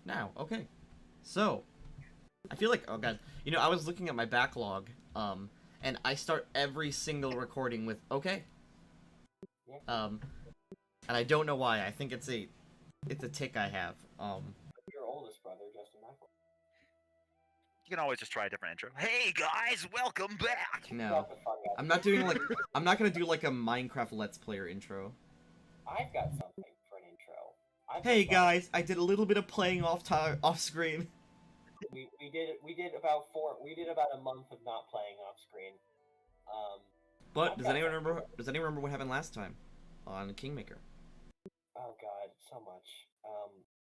Now, okay. So, I feel like, oh god, I was looking at my backlog, and I start every single recording with okay. Yeah. And I don't know why. I think it's a tick I have. Your oldest brother, Justin Michael. You can always just try a different intro. Hey guys, welcome back. No, I'm not doing like I'm not gonna do like a Minecraft Let's Player intro. I've got something for an intro. Hey guys, I did a little bit of playing off screen. We did about a month of not playing off screen. But does anyone remember what happened last time on Kingmaker? Oh god, so much.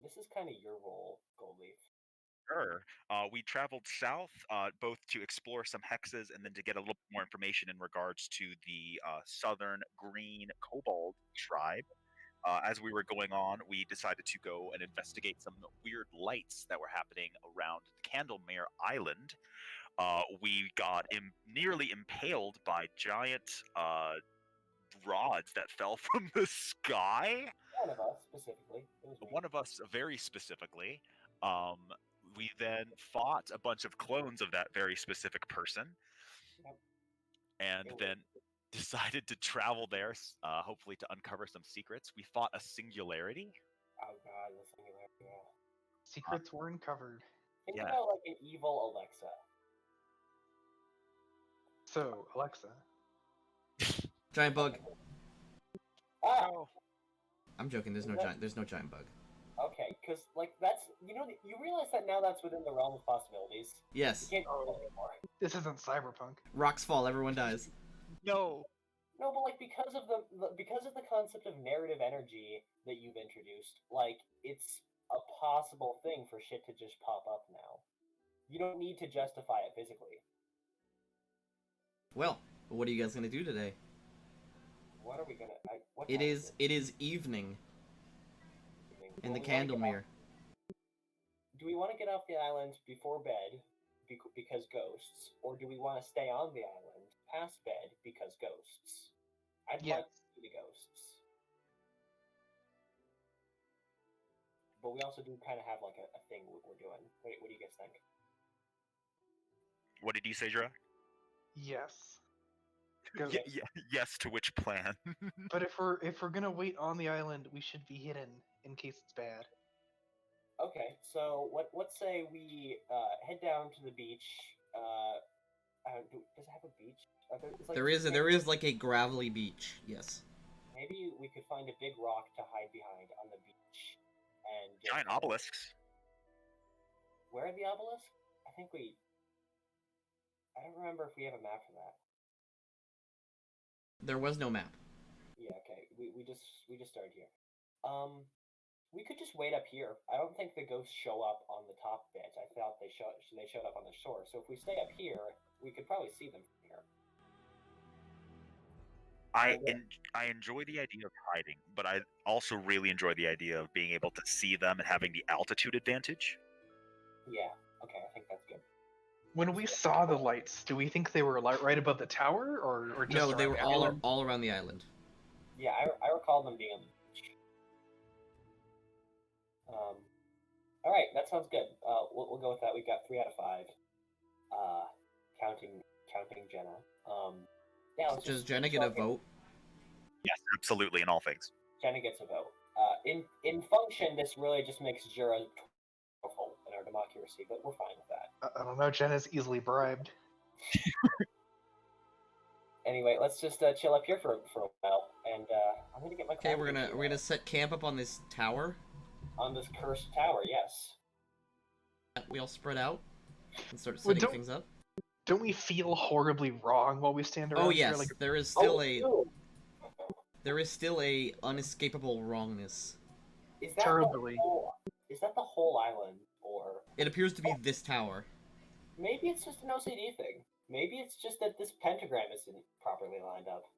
This is kind of your role, Goldleaf. Sure. We traveled south, both to explore some hexes and then to get a little bit more information in regards to the southern green kobold tribe. As we were going on, we decided to go and investigate some weird lights that were happening around Candlemere Island. We got nearly impaled by giant rods that fell from the sky. One of us specifically. It was me. One of us very specifically. We then fought a bunch of clones of that very specific person, Yep. and then decided to travel there, hopefully to uncover some secrets. We fought a singularity. Oh god, the singularity. Yeah. Secrets were uncovered. Think Yeah. about like an evil Alexa. So, Alexa. Giant bug. Ah, Oh, I'm joking. There's no giant bug. okay, because like that's you realize that now that's within the realm of possibilities. Yes. You can't do it anymore. This isn't cyberpunk. Rocks fall. Everyone dies. no. No, but like because of the concept of narrative energy that you've introduced, like it's a possible thing for shit to just pop up now. You don't need to justify it physically. Well, what are you guys gonna do today? What are we gonna? What It time is evening in the Do we wanna get Candlemere. Do we want to get off the island before bed because ghosts, or do we want to stay on the island past bed because ghosts? I'd Yes. like to see the ghosts. But we also do kind of have like a thing we're doing. What do you guys think? What did you say, Dra? Yes. Yes, to which plan? But if we're gonna wait on the island, we should be hidden in case it's bad. Okay, so let's say we head down to the beach. Does it have a beach? There is like a gravelly beach. Yes. Maybe we could find a big rock to hide behind on the beach and Giant obelisks. Where are the obelisks? I don't remember if we have a map for that. There was no map. Yeah, okay. We just started here. We could just wait up here. I don't think the ghosts show up on the top bit. I thought they showed up on the shore. So if we stay up here, we could probably see them from here. I enjoy the idea of hiding, but I also really enjoy the idea of being able to see them and having the altitude advantage. Yeah. Okay, I think that's good. When we saw the lights, do we think they were right above the tower, or just No, they around were the all island? all around the island. Yeah, I recall them being on the beach. All right, that sounds good. We'll go with that. We've got 3 out of 5. Counting Jenna. Yeah, let's Does just Jenna keep get a talking. vote? Yes, absolutely, in all things. Jenna gets a vote. In function, this really just makes Jura powerful in our democracy, but we're fine with that. I don't know. Jenna's easily bribed. Anyway, let's just chill up here for a while, and I'm gonna get my. Okay, we're coffee gonna set camp up on this tower. on this cursed tower. Yes. We all spread out and start Well, setting things up. Don't we feel horribly wrong while we stand around Oh here? yes, Like, there is still a unescapable wrongness. Is that Terribly. Is that the whole island, or It appears to be this tower. maybe it's just an OCD thing? Maybe it's just that this pentagram isn't properly lined up.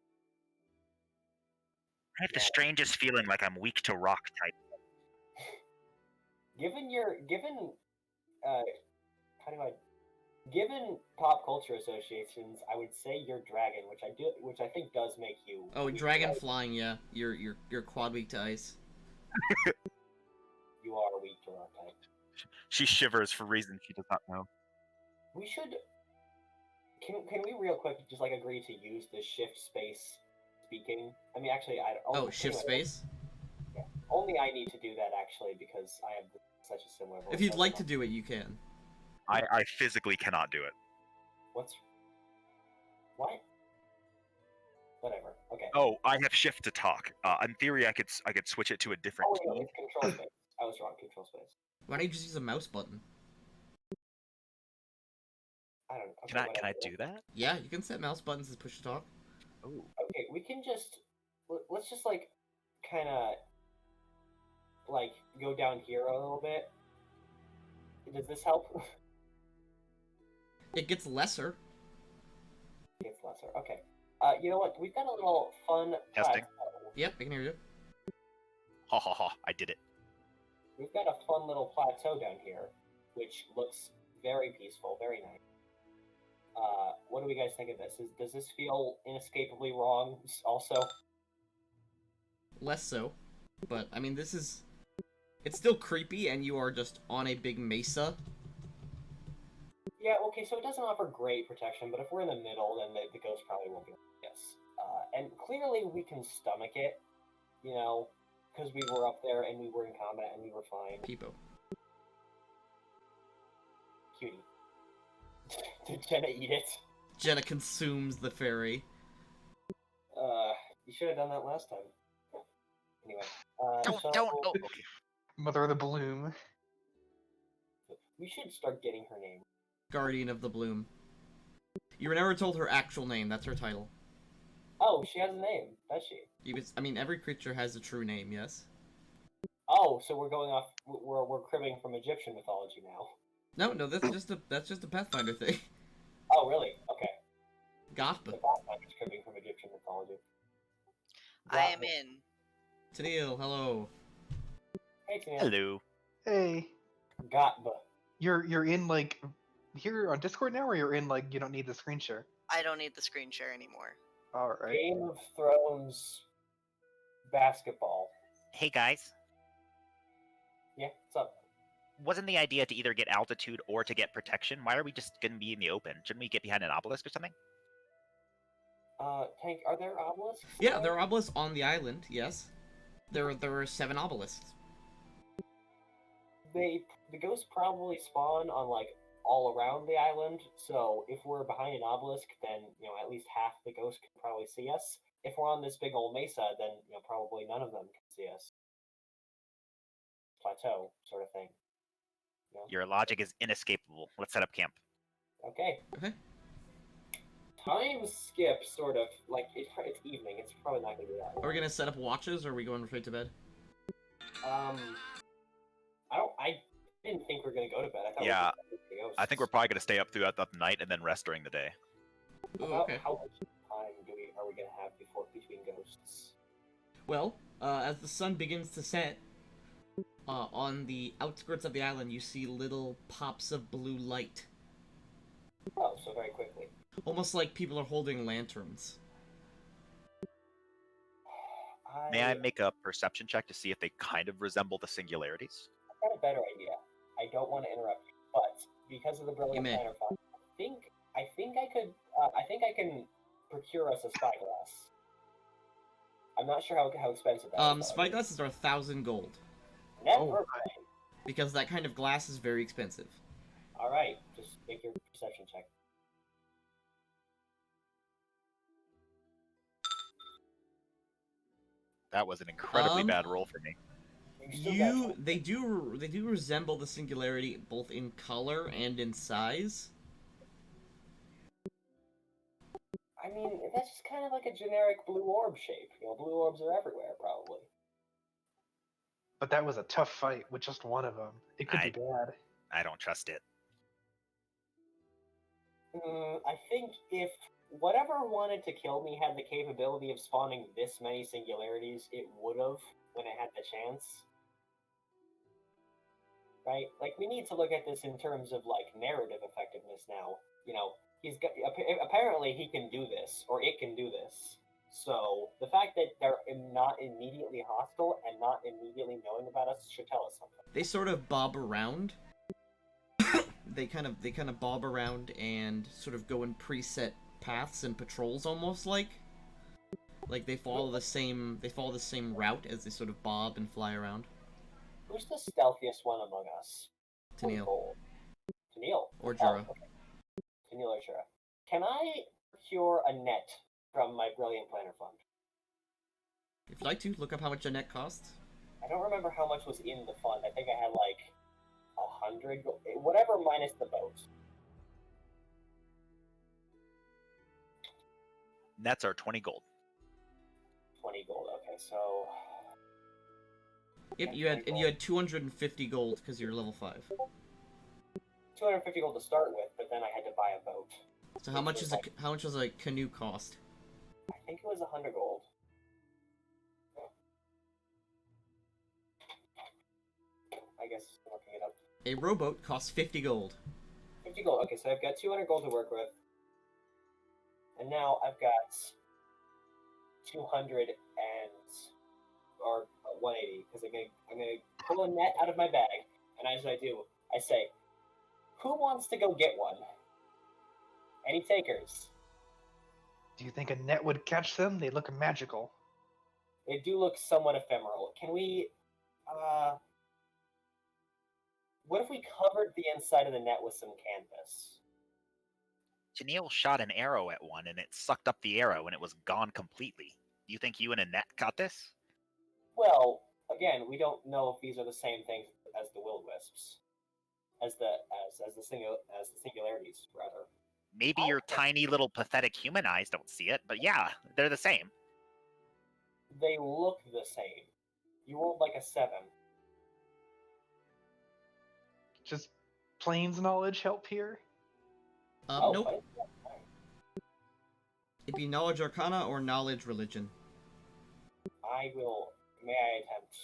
I have the strangest feeling like I'm weak to rock type. Given pop culture associations, I would say you're dragon, which I think does make you. Oh, weak to dragon ice. flying, yeah. You're quad weak to ice. You are weak to rock type. She shivers for reasons she does not know. We should. Can we real quick just like agree to use the shift space speaking? I mean, actually, I don't. Oh, shift space? Yeah. Only I need to do that actually because I have such a similar voice. If you'd like to do it, you can. I physically cannot do it. What? Whatever. Okay. Oh, I have shift to talk. In theory, I could switch it to a different Oh, no, key. it's control space. I was wrong. Control space. Why don't you just use a mouse button? I don't. Okay, Can I do that? Yeah, you can set mouse buttons as push to talk. Oh. Okay, we can just let's just like kind of like go down here a little bit. Does this help? It gets lesser. It's lesser. Okay. You know what? We've got a little fun Testing. plateau. Yep, I can hear you. Ha ha ha! I did it. We've got a fun little plateau down here, which looks very peaceful, very nice. What do we guys think of this? Does this feel inescapably wrong? Also, Less so. But, I mean, this is... It's still creepy, and you are just on a big mesa. yeah. Okay, so it doesn't offer great protection, but if we're in the middle, then the ghost probably won't be. Yes. And clearly we can stomach it, you know, because we were up there and we were in combat and we were fine. Peepo. Cutie. Did Jenna eat it? Jenna consumes the fairy. You should have done that last time. Anyway, Don't. Oh, okay. Mother of the Bloom. We should start getting her name. Guardian of the Bloom. You were never told her actual name, that's her title. Oh, she has a name, does she? I mean, every creature has a true name, yes? Oh, so we're going off. We're cribbing from Egyptian mythology now. No, that's just a Pathfinder thing. Oh, really? Okay. The Gotpa. Pathfinder's cribbing from Egyptian mythology. I am in. Tennille, hello. Hey, Tina. Hello. Hey, Gotba. you're in like here on Discord now, or you're in like you don't need the screen share. I don't need the screen share anymore. All right. Game of Thrones basketball. Hey guys, Yeah, what's up? wasn't the idea to either get altitude or to get protection? Why are we just gonna be in the open? Shouldn't we get behind an obelisk or something? Tank, are there obelisks? Yeah, there are obelisks on the island, yes. There are 7 obelisks. The ghosts probably spawn on like all around the island. So if we're behind an obelisk, then at least half the ghosts can probably see us. If we're on this big old mesa, then probably none of them can see us. Plateau sort of thing. Your logic is inescapable. Let's set up camp. Okay. Okay. Time skip, sort of. Like it's evening. It's probably not gonna be that long. Are we gonna set up watches, or are we going straight to bed? I didn't think we were gonna go to bed. I thought Yeah, we were gonna I think we're probably gonna stay up throughout the night and then rest during the day. Ooh, About okay. how much time are we gonna have between ghosts? Well, as the sun begins to set, on the outskirts of the island, you see little pops of blue light. Oh, so very quickly. Almost like people are holding lanterns. May I make a perception check to see if they kind of resemble the singularities? I've got a better idea. I don't want to interrupt you, but because of the brilliant may. planner fund, I think I can procure us a spyglass. I'm not sure how expensive that is. Spyglasses are 1,000 gold, Never Oh. mind. because that kind of glass is very expensive. All right, just make your perception check. That was an incredibly Um, bad roll for me. Still got They do resemble the singularity both in color and in size. I mean, that's just kind of like a generic blue orb shape. Blue orbs are everywhere, probably. But that was a tough fight with just one of them. It could I- be bad. I don't trust it. I think if whatever wanted to kill me had the capability of spawning this many singularities, it would have when it had the chance. Right? Like, we need to look at this in terms of, like, narrative effectiveness now. Apparently he can do this, or it can do this. So, the fact that they're not immediately hostile and not immediately knowing about us should tell us something. They sort of bob around, they kind of bob around and sort of go in preset paths and patrols, almost like they follow the same route as they sort of bob and fly around. Who's the stealthiest one among us? Tennille. Tennille. Or Jura. Oh, okay. Tennille or Jura. Can I procure a net from my Brilliant Planner Fund? If you'd like to, look up how much a net costs. I don't remember how much was in the fund. I think I had like 100, whatever minus the boat. Nets are 20 gold. 20 gold. Okay, so Yep, you had 250 gold because you're level 5. 250 gold to start with, but then I had to buy a boat. So how much does a canoe cost? I think it was 100 gold. I guess I'm looking it up. A rowboat costs 50 gold. 50 gold. Okay, so I've got 200 gold to work with. And now I've got 200 or 180, because I'm gonna pull a net out of my bag, and as I do, I say, who wants to go get one? Any takers? Do you think a net would catch them? They look magical. They do look somewhat ephemeral. Can we, what if we covered the inside of the net with some canvas? Tennille shot an arrow at one, and it sucked up the arrow, and it was gone completely. Do you think you and a net caught this? Well, again, we don't know if these are the same things as the will-wisps, as the singularities, rather. Maybe your tiny little pathetic human eyes don't see it, but yeah, they're the same. They look the same. You rolled like a 7. Just plains knowledge help here? Nope. But It'd be knowledge arcana or knowledge religion. I will. May I attempt?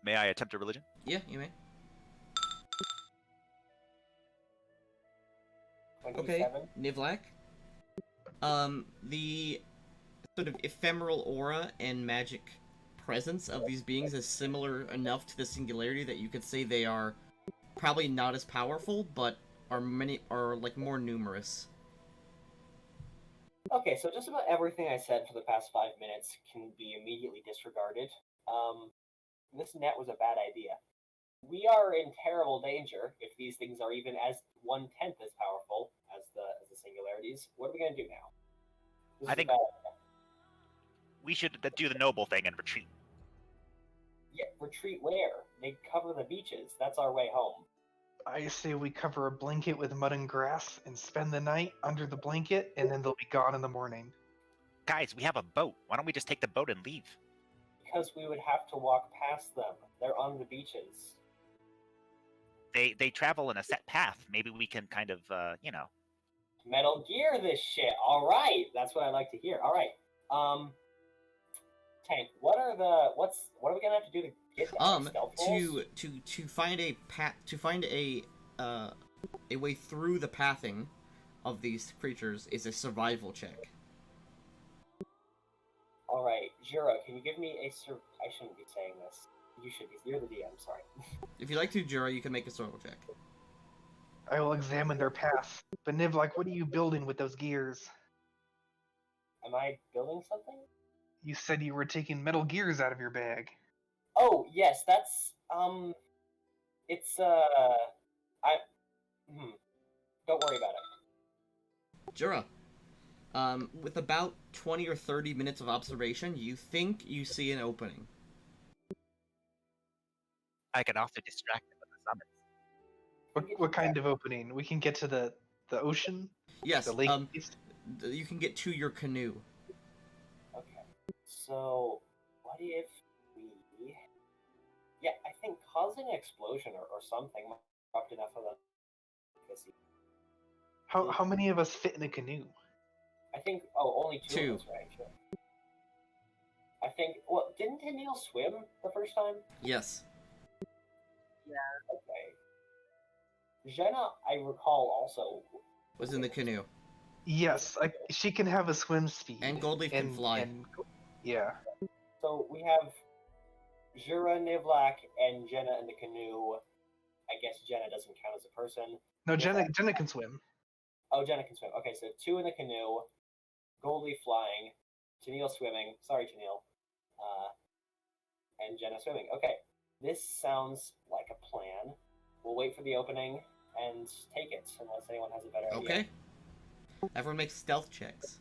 May I attempt a religion? Yeah, you may. 27? Okay, Nivlak. The sort of ephemeral aura and magic presence of these beings is similar enough to the singularity that you could say they are probably not as powerful, but are more numerous. Okay, so just about everything I said for the past 5 minutes can be immediately disregarded. This net was a bad idea. We are in terrible danger if these things are even as 1/10 as powerful as the singularities. What are we gonna do now? This I is a think bad idea. we should do the noble thing and retreat. Yeah, retreat where? They cover the beaches. That's our way home. I say we cover a blanket with mud and grass and spend the night under the blanket, and then they'll be gone in the morning. Guys, we have a boat. Why don't we just take the boat and leave? Because we would have to walk past them. They're on the beaches. They travel in a set path. Maybe we can kind of, Metal Gear this shit. All right, that's what I like to hear. All right, Tank. What are we gonna have to do to get that? Stealth rolls? To find a way through the pathing of these creatures is a survival check. All right, Jura, can you give me a I shouldn't be saying this. You should be. You're the DM. Sorry. If you like to, Jura, you can make a survival check. I will examine their path. But Nivlak, what are you building with those gears? Am I building something? You said you were taking metal gears out of your bag. Oh yes, that's it's don't worry about it. Jura, with about 20 or 30 minutes of observation, you think you see an opening. I can also distract them with the summons. What kind of opening? We can get to the ocean? Yes, The lake? East? you can get to your canoe. Okay. So what if we? Yeah, I think causing an explosion or something dropped enough of them. How many of us fit in a canoe? I think only two. Two. Of us, right? Sure. I think. Well, didn't Tennille swim the first time? Yes. Okay. Jenna, I recall, also Was in the canoe. Yes, she can have a swim speed. And Goldleaf can fly. Yeah. So we have Jura, Nivlak, and Jenna in the canoe. I guess Jenna doesn't count as a person. No, With Jenna that- can swim. Oh, Jenna can swim. Okay, so 2 in the canoe, Goldie flying, Tennille swimming. Sorry, Tennille. And Jenna swimming. Okay, this sounds like a plan. We'll wait for the opening and take it, unless anyone has a better idea. Okay. Everyone makes stealth checks.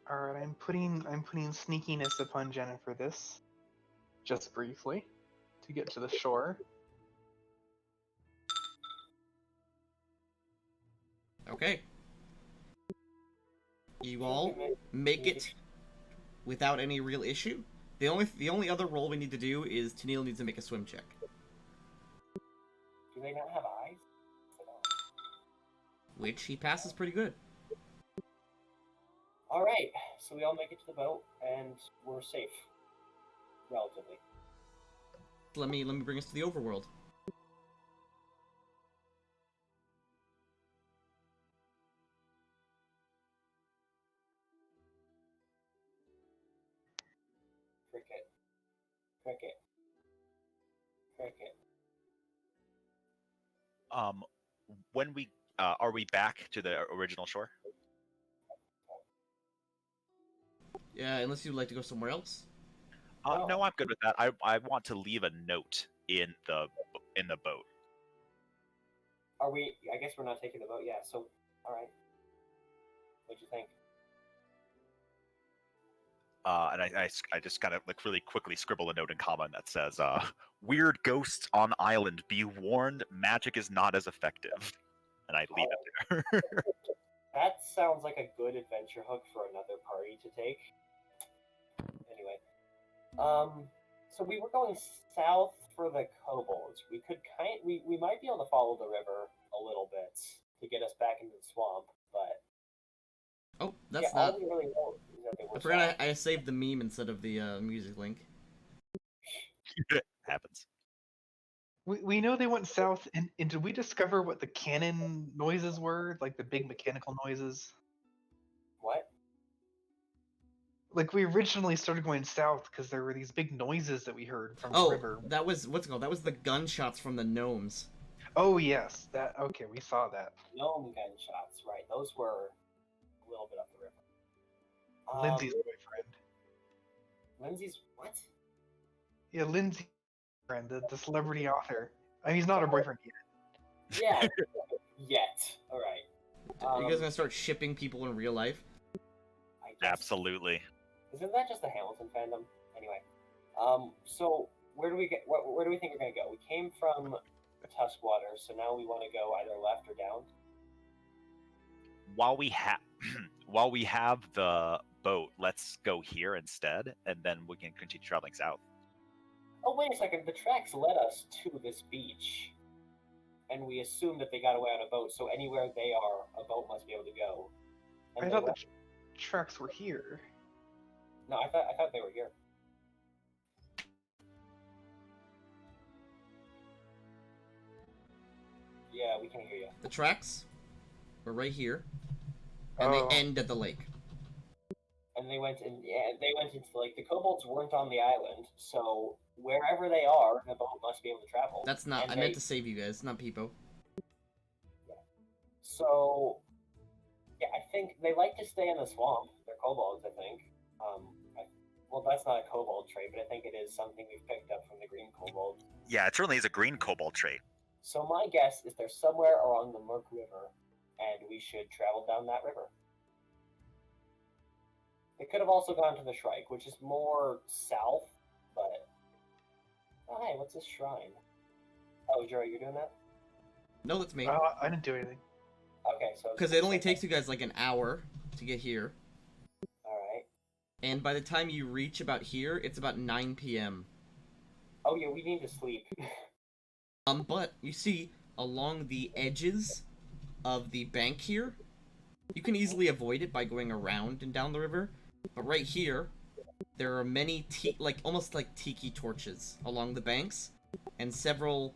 All right, I'm putting sneakiness upon Jenna for this, just briefly, to get to the shore. Okay. You all make it without any real issue. The only other roll we need to do is Tennille needs to make a swim check. Do they not have eyes? Which he passes pretty good. Alright, so we all make it to the boat, and we're safe. Relatively. Let me bring us to the overworld. Cricket. Cricket. Cricket. When we are we back to the original shore? Yeah, unless you'd like to go somewhere else. No. No, I'm good with that. I want to leave a note in the boat. Are we... I guess we're not taking the boat, yeah, so... Alright. What'd you think? And I just kind of like really quickly scribble a note in common that says, "Weird ghosts on island. Be warned, magic is not as effective." And I leave it there. That sounds like a good adventure hook for another party to take. Anyway. So we were going south for the kobolds. We could we might be able to follow the river a little bit to get us back into the swamp, but Oh, that's yeah, not. all we really know is that they were I forgot south. I saved the meme instead of the music link. Happens. We know they went south, and did we discover what the cannon noises were? Like the big mechanical noises? What? Like we originally started going south because there were these big noises that we heard from the Oh, river. that was what's it called? That was the gunshots from the gnomes. Oh yes, that okay, we saw that. Gnome gunshots, right? Those were a little bit up the river. Lindsay's boyfriend. Lindsay's what? Yeah, Lindsay's friend, the celebrity author. I mean, he's not her boyfriend yet. Yeah, yet. All right. Are you guys gonna start shipping people in real life? I guess. Absolutely. Isn't that just the Hamilton fandom? Anyway, so where do we think we're gonna go? We came from Tuskwater, so now we want to go either left or down. While we have the boat, let's go here instead, and then we can continue traveling south. Oh, wait a second. The tracks led us to this beach, and we assume that they got away on a boat. So anywhere they are, a boat must be able to go. And I they thought the left- tracks were here. No, I thought they were here. Yeah, we can hear you. The tracks were right here, and Oh. they end at the lake. And they went into the lake. The kobolds weren't on the island, so wherever they are, the boat must be able to travel. That's not. And I meant to save you guys, not Peepo. So, yeah, I think they like to stay in the swamp. They're kobolds, I think. Well, that's not a kobold trait, but I think it is something we've picked up from the green kobolds. Yeah, it certainly is a green cobalt trait. So my guess is they're somewhere along the Murk River, and we should travel down that river. They could have also gone to the Shrike, which is more south, but... Oh, hey, what's this shrine? Oh, Joey, you're doing that? No, that's me. I didn't do anything. Okay, so... Because it only takes you guys like an hour to get here, Alright. and by the time you reach about here, it's about 9 p.m. Oh, yeah, we need to sleep. But you see, along the edges of the bank here, you can easily avoid it by going around and down the river. But right here, there are many almost like tiki torches along the banks, and several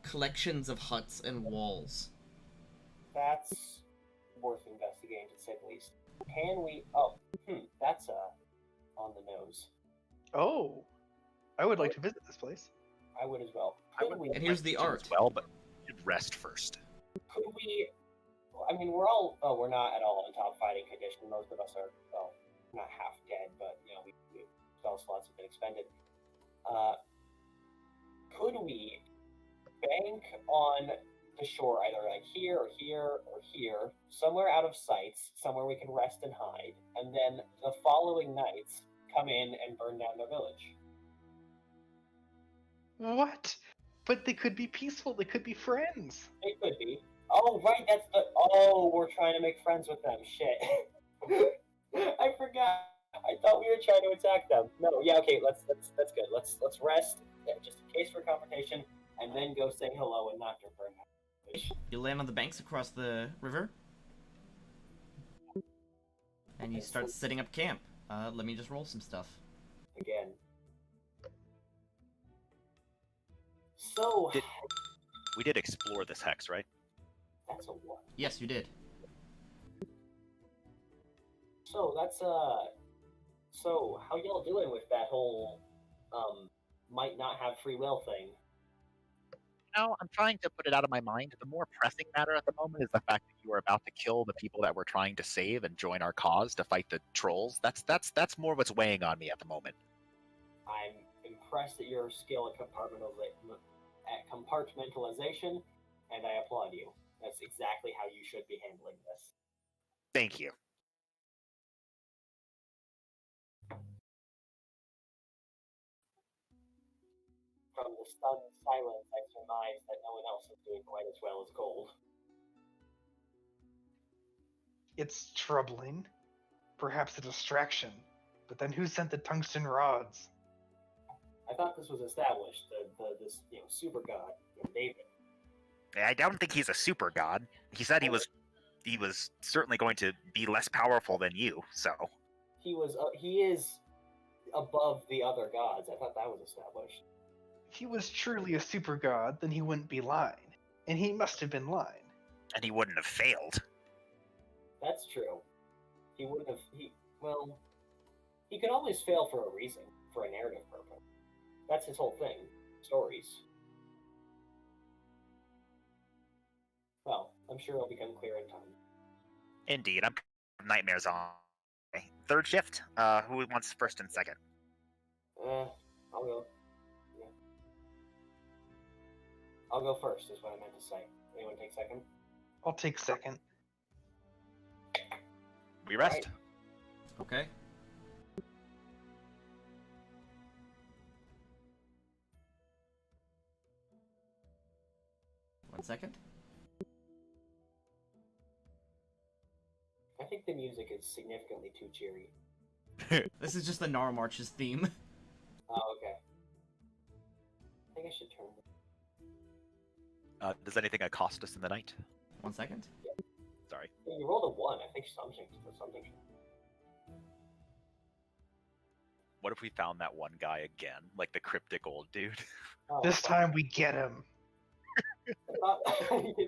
collections of huts and walls. That's worth investigating. investigate, to say the least. Can we? Oh, that's on the nose. Oh, I would like to visit this place. I would as well. I Could would we? And here's the to art. as well, but we should rest first. Could we? I mean, we're all. Oh, we're not at all in top fighting condition. Most of us are. Well, not half dead, but you know, we spell slots have been expended. Could we bank on the shore, either like here or here or here, somewhere out of sight, somewhere we can rest and hide, and then the following nights come in and burn down their village? What? But they could be peaceful. They could be friends. It could be. Oh, right, that's the. Oh, we're trying to make friends with them. Shit. I forgot. I thought we were trying to attack them. No, yeah, okay, that's good. Let's rest, just in case for confrontation, and then go say hello and not burn down. You land on the banks across the river, and you start setting up camp. Let me just roll some stuff. Again. So We did explore this hex, right? that's a one. Yes, you did. So that's So how y'all doing with that whole might not have free will thing? No, I'm trying to put it out of my mind. The more pressing matter at the moment is the fact that you are about to kill the people that we're trying to save and join our cause to fight the trolls. That's more what's weighing on me at the moment. I'm impressed at your skill at compartmentalization, and I applaud you. That's exactly how you should be handling this. Thank you. From the stunned silence, I surmise that no one else is doing quite as well as Gold. It's troubling. Perhaps a distraction. But then who sent the tungsten rods? I thought this was established. This super god, David. I don't think he's a super god. He said he was certainly going to be less powerful than you. So He is above the other gods. I thought that was established. If he was truly a super god, then he wouldn't be lying. And he must have been lying. and he wouldn't have failed. That's true. He wouldn't have. He could always fail for a reason, for a narrative purpose. That's his whole thing. Stories. Well, I'm sure it'll become clear in time. Indeed, I'm nightmares on. Okay. Third shift. Who wants first and second? I'll go. Yeah. I'll go first, is what I meant to say. Anyone take second? I'll take second. We rest. Right. Okay. One second. I think the music is significantly too cheery. This is just the Gnarl March's theme. Oh, okay. I think I should turn. Does anything accost us in the night? 1 second. Sorry. You rolled a 1. I think something. What if we found that one guy again, like the cryptic old dude? Oh, This fuck. time we get him.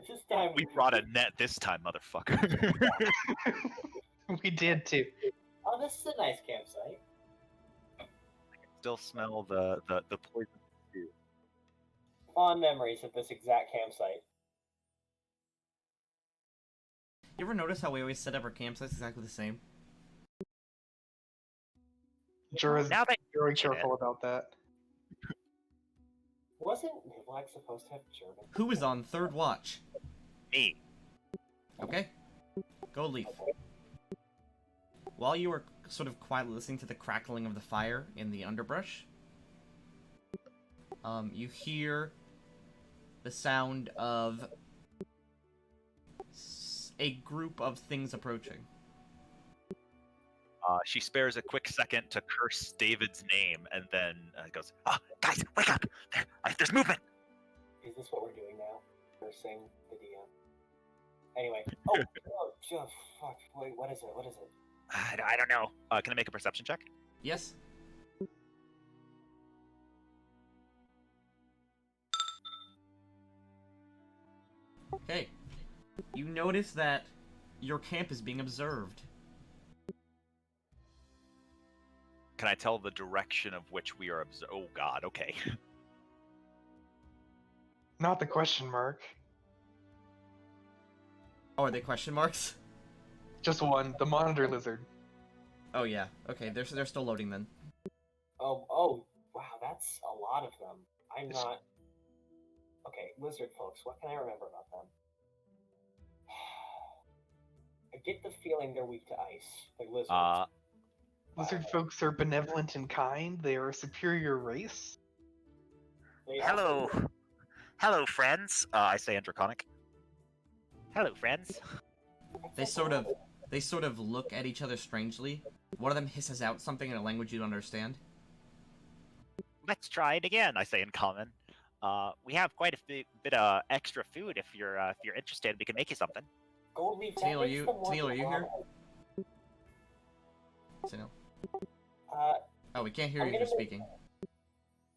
This time We brought a net this time, motherfucker. We did too. Oh, this is a nice campsite. Still smell the poison. Fond memories of this exact campsite. You ever notice how we always set up our campsites exactly the same? Jorah's Now that very mention careful about that. Wasn't Nivlax supposed to have German? Who is on third watch? me, Okay. Go Leaf. While you were sort of quietly listening to the crackling of the fire in the underbrush, you hear the sound of a group of things approaching. She spares a quick second to curse David's name, and then goes, guys, wake up! There's movement! Is this what we're doing now? Cursing the DM. Anyway. Oh, fuck. Wait, what is it? I don't know. Can I make a perception check? Yes? Okay. You notice that your camp is being observed. Can I tell the direction of which we are Oh god, okay. Not the question mark. Oh, are they question marks? Just one. The monitor lizard. Oh yeah. Okay, they're still loading then. Oh, wow, that's a lot of them. I'm not... Okay, lizard folks, what can I remember about them? I get the feeling they're weak to ice. They're lizards. Lizard folks are benevolent and kind. They are a superior race. They Hello. also- Hello, friends. I say in Draconic. Hello, friends. They sort of look at each other strangely. One of them hisses out something in a language you don't understand. Let's try it again, I say in common. We have quite a bit of extra food if you're interested. We can make you something. Gold leaf, that Tennille, makes them more are you here? dramatic. Tennille. Uh, Oh, we can't hear I'm you if you're gonna- speaking.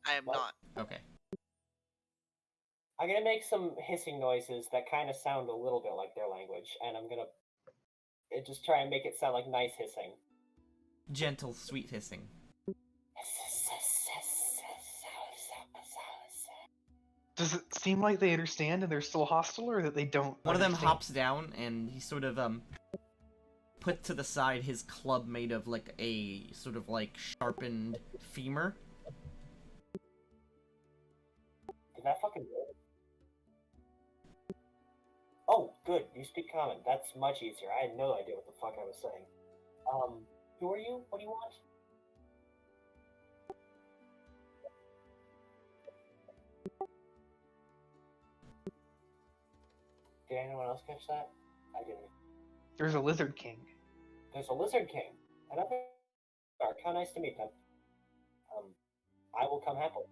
I am What? not. Okay. I'm gonna make some hissing noises that kind of sound a little bit like their language, and I'm gonna just try and make it sound like nice hissing. Gentle, sweet hissing. Does it seem like they understand and they're still hostile, or that they don't? One of them understand? hops down and he sort of put to the side his club made of like a sort of like sharpened femur. Did that fucking work? Oh, good. You speak common. That's much easier. I had no idea what the fuck I was saying. Who are you? What do you want? Did anyone else catch that? I didn't. There's a lizard king. There's a lizard king. Another dark. How nice to meet them. I will come happily.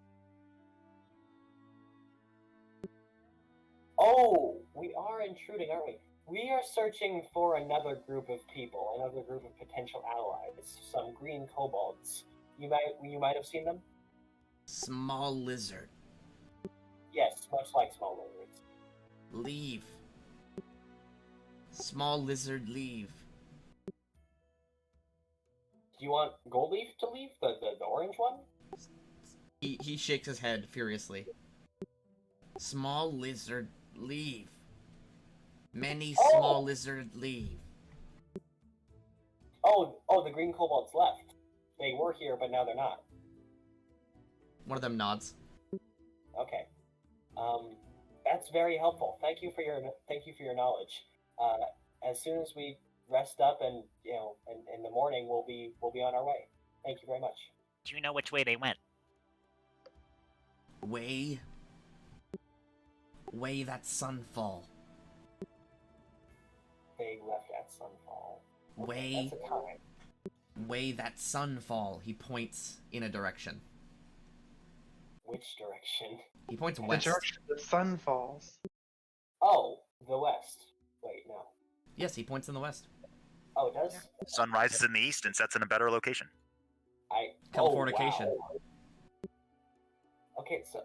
Oh, we are intruding, aren't we? We are searching for another group of people, another group of potential allies, some green kobolds. You might have seen them? Small lizard. Yes, much like small lizards. Leave. Small lizard, leave. Do you want Goldleaf to leave? The orange one? He shakes his head furiously. Small lizard, leave. Many small lizard, leave. Oh, the green kobolds left. They were here, but now they're not. One of them nods. Okay. That's very helpful. Thank you for your knowledge. As soon as we rest up and in the morning we'll be on our way. Thank you very much. Do you know which way they went? Way that sunfall. They left at sunfall. Way That's a time. that sunfall. He points in a direction. Which direction? He points The west. direction the sun falls. Oh, the west. Wait, no. Yes, he points in the west. Oh, it does? Sun rises in the east and sets in a better location. Californication. Oh, wow. Okay, so...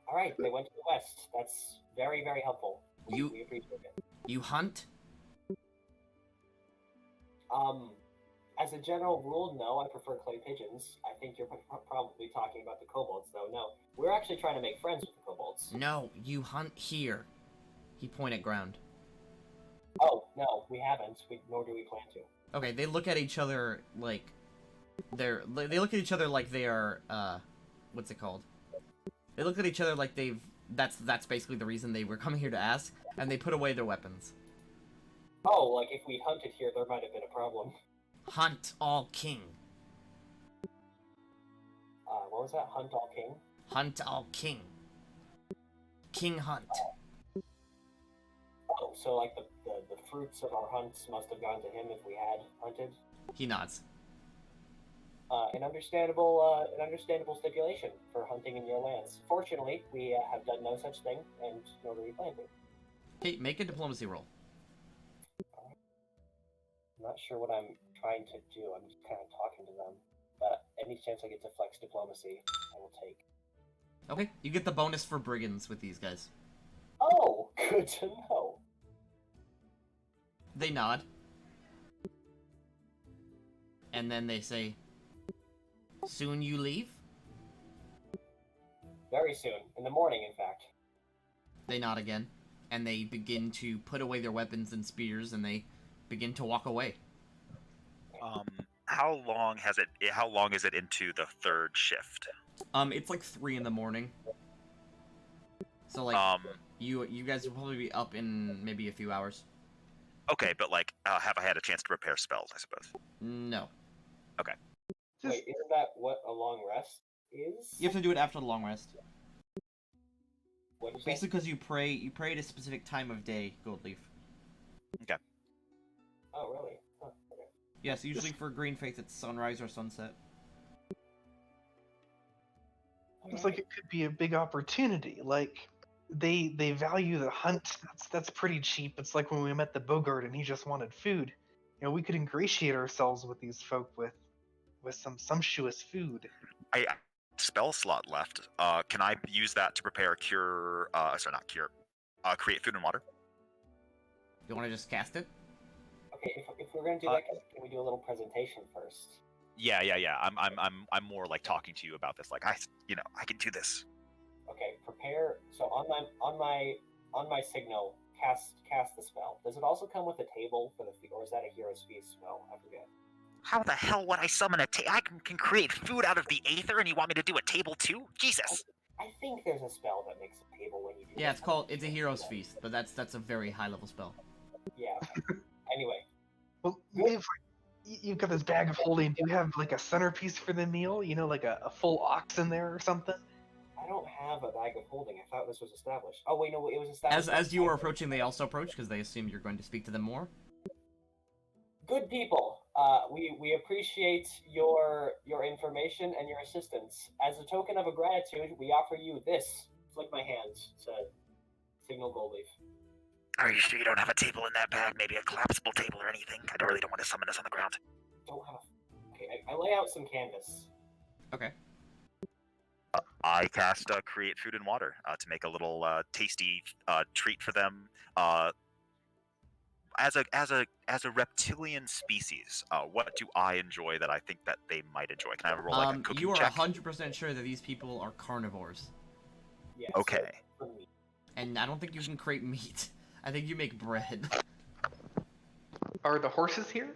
Alright, they went to the west. That's very, very helpful. We appreciate it. You hunt? As a general rule, no, I prefer clay pigeons. I think you're probably talking about the kobolds, though. No, we're actually trying to make friends with the kobolds. No, you hunt here. He pointed at ground. Oh, no, we haven't. Nor do we plan to. Okay, they look at each other like they look at each other like they are what's it called? They look at each other like that's basically the reason they were coming here to ask, and they put away their weapons. Oh, like if we hunted here, there might have been a problem. Hunt all king. What was that? Hunt all king? Hunt all king. King hunt. Oh, so like the fruits of our hunts must have gone to him if we had hunted? He nods. An understandable stipulation for hunting in your lands. Fortunately, we have done no such thing, and nor do we plan to. Okay, make a diplomacy roll. I'm not sure what I'm trying to do. I'm just kind of talking to them. But any chance I get to flex diplomacy, I will take. Okay, you get the bonus for brigands with these guys. Oh, good to know. They nod. And then they say, "Soon you leave?" Very soon. In the morning, in fact. They nod again. And they begin to put away their weapons and spears, and they begin to walk away. How long is it into the third shift? It's like 3 in the morning. So like, you guys will probably be up in maybe a few hours. Okay, but like, have I had a chance to prepare spells, I suppose? No. Okay. Wait, isn't that what a long rest is? You have to do it after the long rest. What did you say? Basically, because you pray at a specific time of day, Goldleaf. Okay. Oh, really? Huh, okay. Yes, usually for Green Faith, it's sunrise or sunset. It's like it could be a big opportunity. Like they value the hunt. That's pretty cheap. It's like when we met the Bogart and he just wanted food. You know, we could ingratiate ourselves with these folk with some sumptuous food. I spell slot left. Can I use that to prepare cure? Sorry, not cure. Create food and water. You want to just cast it? Okay, if we're gonna do that, can we do a little presentation first? Yeah. I'm more like talking to you about this. Like I can do this. Okay, prepare. So on my signal, cast the spell. Does it also come with a table for the or is that a hero's feast spell? I forget. How the hell would I summon a table? I can create food out of the aether, and you want me to do a table too? Jesus. I think there's a spell that makes a table when you do. Yeah, that. it's a hero's feast, but that's a very high level spell. Yeah. Anyway. Well, you've got this bag of holding. Do you have like a centerpiece for the meal? You know, like a full ox in there or something? I don't have a bag of holding. I thought this was established. Oh wait, no, it was established. As you are approaching, they also approach because they assume you're going to speak to them more. Good people. We appreciate your information and your assistance. As a token of gratitude, we offer you this. Flick my hands to signal Goldleaf. Are you sure you don't have a table in that bag? Maybe a collapsible table or anything? I don't want to summon us on the ground. Don't have a. Okay, I lay out some canvas. Okay. I cast create food and water to make a little tasty treat for them. As a reptilian species, what do I enjoy that I think that they might enjoy? Can I roll like a cooking you are check? 100% sure that these people are carnivores. Yes. Okay. For me. And I don't think you can create meat. I think you make bread. Are the horses here?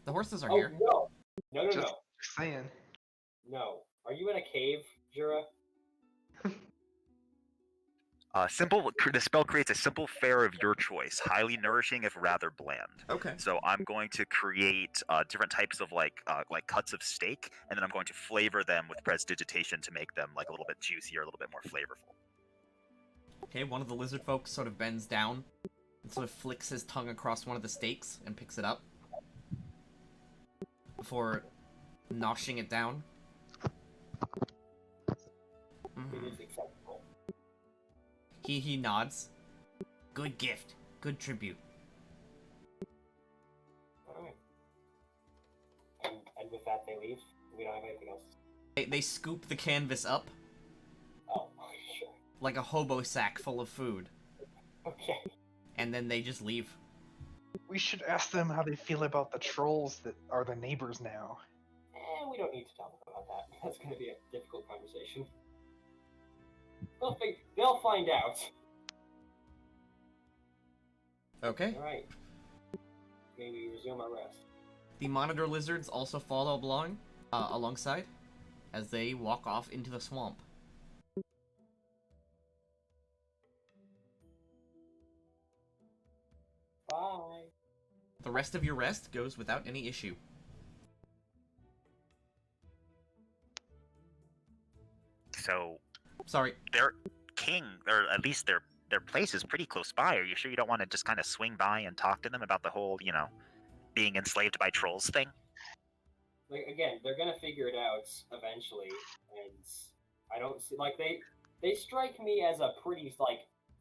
The horses are Oh here. no! No! Just saying. No. Are you in a cave, Jura? The spell creates a simple fare of your choice, highly nourishing if rather bland. Okay. So I'm going to create different types of like cuts of steak, and then I'm going to flavor them with prestidigitation to make them like a little bit juicier, a little bit more flavorful. Okay, one of the lizard folks sort of bends down and sort of flicks his tongue across one of the steaks and picks it up before noshing it down. It is acceptable. He nods. Good gift. Good tribute. Alright. And with that, they leave. We don't have anything else. They scoop the canvas up Oh, sure. like a hobo sack full of food, Okay. and then they just leave. We should ask them how they feel about the trolls that are the neighbors now. We don't need to talk about that. That's going to be a difficult conversation. They'll find out. Okay. Alright. Maybe resume our rest. The monitor lizards also follow alongside as they walk off into the swamp. Bye. The rest of your rest goes without any issue. So Sorry. their king, or at least their place is pretty close by. Are you sure you don't want to just kind of swing by and talk to them about the whole, being enslaved by trolls thing? Like, again, they're gonna figure it out eventually, and I don't see they strike me as a pretty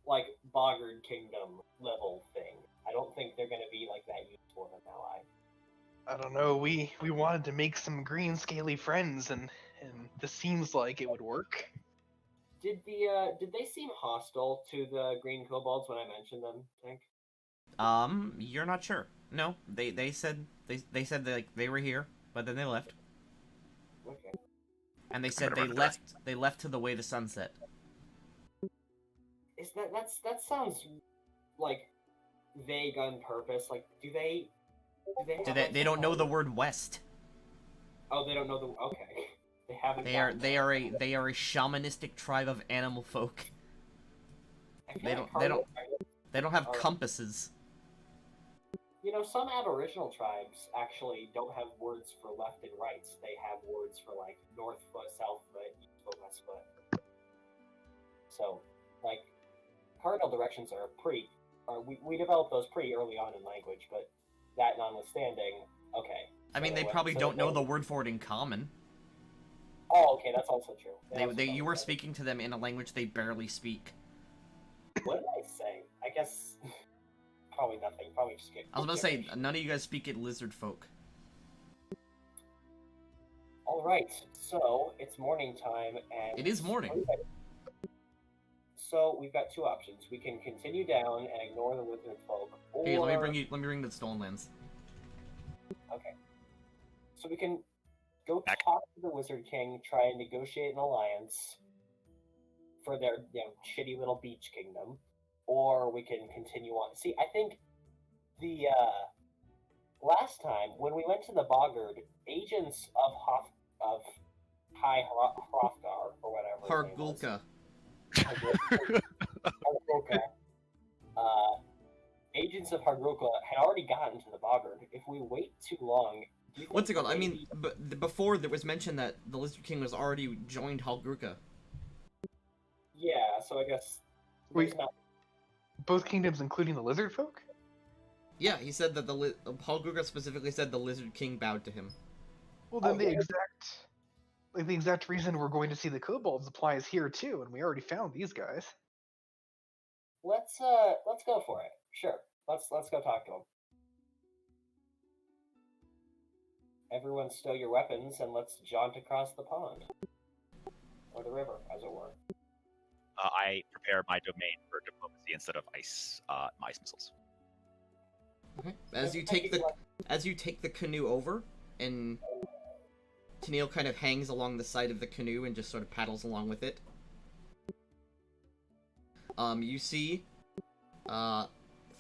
like Boggard Kingdom level thing. I don't think they're gonna be like that useful of an ally. I don't know. We wanted to make some green scaly friends, and this seems like it would work. Did they seem hostile to the green kobolds when I mentioned them, Tank? You're not sure. No, they said they were here, but then they left, Okay. and they said they left to the way the sun set. Is that sounds like vague on purpose? Like, do they? They don't know the word west. Oh, they don't know the. Okay. They haven't. They are a shamanistic tribe of animal folk. They don't have compasses. You know, some Aboriginal tribes actually don't have words for left and right. They have words for like north foot, south foot, east foot, west foot. So, like, cardinal directions are pretty. We developed those pretty early on in language, but that notwithstanding, okay. I mean, they probably don't know the word for it in common. Oh, okay, that's also true. You were speaking to them in a language they barely speak. What did I say? I guess probably nothing. Probably just get. I was about to say, none of you guys speak it lizard folk. All right, so it's morning time, and it is morning. So we've got two options. We can continue down and ignore the lizard folk, or... Hey, let me bring the Stolen Lands. Okay. So we can go talk to the Wizard King, try and negotiate an alliance for their, shitty little beach kingdom, or we can continue on. See, I think the last time when we went to the Boggard, agents of High Hrothgar or whatever. Hargulka. Hargulka. Agents of Hargulka had already gotten to the Boggard. If we wait too long, what's it called? I mean, before there was mention that the Lizard King was already joined Hargulka. Yeah, so I guess. Wait, both kingdoms, including the lizard folk? Yeah, he said that Hargulka specifically said the Lizard King bowed to him. Well, then the exact reason we're going to see the kobolds applies here too, and we already found these guys. Let's go for it. Sure. Let's go talk to them. Everyone stow your weapons and let's jaunt across the pond. Or the river, as it were. I prepare my domain for diplomacy instead of ice missiles. Okay. As you take the canoe over, and Tennille kind of hangs along the side of the canoe and just sort of paddles along with it. You see,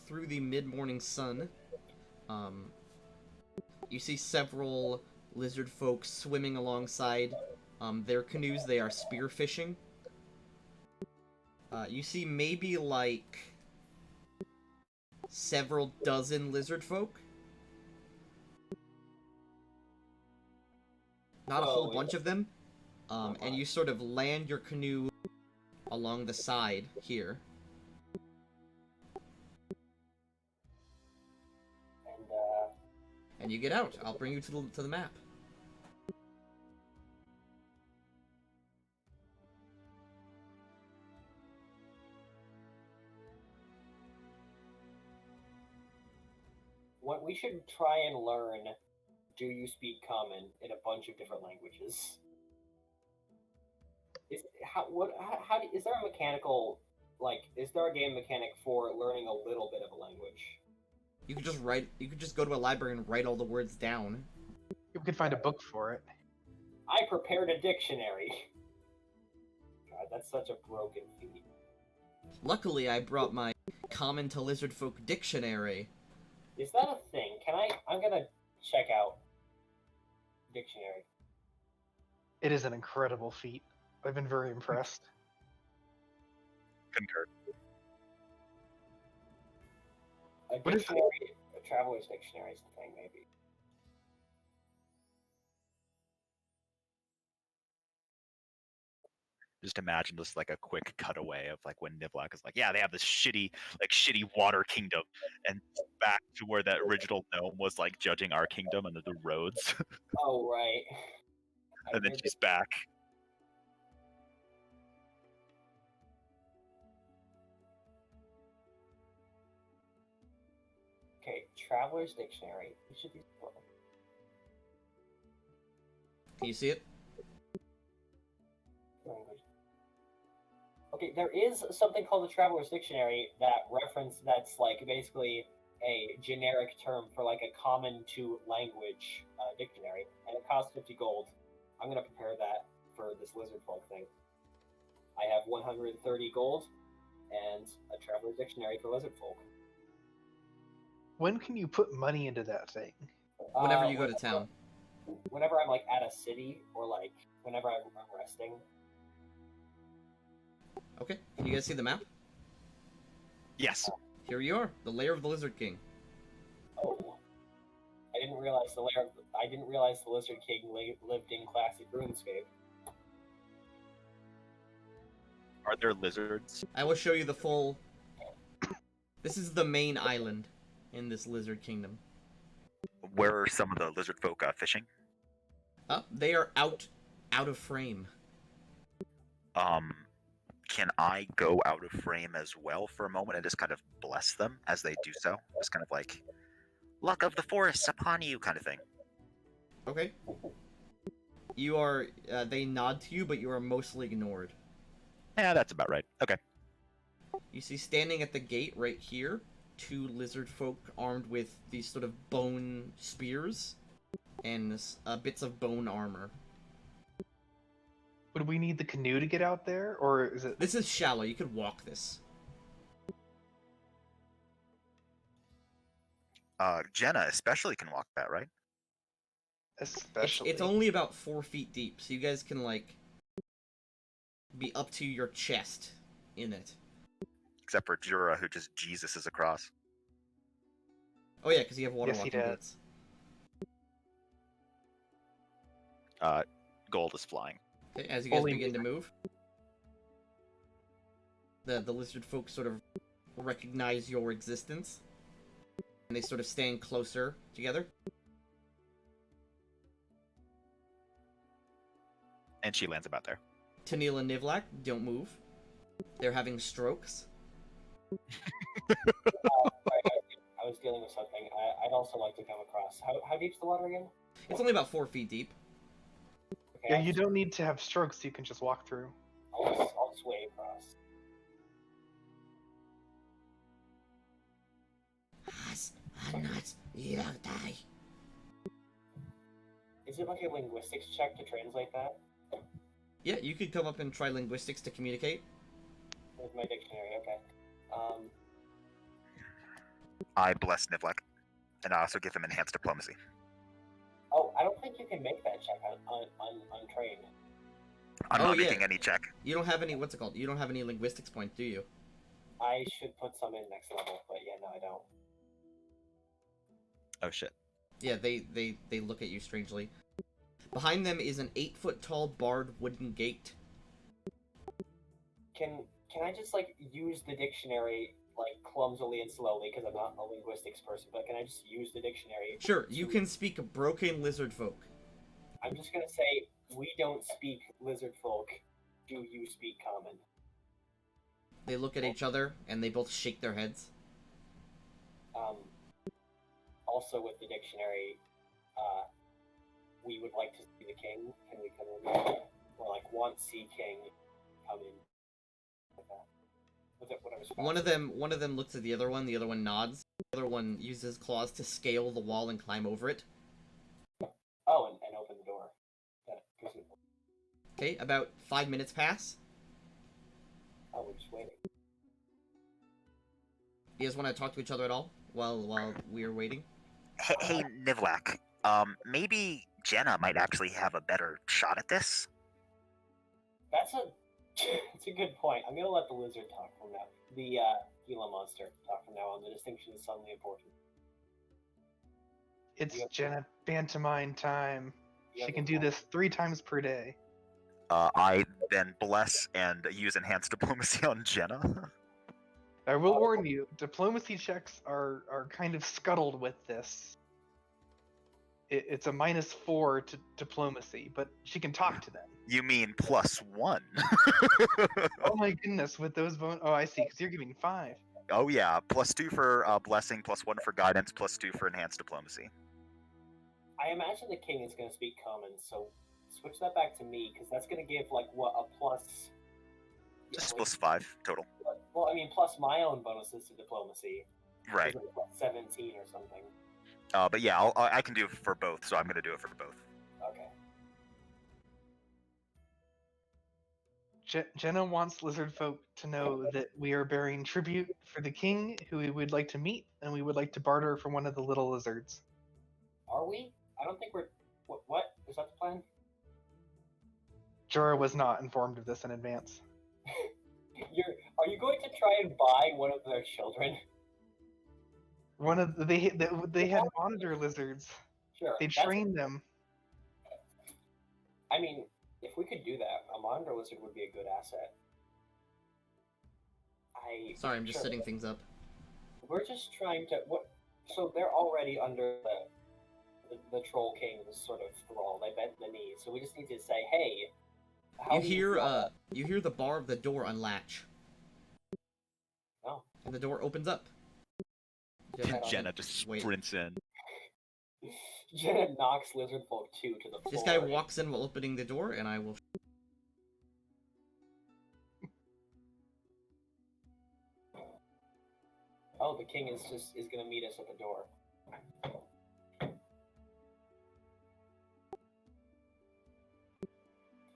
through the mid-morning sun, you see several lizard folk swimming alongside their canoes. They are spearfishing. You see maybe like several dozen lizard folk. Not a whole bunch of them. And you sort of land your canoe along the side here. And you get out. I'll bring you to the map. What we should try and learn, do you speak common in a bunch of different languages? Is there a mechanical, is there a game mechanic for learning a little bit of a language? You could just go to a library and write all the words down. You could find a book for it. I prepared a dictionary. God, that's such a broken feat. Luckily, I brought my Common to Lizard Folk dictionary. Is that a thing? I'm gonna check out dictionary. It is an incredible feat. I've been very impressed. Concur. A dictionary, a traveler's dictionary is the thing, maybe. Just imagine just like a quick cutaway of like when Nivlak is like, yeah, they have this shitty water kingdom, and back to where that original gnome was like judging our kingdom and the roads. Oh, right. And then she's back. Okay, Traveler's Dictionary. Each of these. Can you see it? Language. Okay, there is something called the Traveler's Dictionary that's like basically a generic term for like a common to language dictionary, and it costs 50 gold. I'm gonna prepare that for this lizard folk thing. I have 130 gold and a traveler's dictionary for lizard folk. When can you put money into that thing? Whenever you go to town. Whenever I'm like at a city, or like whenever I'm resting. Okay, can you guys see the map? Yes. Here you are, the lair of the Lizard King. Oh, I didn't realize the Lizard King lived in classic RuneScape. Are there lizards? I will show you the full... This is the main island in this Lizard Kingdom. Where are some of the lizard folk fishing? They are out of frame. Can I go out of frame as well for a moment and just kind of bless them as they do so? Just kind of like, luck of the forests upon you kind of thing. Okay. You are... they nod to you, but you are mostly ignored. Yeah, that's about right. Okay. You see standing at the gate right here, 2 lizard folk armed with these sort of bone spears and bits of bone armor. Would we need the canoe to get out there, or is it? This is shallow, you could walk this. Jenna especially can walk that, right? Especially. It's only about 4 feet deep, so you guys can, like, be up to your chest in it. Except for Jura, who just Jesus is across. Oh yeah, because you have water Yes, he walking does. boots. Gold is flying. Okay, as you guys Holy begin to move, the lizard folk sort of recognize your existence, and they sort of stand closer together. And she lands about there. Tennille and Nivlak don't move. They're having strokes. I was dealing with something. I'd also like to come across. How deep's the water again? It's only about 4 feet deep. Okay, Yeah, you don't need to have strokes. You can just walk through. I'll just wade across. Is it like a linguistics check to translate that? Yeah, you could come up and try linguistics to communicate. With my dictionary, okay. I bless Nivlek, and I also give him enhanced diplomacy. Oh, I don't think you can make that check untrained. I'm Oh, not yeah. making any check. You don't have any, what's it called? You don't have any linguistics points, do you? I should put some in next level, but yeah, no, I don't. Oh shit. Yeah, they look at you strangely. Behind them is an 8-foot-tall barred wooden gate. Can I just like use the dictionary like clumsily and slowly because I'm not a linguistics person, but can I just use the dictionary? Sure, you can speak broken lizard folk. I'm just gonna say we don't speak lizard folk. Do you speak common? They look at each other and they both shake their heads. Also with the dictionary, we would like to see the king. Can we come in? Or like want see king come in? Like that. One of them looks at the other one nods. The other one uses claws to scale the wall and climb over it. Oh, and open the door. Okay, about 5 minutes pass. Oh, we're just waiting. You guys want to talk to each other at all while we are waiting? Hey, Nivlak. Maybe Jenna might actually have a better shot at this. That's a good point. I'm gonna let the lizard talk from now. The Gila monster talk from now on. The distinction is suddenly important. It's Yep. Jenna Bantamine time. Yep, She can yep, do yep. this 3 times per day. I then bless and use enhanced diplomacy on Jenna. I will warn you, diplomacy checks are kind of scuttled with this. It's a -4 to diplomacy, but she can talk to them. You mean +1? Oh my goodness, with those Oh, I see, because you're giving 5. Oh yeah, +2 for blessing, +1 for guidance, +2 for enhanced diplomacy. I imagine the king is gonna speak common, so switch that back to me because that's gonna give like what a plus. Just like, +5 total. well, I mean, plus my own bonuses to diplomacy. Right. Was it, what, 17 or something? But yeah, I can do it for both, so I'm going to do it for both. Okay. Jenna wants lizard folk to know that we are bearing tribute for the king, who we would like to meet, and we would like to barter for one of the little lizards. Are we? I don't think we're. What? Is that the plan? Jorah was not informed of this in advance. Are you going to try and buy one of their children? One of they had monitor lizards. Sure. They that's- trained them. I mean, if we could do that, a monitor lizard would be a good asset. Sorry, I'm just sure. setting things up. We're just trying to. What? So they're already under the Troll King's sort of thrall. They bent the knee. So we just need to say, hey. You hear the bar of the door unlatch. Oh. And the door opens up. Jenna just sprints in. Jenna knocks Lizard Folk 2 to the floor. This guy walks in while opening the door, and I will. Oh, the king is gonna meet us at the door.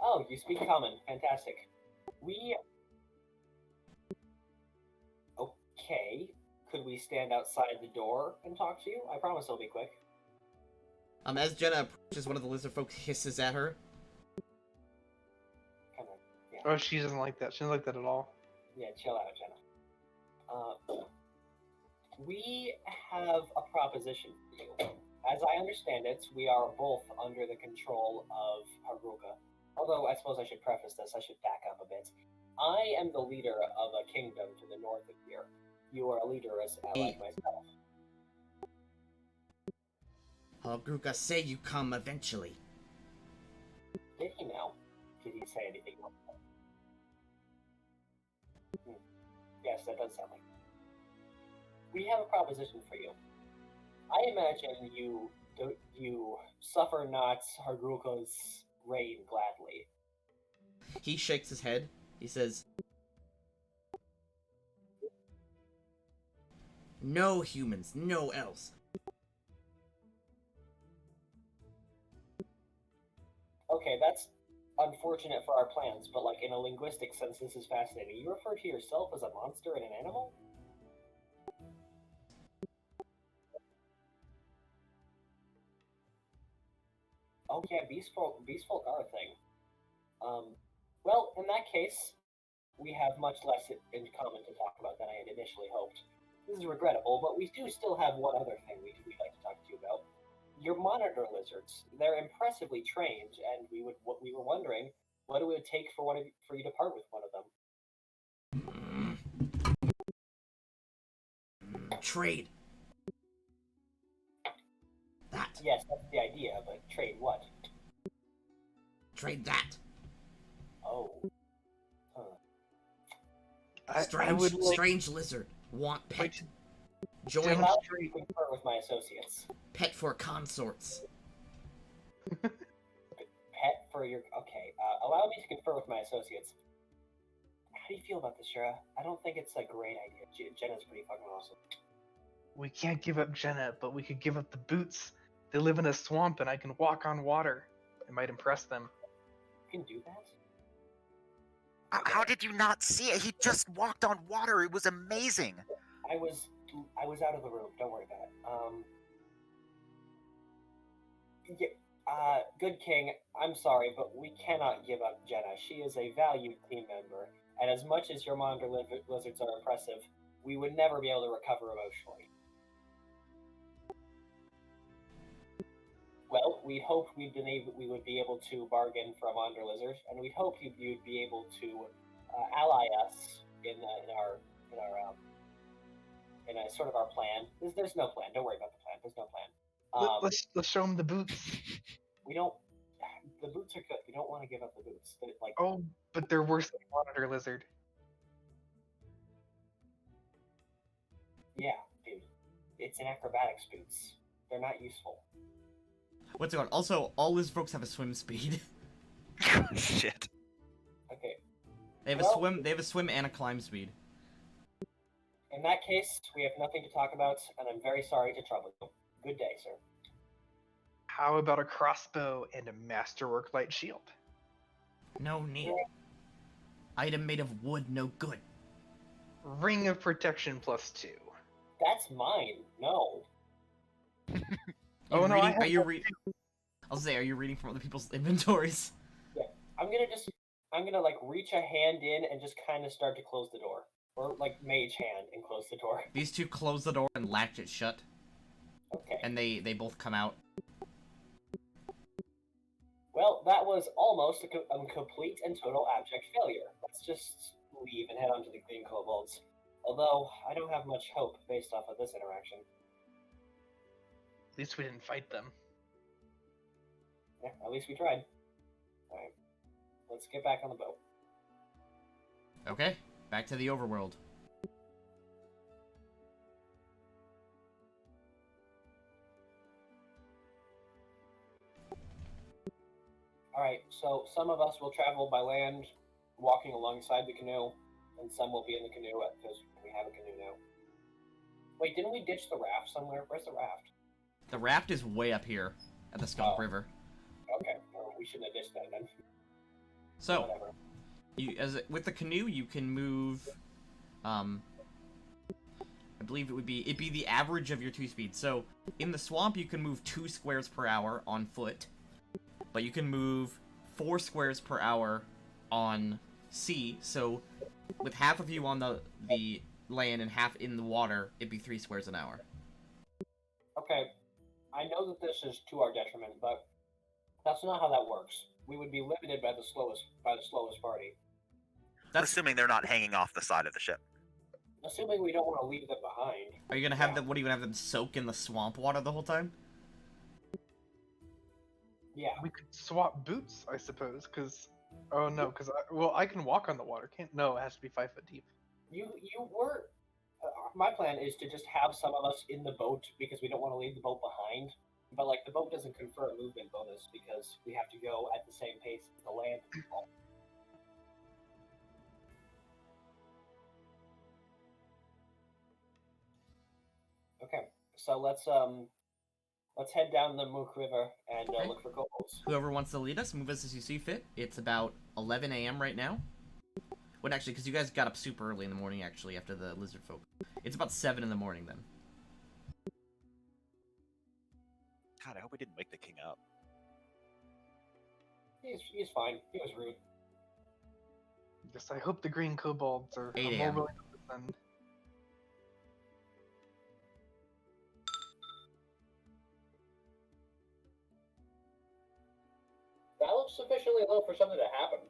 Oh, you speak common. Fantastic. Okay. Could we stand outside the door and talk to you? I promise it'll be quick. As Jenna approaches, one of the lizard folk hisses at her. Come on. Yeah. Oh, she doesn't like that. She doesn't like that at all. Yeah, chill out, Jenna. We have a proposition for you. As I understand it, we are both under the control of Haruka. Although, I suppose I should preface this, I should back up a bit. I am the leader of a kingdom to the north of here. You are a leader like myself. Haruka say you come eventually. Did he now? Did he say anything else? Yes, that does sound like. We have a proposition for you. I imagine you suffer not Haruka's reign gladly. He shakes his head. He says, "No humans, no else." Okay, that's unfortunate for our plans, but like in a linguistic sense, this is fascinating. You refer to yourself as a monster and an animal? Oh yeah, beast folk are a thing. Well, in that case, we have much less in common to talk about than I had initially hoped. This is regrettable, but we do still have one other thing we'd like to talk to you about. Your monitor lizards. They're impressively trained, and we were wondering what it would take for you to part with one of them. Trade. That. Yes, that's the idea, but trade what? Trade that. Oh. Strange lizard. Want pet. Join Allow me to confer with my associates. Pet for consorts. Pet for your... Okay, allow me to confer with my associates. How do you feel about this, Shira? I don't think it's a great idea. Jenna's pretty fucking awesome. We can't give up Jenna, but we could give up the boots. They live in a swamp and I can walk on water. It might impress them. You can do that? How did you not see it? He just walked on water. It was amazing. I was out of the room. Don't worry about it. Good King, I'm sorry, but we cannot give up Jenna. She is a valued team member, and as much as your monitor lizards are impressive, we would never be able to recover emotionally. Well, we'd hoped we would be able to bargain for a monitor lizard, and we'd hoped you'd be able to ally us in a sort of our plan. There's no plan. Don't worry about the plan. There's no plan. Let's show them the boots. We don't. The boots are good. We don't want to give up the boots. Oh, but they're worse than a monitor lizard. Yeah, dude. It's an acrobatics boots. They're not useful. What's it called? Also, all lizard folks have a swim speed. Shit. Okay. They have a swim and a climb speed. In In that case, we have nothing to talk about, and I'm very sorry to trouble you. Good day, sir. How about a crossbow and a masterwork light shield? No need. Item made of wood, no good. Ring of protection +2. That's mine. No. Oh, no, I have Are you reading? I'll say, are you reading from other people's inventories? Yeah. I'm gonna like reach a hand in and just kind of start to close the door, or like mage hand and close the door. These two close the door and latch it shut, Okay. and they both come out. Well, that was almost a complete and total abject failure. Let's just leave and head on to the Green Kobolds. Although, I don't have much hope based off of this interaction. At least we didn't fight them. Yeah, at least we tried. Alright. Let's get back on the boat. Okay, back to the overworld. Alright, so some of us will travel by land, walking alongside the canoe, and some will be in the canoe because we have a canoe now. Wait, didn't we ditch the raft somewhere? Where's the raft? The raft is way up here at the Skunk Oh. River. Okay, well, we shouldn't have ditched that then. So, Whatever. with the canoe, you can move. I believe it'd be the average of your 2 speeds. So, in the swamp, you can move 2 squares per hour on foot, but you can move 4 squares per hour on sea. So, with half of you on the land and half in the water, it'd be 3 squares an hour. Okay, I know that this is to our detriment, but that's not how that works. We would be limited by the slowest party. That's Assuming they're not hanging off the side of the ship. Assuming we don't want to leave them behind. Are you gonna have them? What are you gonna have them soak in the swamp water the whole time? Yeah. We could swap boots, I suppose, because... Oh, no, because I can walk on the water, can't... No, it has to be 5 foot deep. You were. My plan is to just have some of us in the boat because we don't want to leave the boat behind. But like the boat doesn't confer a movement bonus because we have to go at the same pace as the land people. Okay, so let's head down the Mook River and Okay. look for kobolds. Whoever wants to lead us, move us as you see fit. It's about 11 a.m. right now. Well, actually, because you guys got up super early in the morning, actually, after the lizard folk. It's about 7 in the morning, then. God, I hope we didn't wake the king up. He's fine. He was rude. Yes, I hope the green kobolds are 8 more a.m. willing to listen. That looks sufficiently low for something to happen.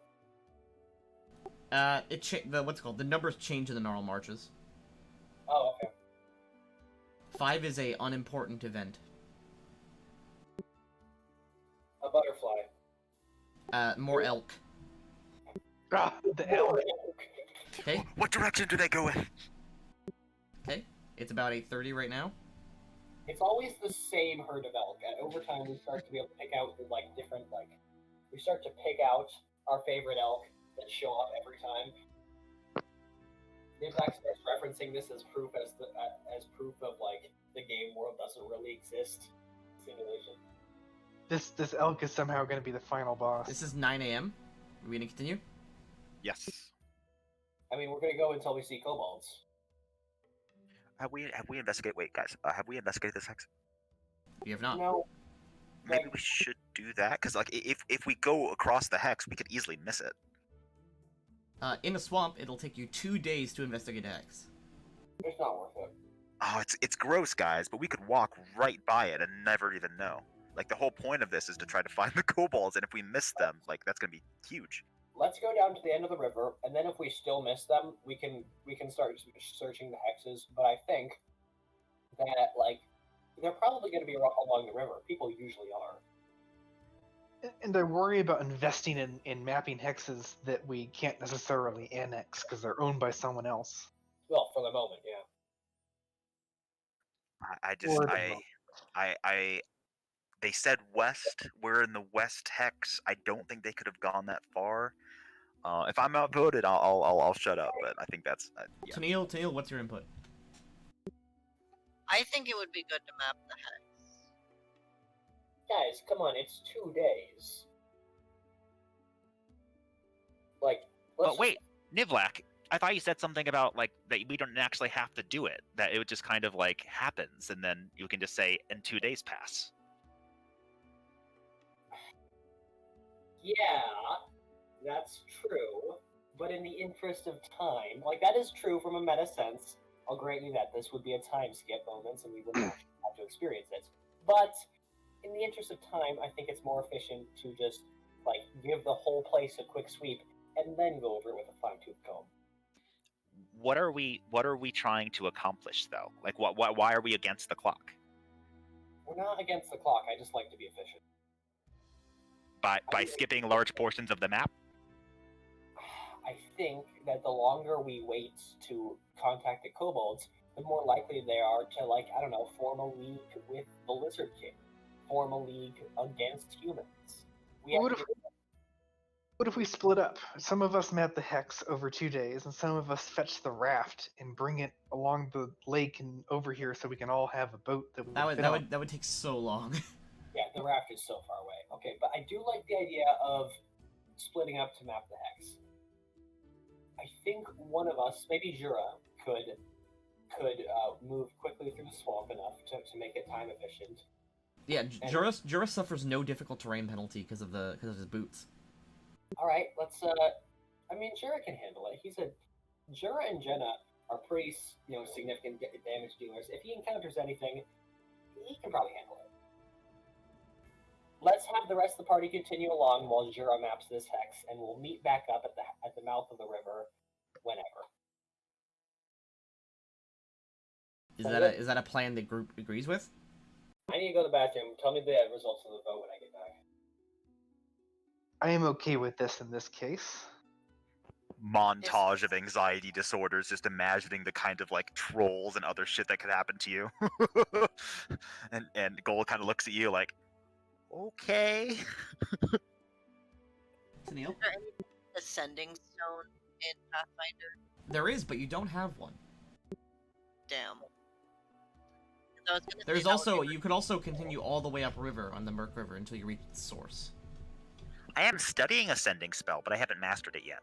The numbers change in the normal marches. Oh, okay. 5 is a unimportant event. A butterfly. More elk. Ah, the elk. Okay, What direction do they go in? okay. It's about 8:30 right now. It's always the same herd of elk, and over time we start to be able to pick out we start to pick out our favorite elk that show up every time. Niblack starts referencing this as proof as proof of like the game world doesn't really exist. Simulation. This elk is somehow going to be the final boss. This is 9 a.m. Are we gonna continue? Yes. I mean, we're gonna go until we see kobolds. Have we investigated? Wait, guys. Have we investigated this hex? You have not. No, Maybe we should do that because, like, if we go across the hex, we could easily miss it. In a swamp, it'll take you 2 days to investigate a hex. it's not worth it. Oh, it's gross, guys. But we could walk right by it and never even know. Like, the whole point of this is to try to find the kobolds, and if we miss them, like, that's gonna be huge. Let's go down to the end of the river, and then if we still miss them, we can start searching the hexes. But I think that like they're probably going to be along the river. People usually are. And I worry about investing in mapping hexes that we can't necessarily annex because they're owned by someone else. Well, for the moment, yeah. Or the They said west. We're in the west hex. I don't think they could have gone that far. If I'm outvoted, I'll shut up. But I think that's yeah. Tennille, what's your input? I think it would be good to map the hex. Guys, come on, it's 2 days. Like, let's But wait, Nivlak, I thought you said something about like that we don't actually have to do it. That it would just kind of like happens, and then you can just say, "And 2 days pass." Yeah, that's true. But in the interest of time, like that is true from a meta sense. I'll grant you that this would be a time skip moment, and we wouldn't actually have to experience it. But in the interest of time, I think it's more efficient to just like give the whole place a quick sweep and then go over it with a fine-tooth comb. What are we trying to accomplish though? Like why are we against the clock? We're not against the clock. I just like to be efficient. By skipping large portions of the map? I think that the longer we wait to contact the kobolds, the more likely they are to, like, I don't know, form a league with the Lizard King, form a league against humans. What if we split up? Some of us map the hex over 2 days, and some of us fetch the raft and bring it along the lake and over here so we can all have a boat that would fit on. That would take so long. Yeah, the raft is so far away. Okay, but I do like the idea of splitting up to map the hex. I think one of us, maybe Jura, could move quickly through the swamp enough to make it time efficient. Yeah, Jura suffers no difficult terrain penalty because of his boots. All right, let's. I mean, Jura can handle it. Jura and Jenna are pretty, significant damage dealers. If he encounters anything, he can probably handle it. Let's have the rest of the party continue along while Jura maps this hex, and we'll meet back up at the mouth of the river whenever. Is that a plan the group agrees with? I need to go to the bathroom. Tell me the results of the vote when I get back. I am okay with this in this case. Montage of anxiety disorders, just imagining the kind of like trolls and other shit that could happen to you. and Gold kind of looks at you like, okay. Neil? Is there any ascending stone in Pathfinder? There is, but you don't have one. Damn. I was gonna say There's that would also be you could also continue all the way upriver on the Merc River until you reach the source. I am studying Ascending Spell, but I haven't mastered it yet.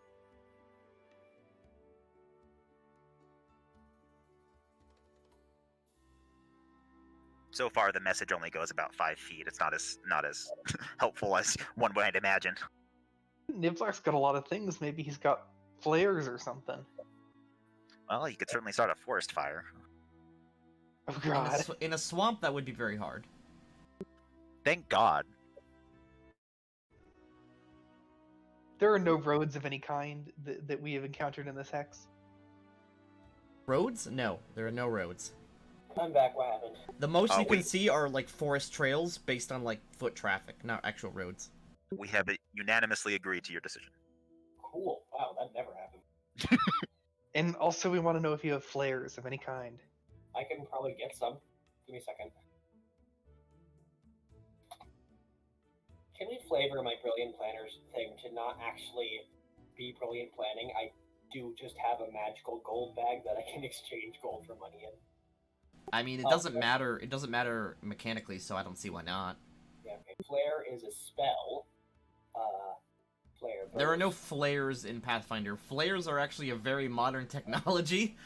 So far, the message only goes about 5 feet. It's not as helpful as one might imagine. Nivlak's got a lot of things. Maybe he's got flares or something. Well, you could certainly start a forest fire. Oh god. In a swamp, that would be very hard. Thank God. There are no roads of any kind that we have encountered in this hex. Roads? No, there are no roads. I'm back. What happened? The most you can wait. see are like forest trails based on like foot traffic, not actual roads. We have unanimously agreed to your decision. Cool. Wow, that never happened. And also we want to know if you have flares of any kind. I can probably get some. Give me a second. Can we flavor my Brilliant Planners thing to not actually be Brilliant Planning? I do just have a magical gold bag that I can exchange gold for money in. I mean, it doesn't matter. It doesn't matter mechanically, so I don't see why not. Yeah, okay. Flare is a spell. Flare. There are no flares in Pathfinder. Flares are actually a very modern technology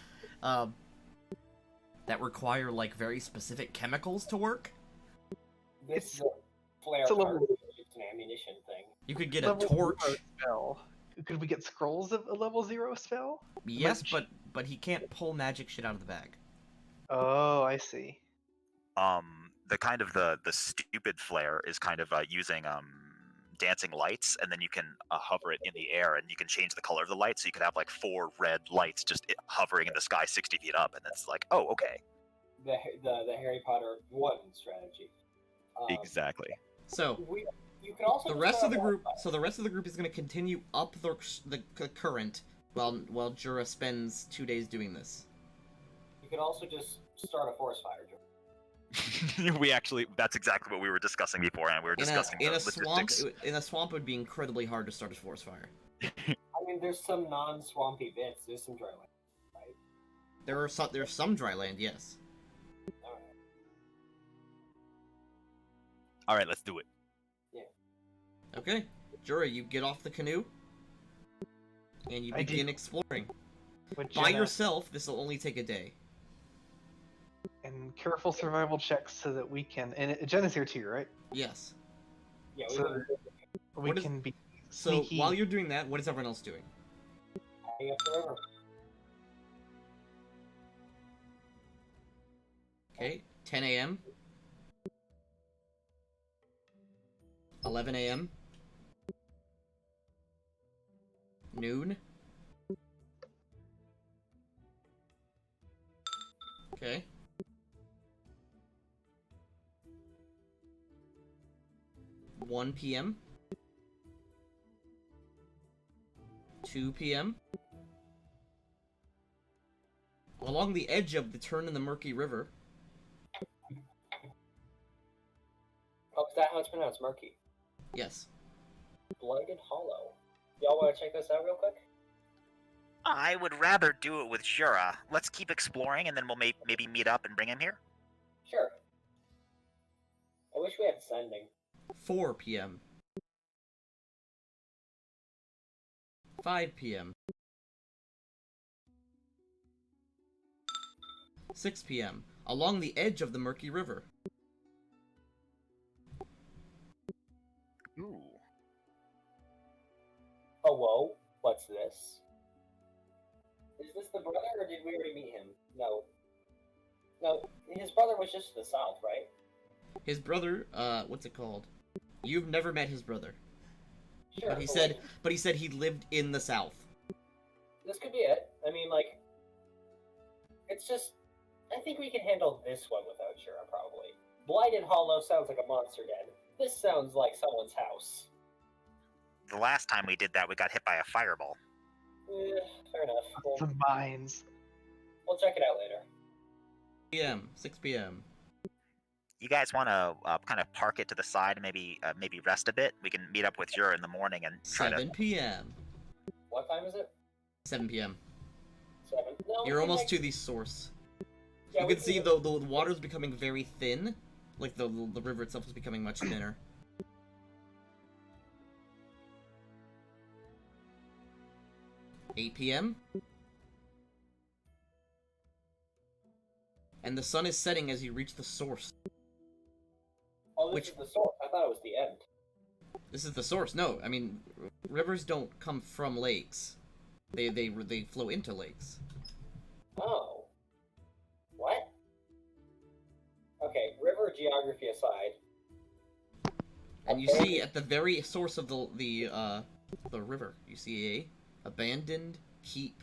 that require like very specific chemicals to work. This is a flare. It's a level. It's an ammunition thing. You could get a Level torch. 0 spell. Could we get scrolls of a level 0 spell? Yes, but he can't pull magic shit out of the bag. Oh, I see. The kind of the stupid flare is kind of using dancing lights, and then you can hover it in the air, and you can change the color of the light, so you could have like 4 red lights just hovering in the sky 60 feet up, and it's like, oh, okay. The Harry Potter 1 strategy. Exactly. So you can also the rest of the group. So the rest of the group is going to continue up the current while Jura spends 2 days doing this. You can also just start a forest fire. That's exactly what we were discussing beforehand. We were discussing in the a swamp. logistics. In a swamp, it would be incredibly hard to start a forest fire. I mean, there's some non-swampy bits. There's some dry land, right? There's some dry land, yes. Alright. All right, let's do it. Okay, Jura, you get off the canoe, and you I begin do. exploring. With By Jenna, yourself, this will only take a day. and careful survival checks so that we can. And Jenna's here too, right? Yes. Yeah, So we What is- can be So sneaky. while you're doing that, what is everyone else doing? hang up the river. Okay, 10 a.m. 11 a.m. Noon. Okay. 1 p.m. 2 p.m. Along the edge of the turn in the murky river. Oh, is that how it's pronounced? Murky. Yes. Blighted Hollow. Y'all want to check this out real quick? I would rather do it with Jura. Let's keep exploring, and then we'll maybe meet up and bring him here. Sure. I wish we had sending. 4 p.m. 5 p.m. 6 p.m. Along the edge of the murky river. Ooh. Oh, whoa. What's this? Is this the brother, or did we already meet him? No. No, his brother was just to the south, right? His brother, what's it called? You've never met his brother. Sure. But he said he lived in the south. This could be it. I mean, like, it's just, I think we can handle this one without Shira, probably. Blighted Hollow sounds like a monster den. This sounds like someone's house. The last time we did that, we got hit by a fireball. Fair enough. The mines. We'll check it out later. p.m. 6 p.m. You guys want to kind of park it to the side and maybe rest a bit? We can meet up with Jura in the morning and try 7 p.m. What time is it? 7 p.m. 7. No, You're we almost might- to the source. Yeah, You we can see the water's becoming very thin. Like the river itself is becoming much thinner. 8 p.m. And the sun is setting as you reach the source. Oh, this which- is the source. I thought it was the end. This is the source. No, I mean, rivers don't come from lakes. They flow into lakes. Oh. What? Okay, river geography aside. And you see at the very source of the river, you see a abandoned keep.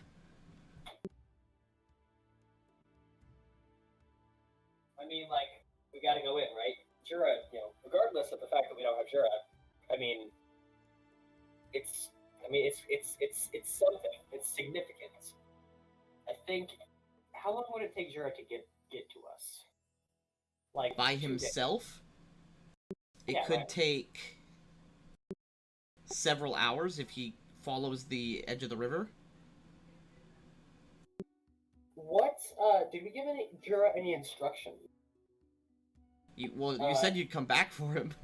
I mean, like, we gotta go in, right? Jura, regardless of the fact that we don't have Jura, I mean, it's something. It's significant. I think, how long would it take Jura to get to us? Like, By 2 days. himself, it Yeah, could right. take several hours if he follows the edge of the river. What, did we give Jura any instructions? You said you'd come back for him.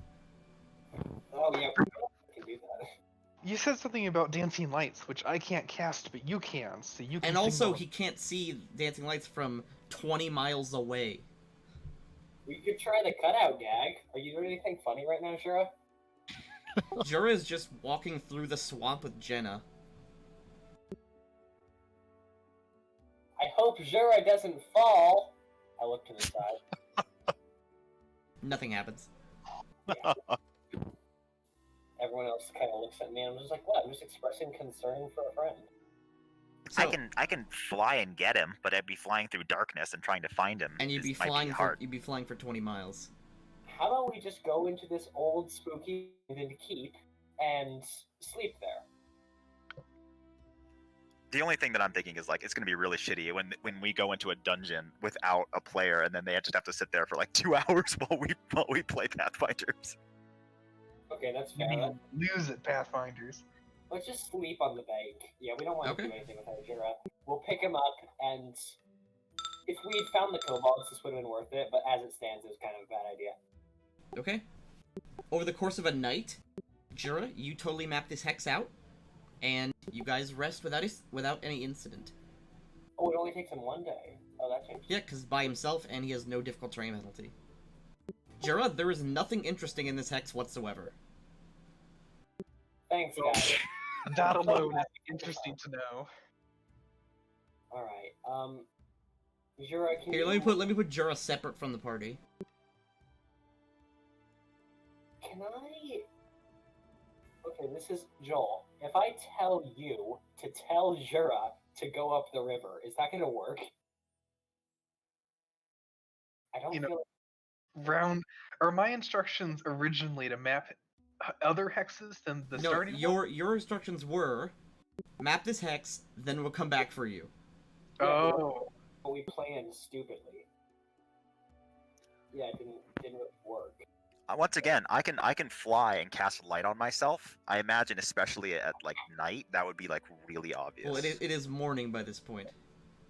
Oh, yeah, we can do that. You said something about dancing lights, which I can't cast, but you can, so you can. And also, signal- he can't see dancing lights from 20 miles away. We could try the cutout gag. Are you doing anything funny right now, Jura? Jura is just walking through the swamp with Jenna. I hope Jura doesn't fall. I look to the side. Nothing happens. Everyone else kind of looks at me, and I'm just like, what? I'm just expressing concern for a friend. So, I can fly and get him, but I'd be flying through darkness and trying to find him. and you'd be might flying hard. you'd be flying for 20 miles. How about we just go into this old spooky keep and sleep there? The only thing that I'm thinking is like it's gonna be really shitty when we go into a dungeon without a player and then they just have to sit there for like 2 hours while we play Pathfinders. Okay, that's You fair. mean lose at Pathfinders. Let's just sleep on the bank. Yeah, we don't want to Okay. do anything without Jura. We'll pick him up, and if we had found the kobolds, this would have been worth it, but as it stands, it was kind of a bad idea. Okay? over the course of a night, Jura, you totally map this hex out, and you guys rest without any incident. Oh, it only takes him 1 day. Oh, that changed. Yeah, because by himself, and he has no difficult terrain penalty. Jura, there is nothing interesting in this hex whatsoever. Thanks, guys. That alone is interesting to know. Alright, Jura, can Here, you... let me put Jura separate from the party. Can I... Okay, this is Joel. If I tell you to tell Jura to go up the river, is that gonna work? I don't feel like... Are my instructions originally to map other hexes than the No, starting your instructions were, map this hex, then we'll come back for you. one? Oh. But we planned stupidly. Yeah, it didn't really work. Once again, I can fly and cast light on myself. I imagine, especially at like night, that would be like really obvious. Well, it is morning by this point.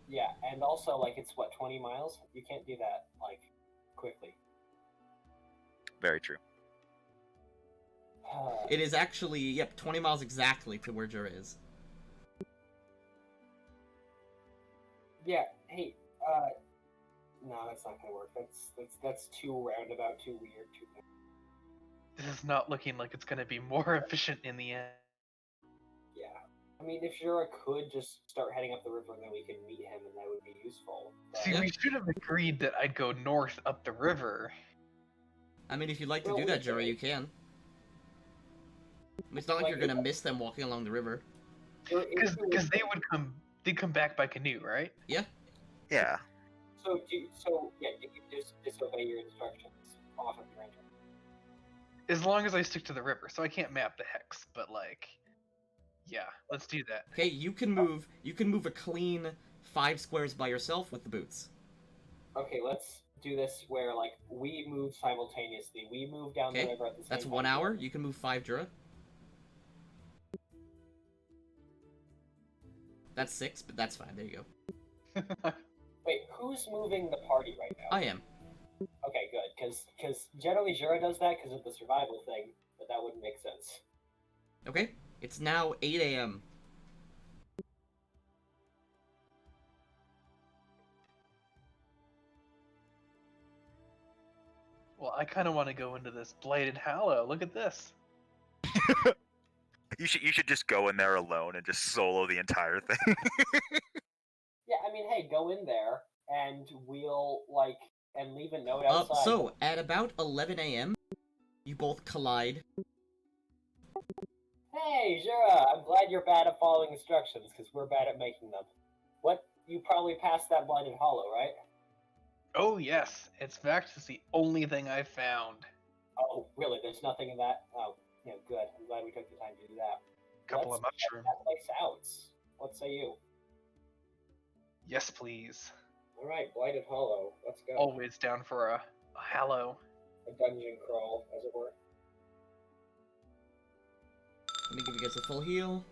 Yeah, and also, like, it's what, 20 miles? You can't do that, like, quickly. Very true. It is actually, yep, 20 miles exactly to where Jura is. Yeah, hey, no, that's not gonna work. That's too roundabout, too weird, too... This is not looking like it's going to be more efficient in the end. Yeah. I mean, if Jura could just start heading up the river, then we can meet him, and that would be useful. But... See, we should have agreed that I'd go north up the river. I mean, if you'd like to Well, do we that, Jura, could. you can. I mean, it's not like Like, you're gonna miss them walking along the river. Because they'd come back by canoe, right? Yeah. So you just disobey your instructions off of your engine. As long as I stick to the river, so I can't map the hex, but like, yeah, let's do that. Okay, you can move a clean 5 squares by yourself with the boots. Okay, let's do this where, like, we move simultaneously. We move down the Okay, river at the same time. that's 1 hour. You can move 5 Jura. That's 6, but that's fine. There you go. Wait, who's moving the party right now? I am. Okay, good, because generally Jura does that because of the survival thing, but that wouldn't make sense. Okay, it's now 8 a.m. Well, I kind of want to go into this blighted hallow. Look at this. You should just go in there alone and just solo the entire thing. Yeah, I mean, hey, go in there, and we'll, like, and leave a note outside. So, at about 11 a.m., you both collide. Hey, Jura, I'm glad you're bad at following instructions, because we're bad at making them. What? You probably passed that blighted hollow, right? Oh yes, in fact, it's the only thing I found. Oh, really? There's nothing in that? Oh, yeah, good. I'm glad we took the time to do that. Couple Let's of mushrooms. check that place out. What say you? Yes, please. All right, blighted hollow. Let's go. Always down for a hallow. A dungeon crawl, as it were. Let me give you guys a full heal.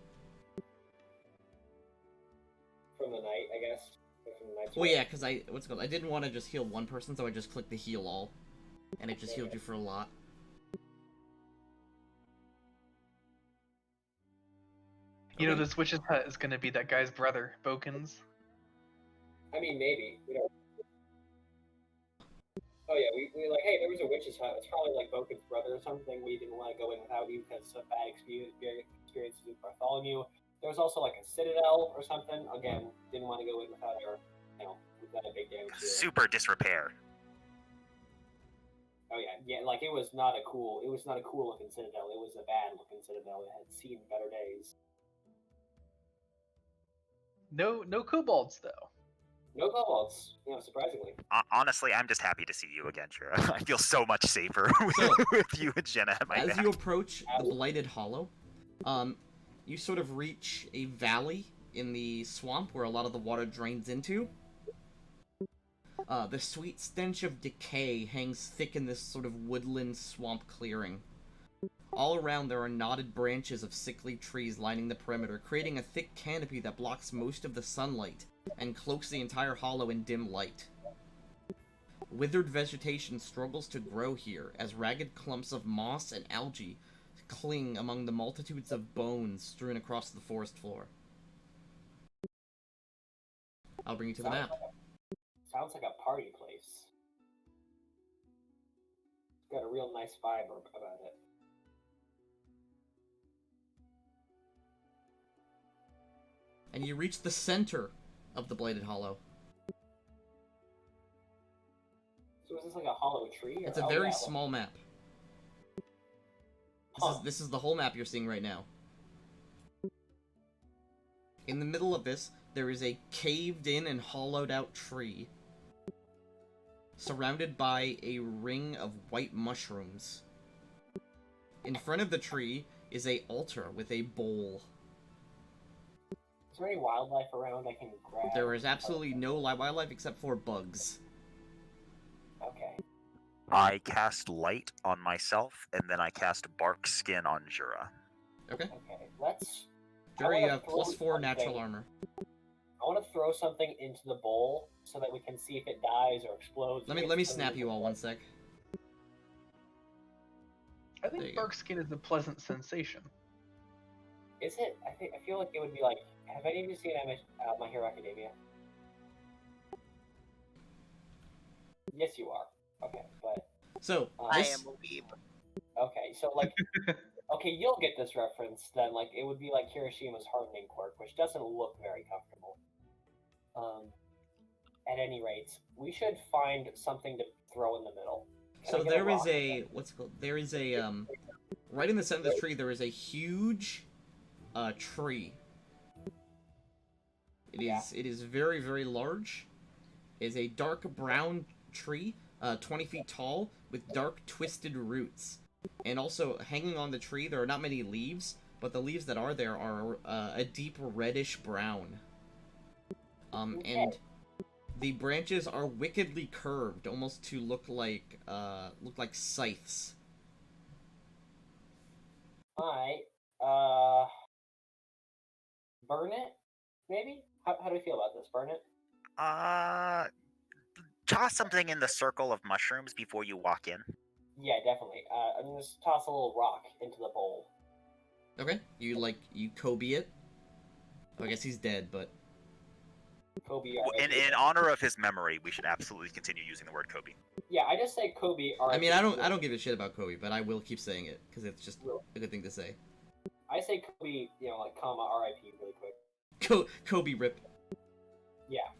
From the night, I guess. Or from the night's Well, rest. yeah, because I didn't want to just heal one person, so I just clicked the heal all. And it just healed you for a lot. You know, Okay. this witch's hut is gonna be that guy's brother, Boken's. I mean, maybe. We don't. Oh yeah, we like, hey, there was a witch's hut. It's probably like Boken's brother or something. We didn't want to go in without you because of bad experiences with Bartholomew. There was also like a citadel or something. Again, didn't want to go in without our, without a big damage. Super disrepair. Oh yeah, like it was not a cool looking citadel. It was a bad looking citadel. It had seen better days. No kobolds though. No kobolds, surprisingly. Honestly, I'm just happy to see you again, Jura. I feel so much safer So, with you and Jenna at my As back. you approach the Blighted Hollow, you sort of reach a valley in the swamp where a lot of the water drains into. The sweet stench of decay hangs thick in this sort of woodland swamp clearing. All around there are knotted branches of sickly trees lining the perimeter, creating a thick canopy that blocks most of the sunlight and cloaks the entire hollow in dim light. Withered vegetation struggles to grow here as ragged clumps of moss and algae cling among the multitudes of bones strewn across the forest floor. I'll bring you to the map. Sounds like a party place. It's got a real nice vibe about it. And you reach the center of the Bladed Hollow. So is this like a hollow tree? Or... It's a very small map. This is the whole map you're seeing right now. In the middle of this, there is a caved-in and hollowed-out tree, surrounded by a ring of white mushrooms. In front of the tree is a altar with a bowl. Is there any wildlife around I can grab? There is absolutely no wildlife except for bugs. Okay. I cast light on myself, and then I cast bark skin on Jura. Okay. Okay, let's... Jura, you have throw +4 natural something- armor. I want to throw something into the bowl so that we can see if it dies or explodes. Let me snap you all one sec. I There you think go. bark skin is a pleasant sensation. Is it? I feel like it would be like... Have any of you seen My Hero Academia? Yes, you are. Okay, but... So, I this, am a weeb. Okay, so like... Okay, you'll get this reference then. Like, it would be like Hiroshima's hardening quirk, which doesn't look very comfortable. At any rate, we should find something to throw in the middle. Can I so get there is rock? a, what's it called? There is a, right in the center of the tree, there is a huge, tree. It is very, very large. It is a dark brown tree, 20 feet tall, with dark twisted roots. And also, hanging on the tree, there are not many leaves, but the leaves that are there are a deep reddish brown. And the branches are wickedly curved, almost to look like scythes. Burn it? Maybe? How do we feel about this? Burn it? Toss something in the circle of mushrooms before you walk in. Yeah, definitely. I'm gonna just toss a little rock into the bowl. Okay, you Kobe it. Oh, I guess he's dead, but Kobe. In honor of his memory, we should absolutely continue using the word Kobe. Yeah, I just say Kobe. I mean, I don't give a shit about Kobe, but I will keep saying it because it's just a good thing to say. I say Kobe, like comma R.I.P. really quick. Kobe rip. Yeah.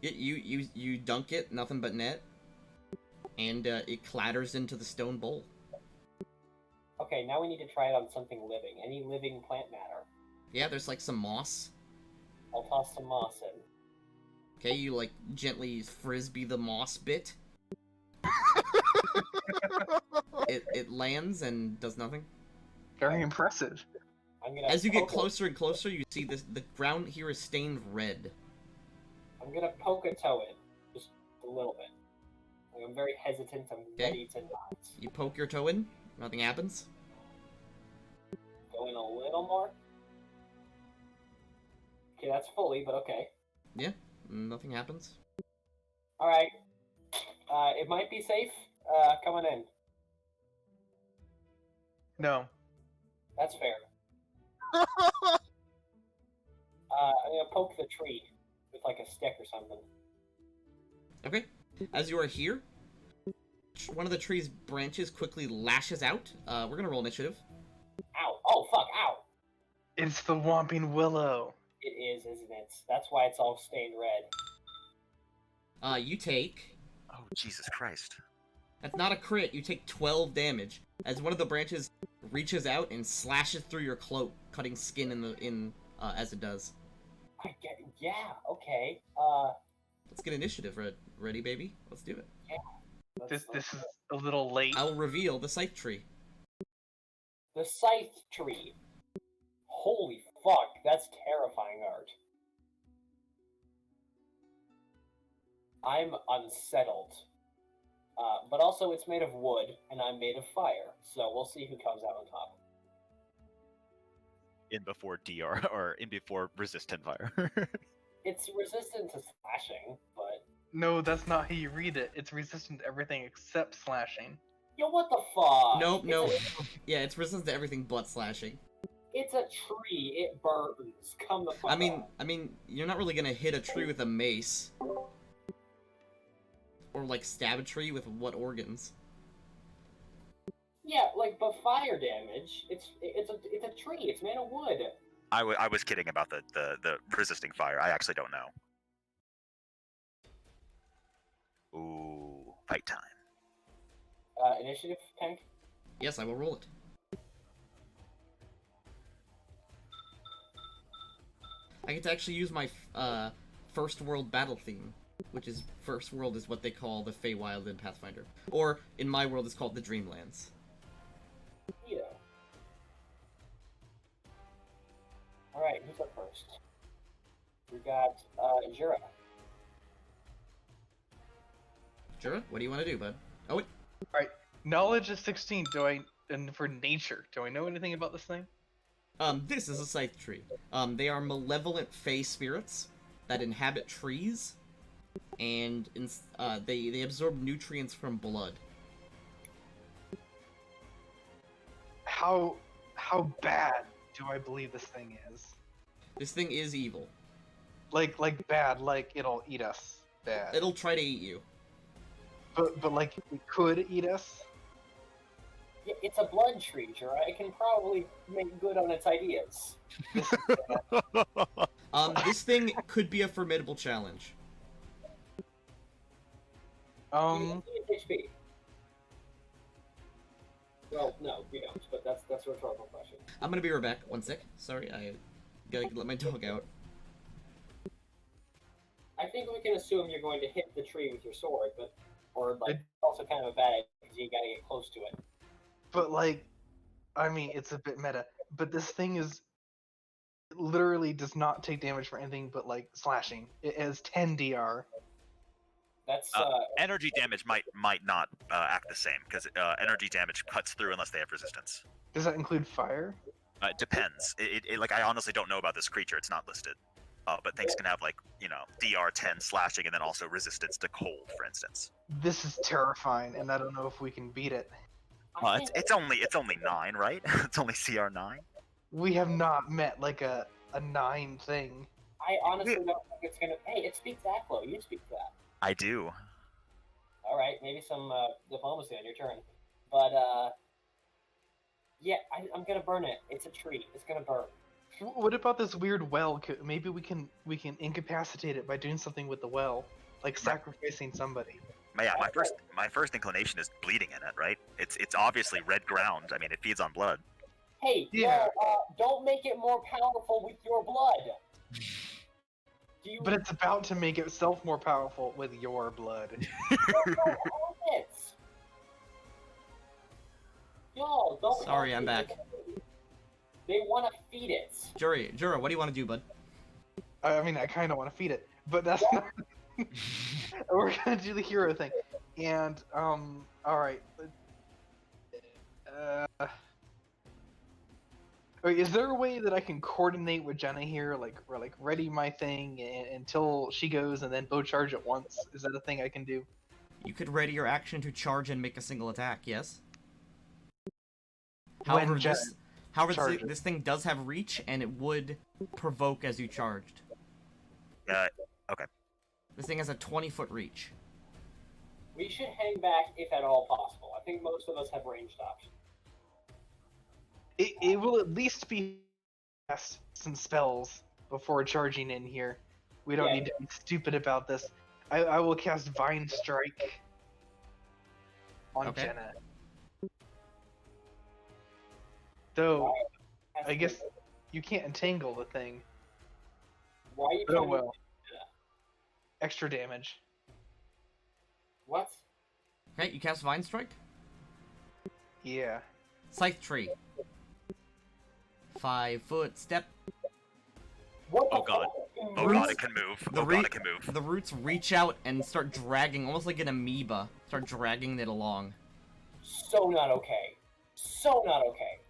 You dunk it, nothing but net, and it clatters into the stone bowl. Okay, now we need to try it on something living. Any living plant matter. Yeah, there's like some moss. I'll toss some moss in. Okay, you gently frisbee the moss bit. It lands and does nothing. Very impressive. As you get closer and closer, you see the ground here is stained red. I'm gonna poke a toe in, just a little bit. Like, I'm very hesitant. I'm ready to not. You poke your toe in, nothing happens. Go in a little more. Okay, that's fully, but okay. Yeah, nothing happens. All right. It might be safe. Come on in. No. That's fair. I'm gonna poke the tree with like a stick or something. Okay. As you are here, one of the tree's branches quickly lashes out. We're gonna roll initiative. Ow! Oh fuck! Ow! It's the Whomping Willow. It is, isn't it? That's why it's all stained red. You take... Oh, Jesus Christ. That's not a crit. You take 12 damage as one of the branches reaches out and slashes through your cloak, cutting skin as it does. I get. Yeah. Okay. Let's get initiative ready, baby. Let's do it. Yeah. This is a little late. I'll reveal the scythe tree. The scythe tree. Holy fuck! That's terrifying art. I'm unsettled. But also it's made of wood, and I'm made of fire, so we'll see who comes out on top. In before DR, or in before resistant fire. It's resistant to slashing, but No, that's not how you read it. It's resistant to everything except slashing. Yo, what the fuck? Nope, It's nope. a- Yeah, it's resistant to everything but slashing. It's a tree. It burns. Come the fuck I mean, on. you're not really gonna hit a tree with a mace. Or, like, stab a tree with what organs? Yeah, like, but fire damage. It's a tree. It's made of wood. I was kidding about the resisting fire. I actually don't know. Ooh, fight time. Initiative, Tank. Yes, I will roll it. I get to actually use my first world battle theme, which is first world is what they call the Feywild in Pathfinder, or in my world it's called the Dreamlands. Yeah. All right, who's up first? We got Jura. Jura, what do you want to do, bud? Oh wait, Knowledge is 16. And for nature, do I know anything about this thing? this is a scythe tree. They are malevolent fey spirits that inhabit trees, and they absorb nutrients from blood. How bad do I believe this thing is? This thing is evil. Like bad, like it'll eat us bad. It'll try to eat you. But like it could eat us. Yeah, it's a blood tree, Jura. It can probably make good on its ideas. This thing could be a formidable challenge. It's HP. Well, no, we don't. But that's a rhetorical question. I'm gonna be right back. One sec. Sorry, I gotta let my dog out. I think we can assume you're going to hit the tree with your sword, but or like also kind of a bad idea because you gotta get close to it. But like, I mean, it's a bit meta. But this thing it literally does not take damage for anything but like slashing. It has 10 DR. That's Energy damage might not act the same because energy damage cuts through unless they have resistance. Does that include fire? It depends. It like I honestly don't know about this creature. It's not listed. But things can have like DR 10 slashing and then also resistance to cold, for instance. This is terrifying, and I don't know if we can beat it. It's only 9, right? It's only CR 9. We have not met like a 9 thing. I honestly don't think it's gonna. Hey, it speaks Aklo. You speak that. I do. All right, maybe some diplomacy on your turn, but yeah, I'm gonna burn it. It's a tree. It's gonna burn. What about this weird well? Maybe we can incapacitate it by doing something with the well, like sacrificing somebody. Yeah, my first inclination is bleeding in it, right? It's obviously red ground. I mean, it feeds on blood. Hey, Yeah. don't make it more powerful with your blood. But it's about to make itself more powerful with your blood. Yo, don't. Sorry, I'm back. They want to feed it. Jura, what do you want to do, bud? I mean, I kind of want to feed it, but that's not. We're gonna do the hero thing, and all right. Wait, is there a way that I can coordinate with Jenna here, or ready my thing until she goes, and then bow charge at once? Is that a thing I can do? You could ready your action to charge and make a single attack. Yes. When However, Jenna charges. this thing does have reach, and it would provoke as you charged. Okay. This thing has a 20-foot reach. We should hang back if at all possible. I think most of us have ranged options. It will at least be cast some spells before charging in here. We don't need to be stupid about this. I will cast Vine Strike on Jenna. Though, I guess you can't entangle the thing. Why are you Oh trying to well. do that? Extra damage. What? Okay, you cast Vine Strike. Yeah. Scythe Tree. 5-foot step. What the Oh god. fuck? Oh god, it can move. Oh god, it can move. The roots reach out and start dragging, almost like an amoeba. Start dragging it along. So not okay. So not okay.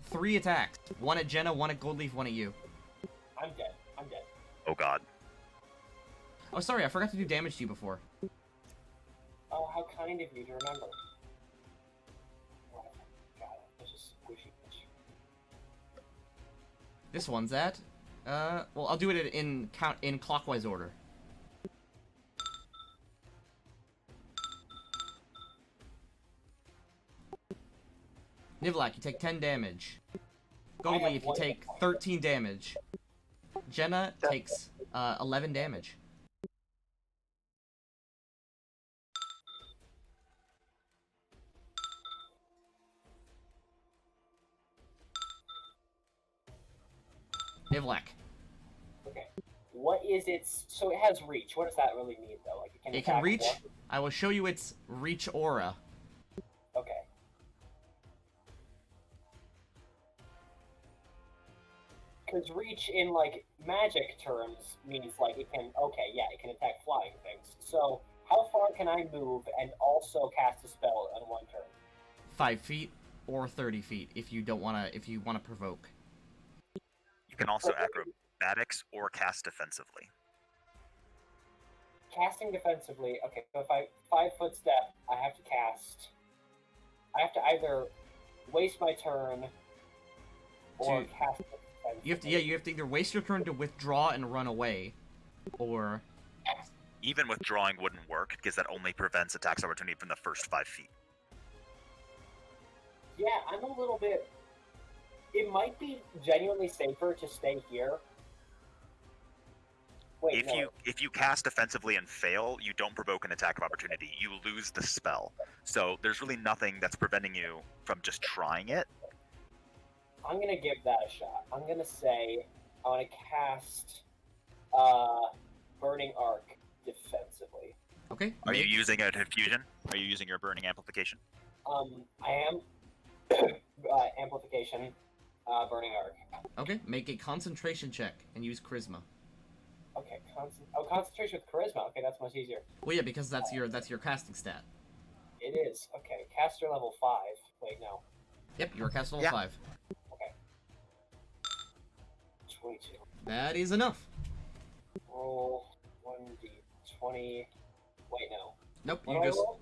3 attacks. 1 at Jenna, 1 at Goldleaf, 1 at you. I'm dead. I'm dead. Oh god. Oh, sorry, I forgot to do damage to you before. Oh, how kind of you to remember. Whatever. Got it. It's just squishy bitch. This one's at, well, I'll do it in clockwise order. Nivlak, you take 10 damage. Goldleaf, you take 13 damage. Jenna takes 11 damage. Nivlak. Okay. What is its... So it has reach. What does that really mean, though? Like, it can It can attack reach. one- I will show you its reach aura. Okay. Because reach in, like, magic terms means, like, it can... Okay, yeah, it can attack flying things. So, how far can I move and also cast a spell on one turn? 5 feet or 30 feet if you don't wanna. If you wanna provoke. You can also acrobatics or cast defensively. Casting defensively, okay, so if I 5-foot step, I have to cast. I have to either waste my turn or cast it defensively. You have to either waste your turn to withdraw and run away, or Even withdrawing wouldn't work because that only prevents attacks opportunity from the first 5 feet. Yeah, I'm a little bit. It might be genuinely safer to stay here. Wait, no. If you cast defensively and fail, you don't provoke an attack of opportunity. You lose the spell. So there's really nothing that's preventing you from just trying it. I'm gonna give that a shot. I'm gonna say I want to cast Burning Arc defensively. okay. Are you using a diffusion? Are you using your burning amplification? I am amplification, Burning Arc. Okay, make a concentration check and use charisma. Okay, concentration with charisma. Okay, that's much easier. Well, yeah, because that's your casting stat. It is. Okay, caster level 5. Wait, no. Yep, you're a caster level Yeah. 5. Okay. 22. That is enough. Roll 1d20. Wait, no. Nope, What you do I just roll?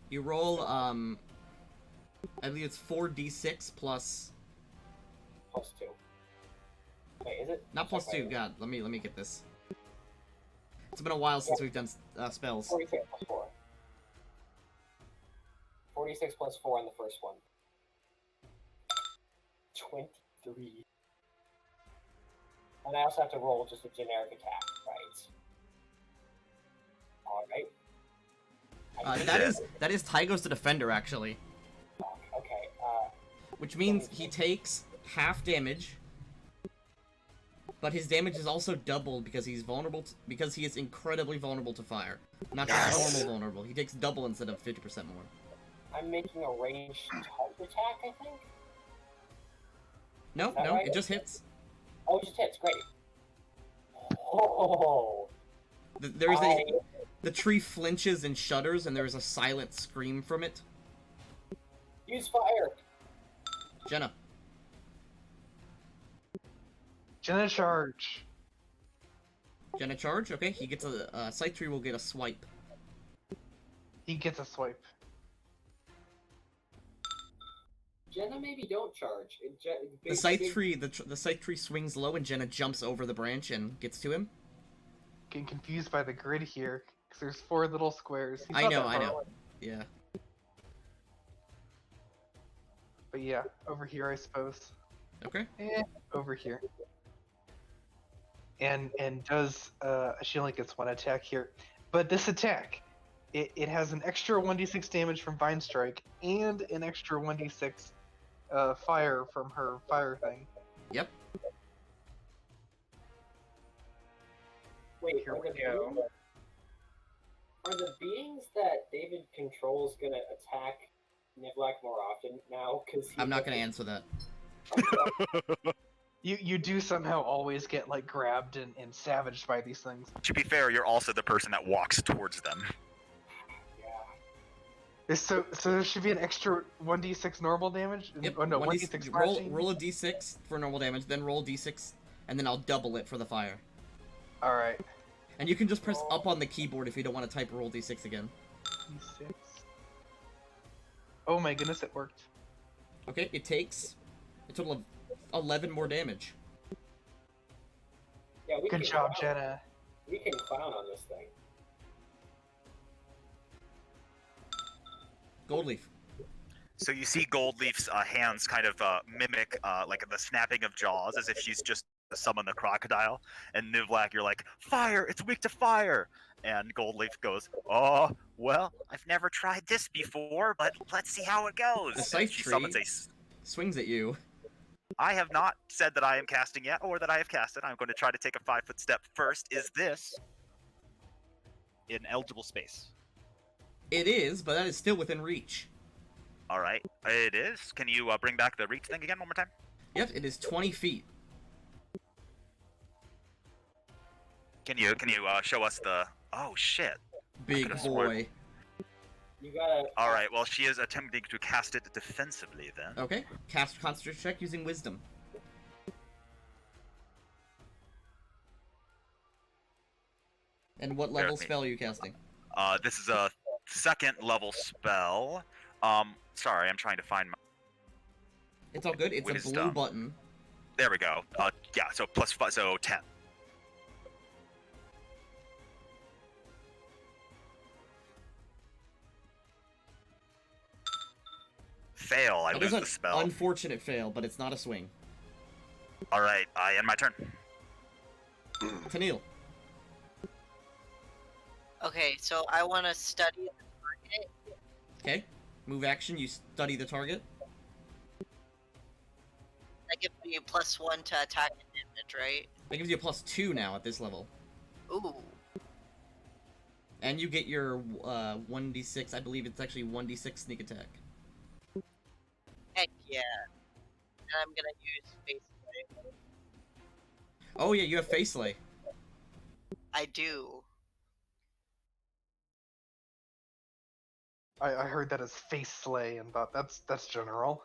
you roll I believe it's 4d6 plus Plus 2. Wait, is it? not plus 2. God, let me get this. It's been a while since we've done spells. 46 plus 4. 46 plus 4 on the first one. 23. And I also have to roll just a generic attack, right? Alright. That is Tygo's the defender actually, Okay, which means he takes half damage, but his damage is also doubled because he's vulnerable because he is incredibly vulnerable to fire. Not just normal vulnerable. He takes double instead of 50% more. I'm making a ranged touch attack, I think? No, Is that no, right? it just hits. Oh, it just hits, great. Oh, The tree flinches and shudders, and there is a silent scream from it. use fire! Jenna. Jenna charge. Jenna charge. Okay, he gets a Scythe tree will get a swipe. He gets a swipe. Jenna maybe don't charge. The Scythe tree the Scythe tree swings low, and Jenna jumps over the branch and gets to him. Getting confused by the grid here, because there's 4 little squares. He's I not know, that I far know. away. Yeah. But yeah, over here I suppose. Okay. Over here. And does she only gets 1 attack here. But this attack, it has an extra 1d6 damage from Vine Strike and an extra 1d6 fire from her fire thing. Yep. Wait, Here we go. Are the beings that David controls gonna attack Nivlak more often now? Because I'm not gonna answer that. You do somehow always get like grabbed and savaged by these things. To be fair, you're also the person that walks towards them. Yeah. So there should be an extra 1d6 normal damage? Yep. Oh no, 1d6 1d6 slashing? roll a d6 for normal damage, then roll d6, and then I'll double it for the fire. Alright. And you can just press up on the keyboard if you don't want to type roll d6 again. D6. Oh my goodness, it worked. Okay, it takes a total of 11 more damage. Yeah, we Good can job, clown- Jenna. We can clown on this thing. Goldleaf. So you see Goldleaf's hands kind of mimic like the snapping of jaws, as if she's just summoned the crocodile. And Nivlak, you're like, fire! It's weak to fire! And Goldleaf goes, oh, well, I've never tried this before, but let's see how it goes. The And scythe she tree summons swings at you. I have not said that I am casting yet, or that I have casted. I'm going to try to take a 5-foot step first. Is this in eligible space? It is, but that is still within reach. All right, it is. Can you bring back the reach thing again one more time? Yep, it is 20 feet. Can you show us the? Oh shit! Big could've sworn. boy. You gotta. All right. Well, she is attempting to cast it defensively then. Okay, cast concentration check using wisdom. And what level me. spell are you casting? This is a 2nd level spell. Sorry, I'm trying to find my. It's all good. It's a blue Wisdom. button. There we go. Yeah. So +5, so 10. Fail. I That lose is the an spell. unfortunate fail, but it's not a swing. All right. I end my turn. Tennille. Okay, so I want to study the target. Okay. Move action, you study the target. That gives me +1 to attack and damage, right? That gives you a +2 now at this level. Ooh. And you get your 1d6, I believe it's actually 1d6 sneak attack. Heck yeah. And I'm gonna use Face Blade. Oh yeah, you have face lay. I do. I heard that as face slay and thought that's general.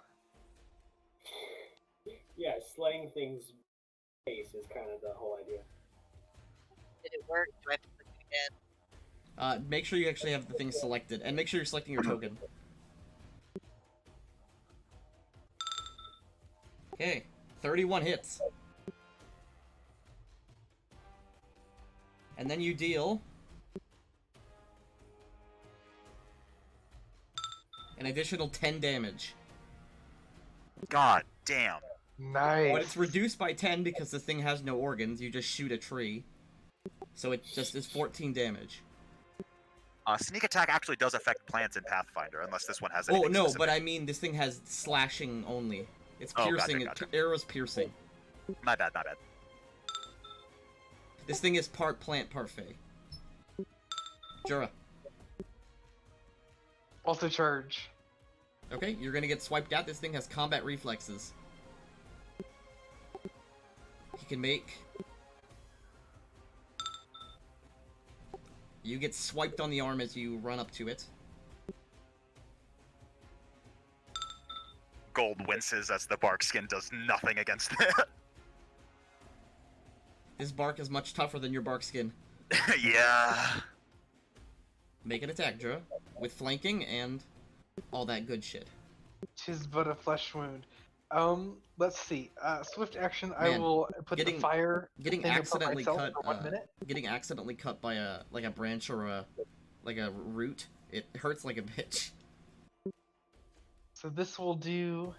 Yeah, slaying things face is kind of the whole idea. Did it work? Do I have to click it again? Make sure you actually have the thing selected, and make sure you're selecting your token. Okay, 31 hits. And then you deal an additional 10 damage. God damn. Nice. But it's reduced by 10 because the thing has no organs, you just shoot a tree. So it just is 14 damage. Sneak attack actually does affect plants in Pathfinder, unless this one has Oh anything no, specific. but I mean this thing has slashing only. It's Oh, piercing, gotcha. arrows piercing. My bad, my bad. This thing is part plant, part fey. Jura. Also charge. Okay, you're gonna get swiped out. This thing has combat reflexes. He can make... You get swiped on the arm as you run up to it. Gold winces as the bark skin does nothing against it. This bark is much tougher than your bark skin. Yeah. Make an attack, Jura. With flanking and all that good shit. 'Tis but a flesh wound. Let's see. Swift action. I Man, will put the getting- fire. Getting thing above accidentally myself cut, for 1 minute. getting accidentally cut by a branch or a root, it hurts like a bitch. So this will do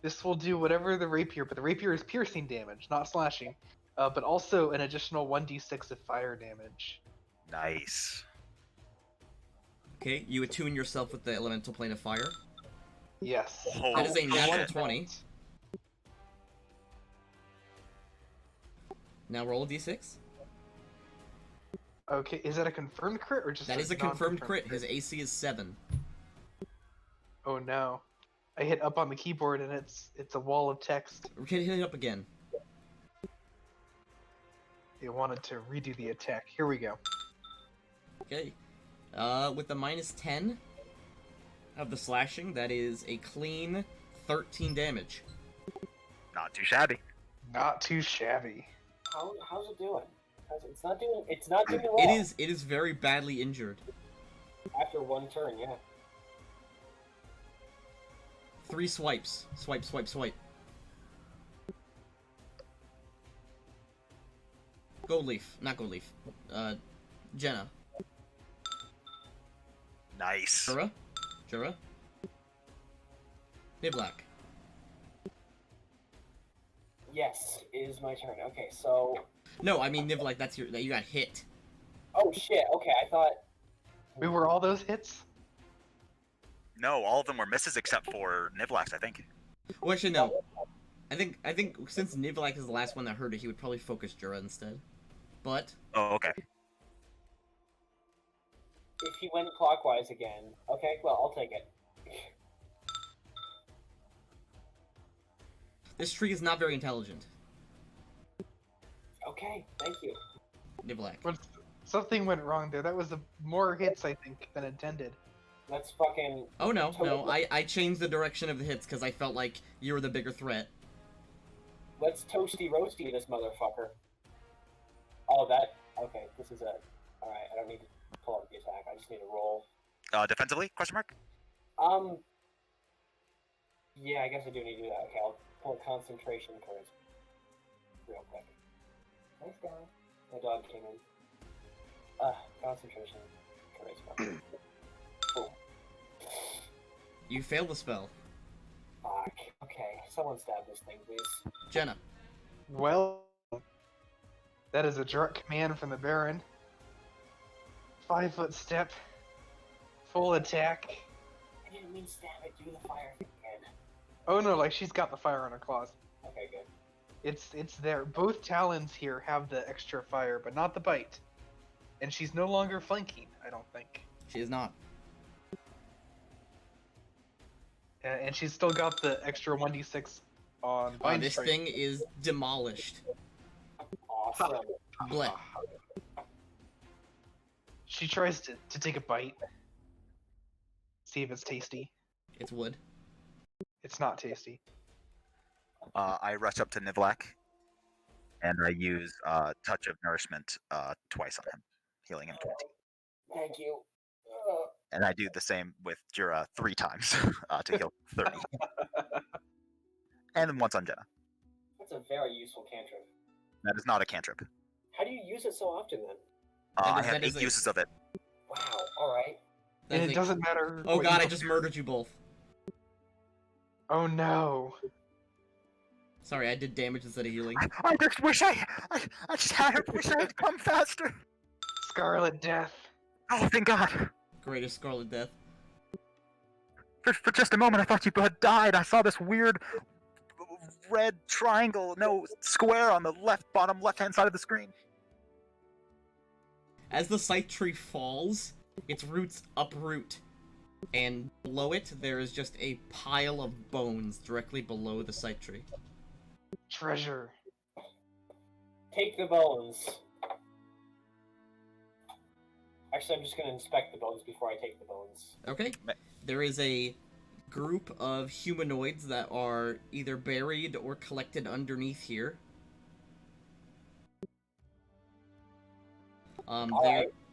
whatever the rapier, but the rapier is piercing damage, not slashing. But also an additional 1d6 of fire damage. Nice. Okay, you attune yourself with the elemental plane of fire. Yes. Holy That is a natural shit. 20. Now roll a d6. Okay, is that a confirmed crit or just That is a confirmed non-confirmed crit. His AC is 7. Oh no. I hit up on the keyboard and it's a wall of text. We can hit it up again. It wanted to redo the attack. Here we go. Okay. With the minus 10 of the slashing, that is a clean 13 damage. Not too shabby. Not too shabby. How's it doing? It's not doing. It's not doing well. It is very badly injured. After one turn, yeah. 3 swipes. Swipe, swipe, swipe. Gold leaf, not gold leaf. Jenna. Nice. Jura. Niblack. Yes, it is my turn. Okay, so. No, I mean Niblack. That you got hit. Oh shit. Okay, I thought. We were all those hits? No, all of them were misses except for Nivlax, I think. Well, actually, no. I think since Niblack is the last one that heard it, he would probably focus Jura instead. But. Oh, okay. If he went clockwise again, okay, well, I'll take it. This tree is not very intelligent. Okay, thank you. Niblack. But something went wrong there. That was more hits, I think, than intended. Let's fucking. Oh no. I changed the direction of the hits because I felt like you were the bigger threat. Let's toasty roasty this motherfucker. Oh, that. Okay, this is a. Alright, I don't need to pull out the attack. I just need to roll. Defensively? Question mark? Yeah, I guess I do need to do that. Okay, I'll pull concentration cards real quick. Nice guy. My dog came in. Concentration charisma. Cool. You failed the spell. Fuck. Okay, someone stab this thing, please. Jenna. Well, that is a direct command from the Baron. 5-foot step. Full attack. I didn't mean stab it. Do the fire thing again. Oh no, like she's got the fire on her claws. Okay, good. It's there. Both talons here have the extra fire, but not the bite. And she's no longer flanking, I don't think. She is not. And she's still got the extra 1d6 on bind This strike. thing is demolished. Awesome. Bleh. She tries to take a bite. See if it's tasty. It's wood. It's not tasty. I rush up to Nivlack, and I use Touch of Nourishment twice on him, healing him 20. Thank you. And I do the same with Jura 3 times to heal 30. And then once on Jenna. That's a very useful cantrip. That is not a cantrip. How do you use it so often then? I have 8 uses of it. Wow. All right. And it doesn't matter. Oh what god, you I just murdered you both. Oh no. Sorry, I did damage instead of healing. I just wish I just wish I had come faster. Scarlet Death. Oh, thank God. Greatest Scarlet Death. For just a moment, I thought you had died. I saw this weird red triangle, no, square on the bottom left-hand side of the screen. As the scythe tree falls, its roots uproot. And below it, there is just a pile of bones directly below the scythe tree. Treasure. Take the bones. Actually, I'm just going to inspect the bones before I take the bones. Okay. There is a group of humanoids that are either buried or collected underneath here.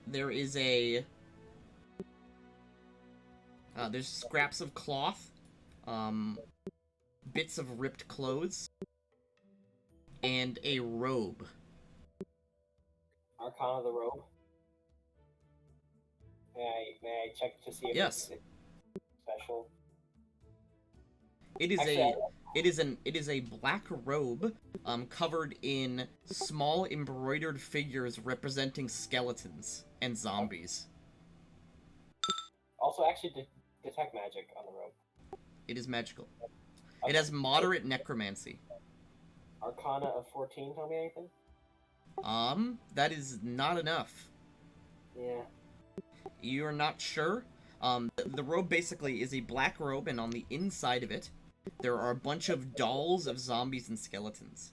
There is a... there's scraps of cloth, bits of ripped clothes, and a robe. Arcana of the robe. May I check to see if Yes. it's special? It is Actually, it is a black robe, covered in small embroidered figures representing skeletons and zombies. Also, actually, detect magic on the robe. It is magical. Okay. It has moderate necromancy. Arcana of 14, tell me anything? That is not enough. Yeah. You're not sure? The robe basically is a black robe, and on the inside of it, there are a bunch of dolls of zombies and skeletons.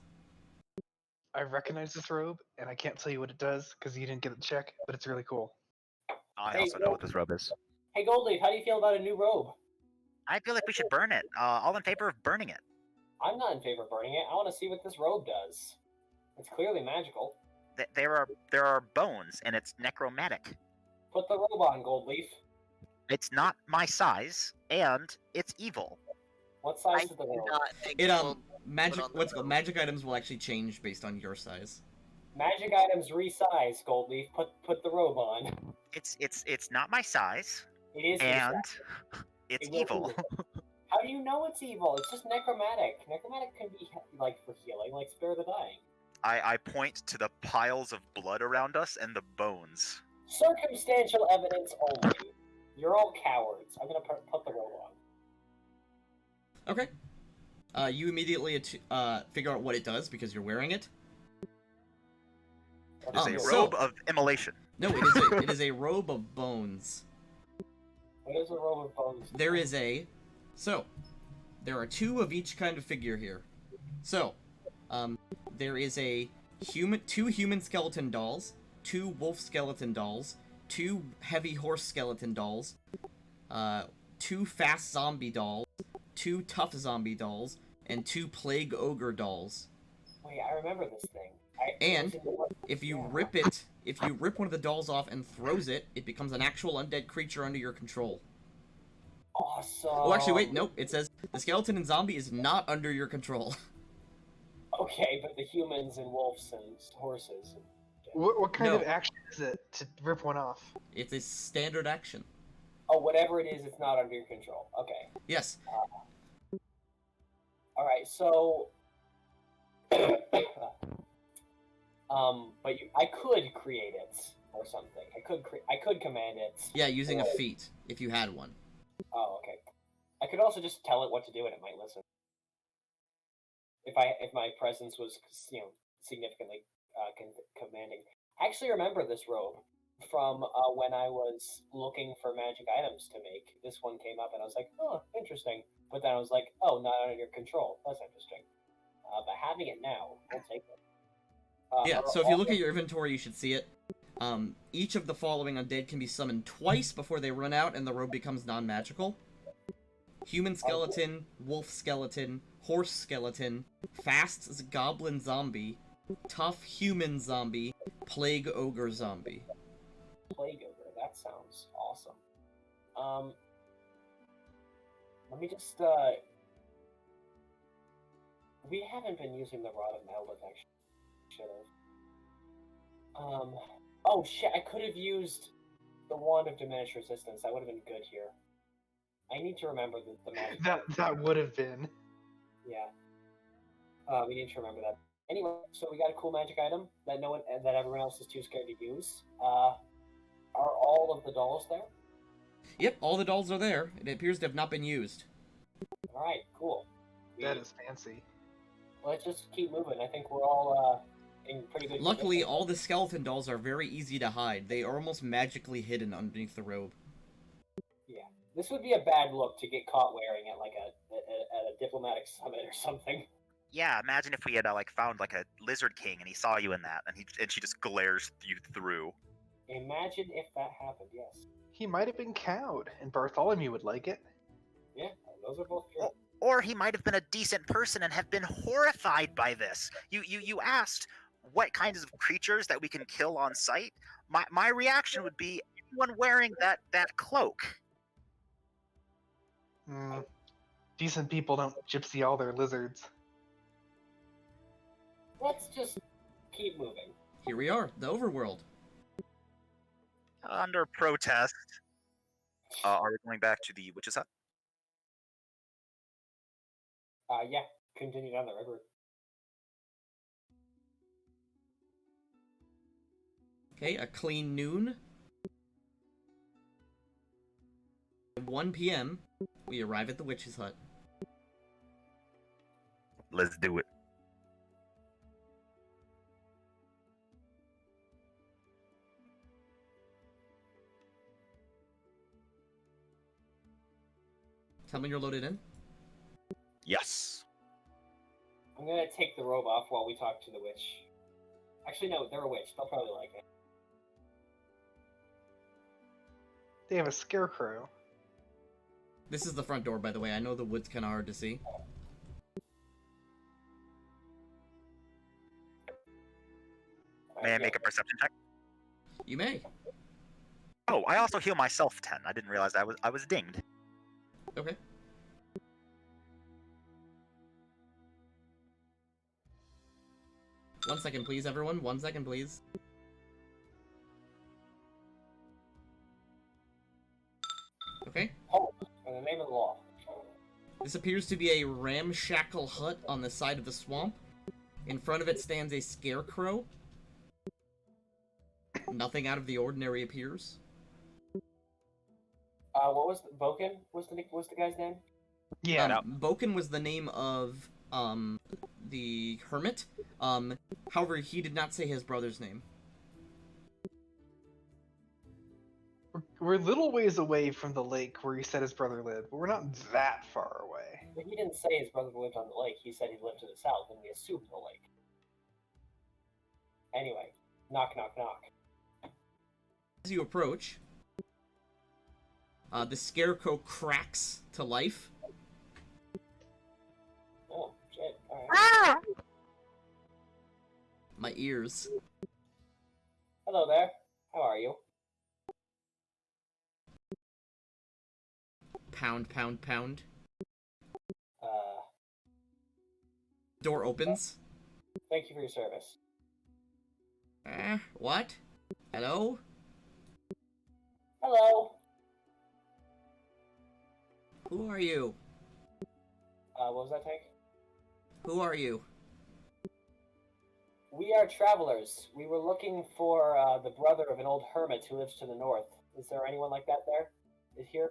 I recognize this robe, and I can't tell you what it does because you didn't get the check, but it's really cool. I Hey, also know what this robe is. Hey, Goldleaf, how do you feel about a new robe? I feel like we should burn it. All in favor of burning it. I'm not in favor of burning it. I want to see what this robe does. It's clearly magical. There are bones, and it's necromantic. Put the robe on, Goldleaf. It's not my size, and it's evil. What I size is the do robe? not think It we'll magic. on the What's it called? robe. Magic items will actually change based on your size. Magic items resize, Goldleaf. Put the robe on. It's not my size, It is and resized. it's It will evil. be. How do you know it's evil? It's just necromantic. Necromantic can be like for healing, like spare the dying. I point to the piles of blood around us and the bones. Circumstantial evidence only. You're all cowards. I'm gonna put the robe on. Okay. You immediately figure out what it does because you're wearing it. It is a So- robe of immolation. No, it is a robe of bones. What is a robe of bones? There are two of each kind of figure here. So, there is two human skeleton dolls, two wolf skeleton dolls, two heavy horse skeleton dolls, two fast zombie dolls, two tough zombie dolls, and two plague ogre dolls. Wait, I remember this thing. And if you rip one of the dolls off and throws it, it becomes an actual undead creature under your control. Awesome. Oh, actually, wait, nope. It says the skeleton and zombie is not under your control. Okay, but the humans and wolves and horses. And... What kind No. of action is it to rip one off? It's a standard action. Oh, whatever it is, it's not under your control. Okay. Yes. All right. So, but I could create it or something. I could command it. Yeah, using a feat if you had one. Oh, okay. I could also just tell it what to do and it might listen. If my presence was, significantly commanding. I actually remember this robe from when I was looking for magic items to make. This one came up and I was like, oh, interesting. But then I was like, oh, not under your control. That's interesting. But having it now, I'll take it. Yeah, so if you look at your inventory, you should see it. Each of the following undead can be summoned twice before they run out and the robe becomes non-magical. Human skeleton, wolf skeleton, horse skeleton, fast goblin zombie, tough human zombie, plague ogre zombie. Plague ogre, that sounds awesome. Let me just, we haven't been using the Rod of Metal Detection. Should have. Oh shit, I could have used the Wand of Diminished Resistance. That would have been good here. I need to remember the magic. That would have been. Yeah. We need to remember that. Anyway, so we got a cool magic item that everyone else is too scared to use. Are all of the dolls there? Yep, all the dolls are there. It appears to have not been used. Alright, cool. That is fancy. Let's just keep moving. I think we're all in pretty good Luckily, condition. all the skeleton dolls are very easy to hide. They are almost magically hidden underneath the robe. Yeah. This would be a bad look to get caught wearing at like at a diplomatic summit or something. Yeah, imagine if we had found a lizard king and he saw you in that, and she just glares you through. Imagine if that happened, yes. He might have been cowed, and Bartholomew would like it. Yeah, those are both true. Or he might have been a decent person and have been horrified by this. You asked what kinds of creatures that we can kill on sight. My reaction would be anyone wearing that cloak. Decent people don't gypsy all their lizards. Let's just keep moving. Here we are, the overworld. Under protest. Are we going back to the witch's hut? Yeah, continue down the river. Okay, a clean noon. At 1 p.m., we arrive at the witch's hut. Let's do it. Tell me you're loaded in. Yes. I'm gonna take the robe off while we talk to the witch. Actually, no, they're a witch. They'll probably like it. They have a scarecrow. This is the front door, by the way. I know the wood's kind of hard to see. May I make a perception check? You may. Oh, I also heal myself 10. I didn't realize I was dinged. Okay. One second, please, everyone. 1 second, please. Okay. Halt, in the name of the law. This appears to be a ramshackle hut on the side of the swamp. In front of it stands a scarecrow. Nothing out of the ordinary appears. What was Boken? Was the guy's name? Yeah. Boken was the name of the hermit. However, he did not say his brother's name. We're a little ways away from the lake where he said his brother lived, but we're not that far away. But he didn't say his brother lived on the lake. He said he lived to the south, and we assumed the lake. Anyway, knock, knock, knock. As you approach, the scarecrow cracks to life. Oh, shit. Alright. My ears. Hello there. How are you? Pound, pound, pound. Uh, Door opens. thank you for your service. What? Hello? Hello. Who are you? What was that, Tank? Who are you? We are travelers. We were looking for the brother of an old hermit who lives to the north. Is there anyone like that there? Is here?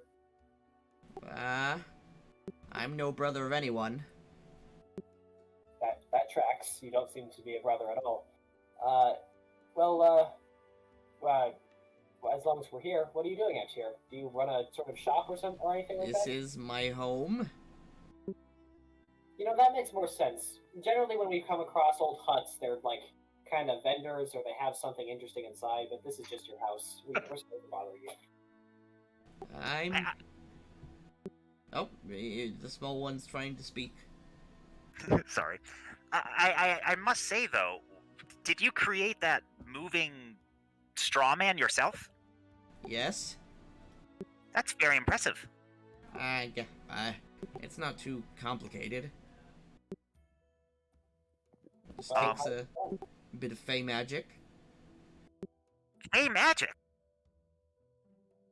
I'm no brother of anyone. That tracks. You don't seem to be a brother at all. As long as we're here, what are you doing out here? Do you run a sort of shop or something or anything like This that? is my home. You know, that makes more sense. Generally, when we come across old huts, they're like kind of vendors or they have something interesting inside, but this is just your house. We're sorry to bother you. Oh, the small one's trying to speak. Sorry. I must say, though, did you create that moving straw man yourself? Yes? That's very impressive. It's not too complicated. Just Um, takes a bit of fey magic. Hey, magic!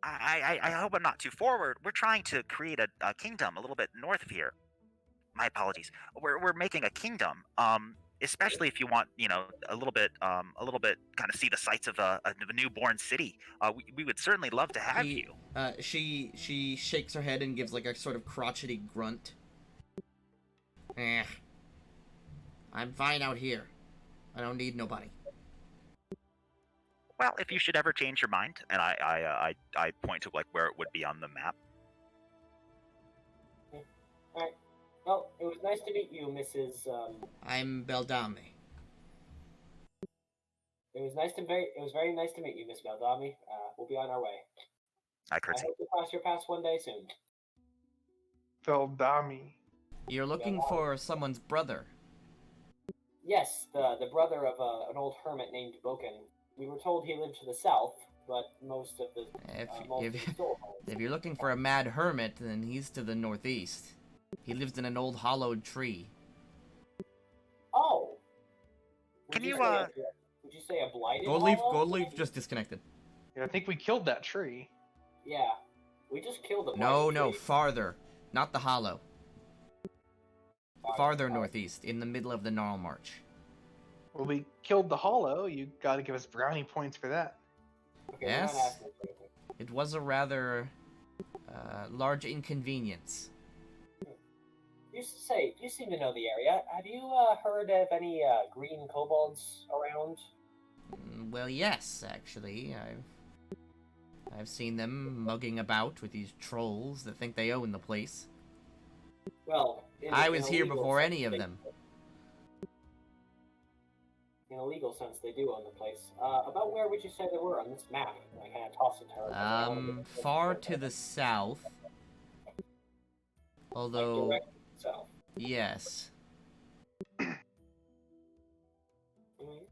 I hope I'm not too forward. We're trying to create a kingdom a little bit north of here. My apologies. We're making a kingdom. Especially if you want, a little bit kind of see the sights of a newborn city. We would certainly love to have you. She shakes her head and gives like a sort of crotchety grunt. I'm fine out here. I don't need nobody. Well, if you should ever change your mind, and I point to like where it would be on the map. Alright. Well, it was nice to meet you, Mrs. I'm Beldame. It was very nice to meet you, Miss Beldami. We'll be on our way. I I curtsy. hope to cross your paths one day soon. Feldami. You're looking for someone's brother. Yes, the brother of an old hermit named Boken. We were told he lived to the south, but most of the If you're looking for a mad hermit, then he's to the northeast. He lives in an old hollowed tree. Oh. Can Would you say a blighted Goldleaf hollow? just disconnected. Yeah, I think we killed that tree. Yeah. We just killed a No, blighted tree. farther. Not the hollow. Farther northeast, in the middle of the Gnarl March. Well, we killed the hollow. You gotta give us brownie points for that. Okay, we're not Yes. asking for anything. It was a rather large inconvenience. You seem to know the area. Have you heard of any green kobolds around? Well, yes, actually. I've seen them mugging about with these trolls that think they own the place. Well, I was here before any of they- them. In a legal sense, they do own the place. About where would you say they were on this map? I kind of tossed it to her. Far to the south. Although, Like direct south. yes. Mhm.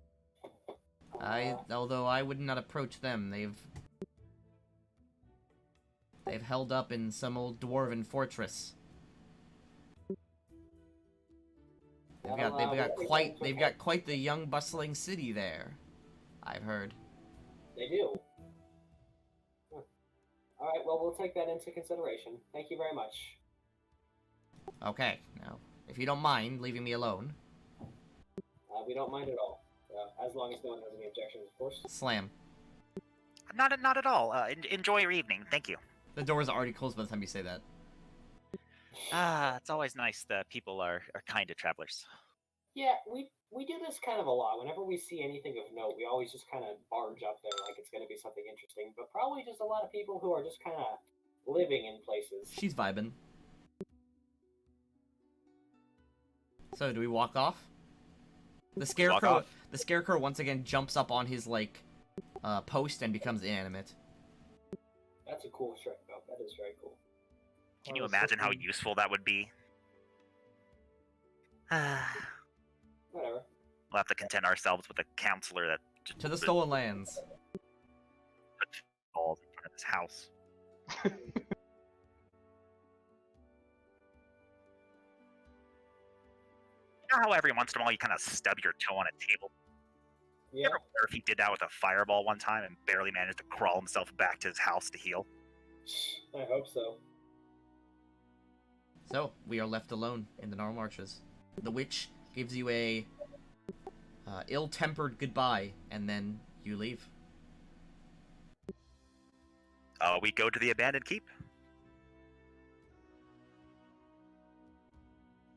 Although I would not approach them. They've held up in some old dwarven fortress. They've got quite the young bustling city there, I've heard. They do. Huh. All right, well, we'll take that into consideration. Thank you very much. Okay, now, if you don't mind leaving me alone. We don't mind at all, as long as no one has any objections, of course. Slam. Not at all. Enjoy your evening. Thank you. The door is already closed by the time you say that. It's always nice that people are kind to travelers. Yeah, we do this kind of a lot. Whenever we see anything of note, we always just kind of barge up there like it's going to be something interesting. But probably just a lot of people who are just kind of living in places. She's vibing. So, do we walk off? The scarecrow once again jumps up on his, post and becomes inanimate. That's a cool trick, though. That is very cool. Can you imagine how useful that would be? Whatever. We'll have to content ourselves with a counselor that just To the stolen lands. puts balls in front of his house. You know how every once in a while you kind of stub your toe on a table? You Yeah. ever wonder if he did that with a fireball one time and barely managed to crawl himself back to his house to heal? I hope so. So, we are left alone in the Gnarl Marches. The witch gives you a ill-tempered goodbye, and then you leave. We go to the abandoned keep.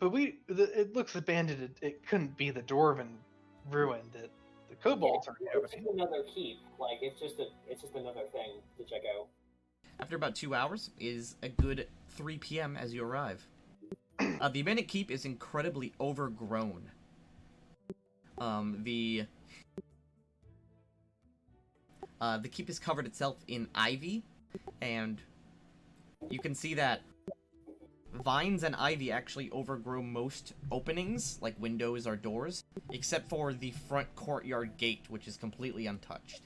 But it looks abandoned. It couldn't be the dwarven ruin that the kobolds are It's inhabiting. just another keep. Like it's just another thing to check out. After about 2 hours is a good 3 p.m. as you arrive. The abandoned keep is incredibly overgrown. The keep is covered itself in ivy, and you can see that vines and ivy actually overgrow most openings, like windows or doors, except for the front courtyard gate, which is completely untouched.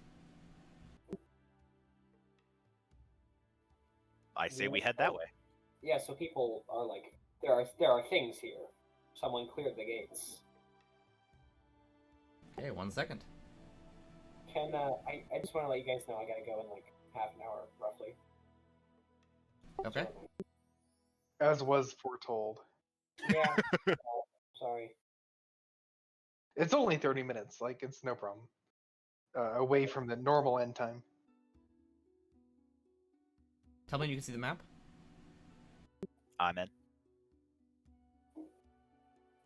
I say we head that way. Yeah, so people are like, there are things here. Someone cleared the gates. Okay, 1 second. Can I just want to let you guys know I gotta go in like half an hour roughly. Okay. As was foretold. Yeah. Sorry. It's only 30 minutes. Like, it's no problem. Away from the normal end time. Tell me you can see the map. I'm in.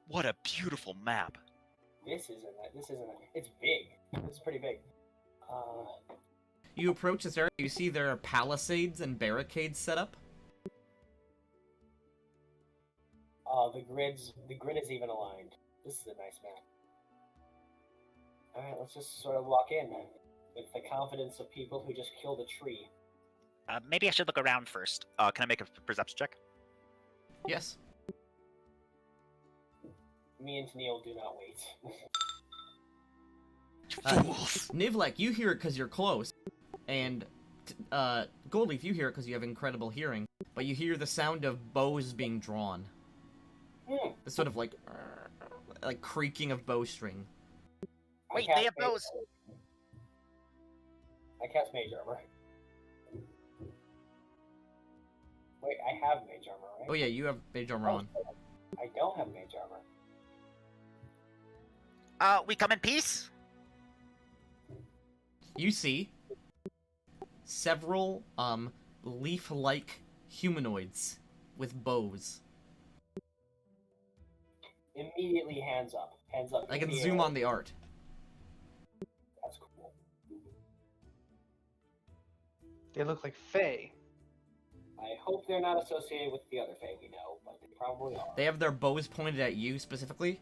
What a beautiful map. This isn't. It's big. It's pretty big. You approach this area, you see there are palisades and barricades set up. The grid is even aligned. This is a nice map. Alright, let's just sort of walk in with the confidence of people who just killed a tree. Maybe I should look around first. Can I make a perception check? Yes. Me and Neil do not wait. Nivlek, you hear it because you're close, and Goldleaf, you hear it because you have incredible hearing, but you hear the sound of bows being drawn. The sort of like creaking of bowstring. Wait, they have bows. I cast Mage Armor. Wait, I have Mage Armor, right? Oh yeah, you have mage armor on. I don't have Mage Armor. We come in peace? You see several leaf-like humanoids with bows. Immediately hands up. Hands up. I can in the zoom air. on the art. That's cool. They look like Fae. I hope they're not associated with the other Fae we know, but they probably are. They have their bows pointed at you specifically.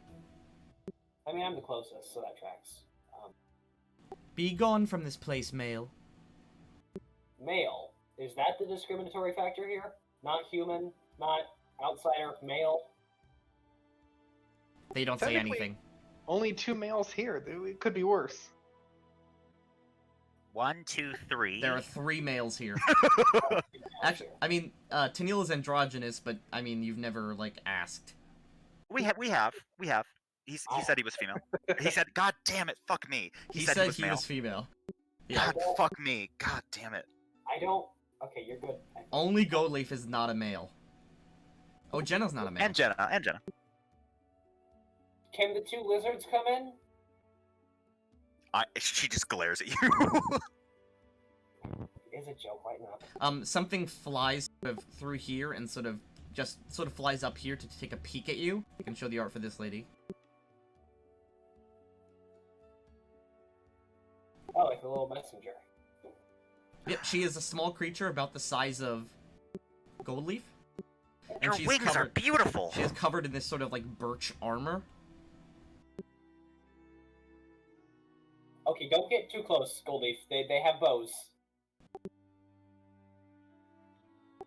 I mean, I'm the closest, so that tracks. Be gone from this place, male. Male. Is that the discriminatory factor here? Not human, not outsider, male? They don't say Technically- anything. Only 2 males here. It could be worse. 1, 2, 3. There are 3 males here. Actually, I mean, Tennille is androgynous, but I mean, you've never like asked. We have. He said he was female. He said, "God damn it, fuck me." He said said he was male. female. Yeah. God fuck me. God damn it. I don't. Okay, you're good. Only Goldleaf is not a male. Oh, Jenna's not a male. And Jenna. Can the 2 lizards come in? She just glares at you. Is a joke right now. Something flies sort of through here and sort of flies up here to take a peek at you. I can show the art for this lady. Oh, like a little messenger. Yep, she is a small creature about the size of Goldleaf. Your wings are beautiful. She is covered in this sort of like birch armor. Okay, don't get too close, Goldleaf. They have bows.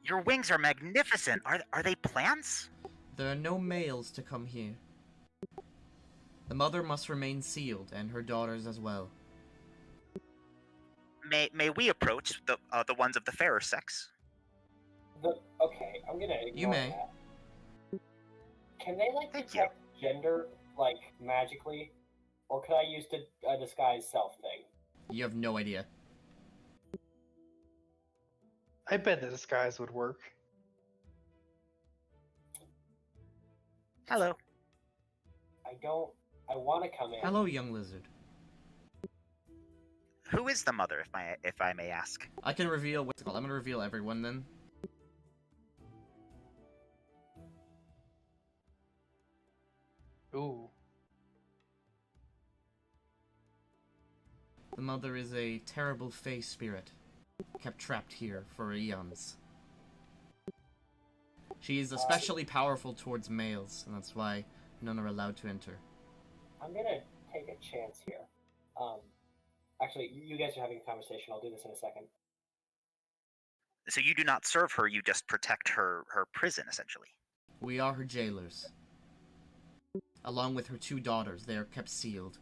Your wings are magnificent. Are they plants? There are no males to come here. The mother must remain sealed, and her daughters as well. May we approach the ones of the fairer sex? Okay, I'm gonna ignore You may. that. Can they like Thank detect gender like magically, or could I use a disguise self thing? You have no idea. I bet the disguise would work. Hello. I want to come in. Hello, young lizard. Who is the mother, if I may ask? I can reveal what's it called. I'm gonna reveal everyone then. Ooh. The mother is a terrible fey spirit, kept trapped here for eons. She is especially powerful towards males, and that's why none are allowed to enter. I'm gonna take a chance here. Actually, you guys are having a conversation. I'll do this in a second. So you do not serve her, you just protect her prison, essentially. We are her jailers. Along with her 2 daughters, they are kept sealed.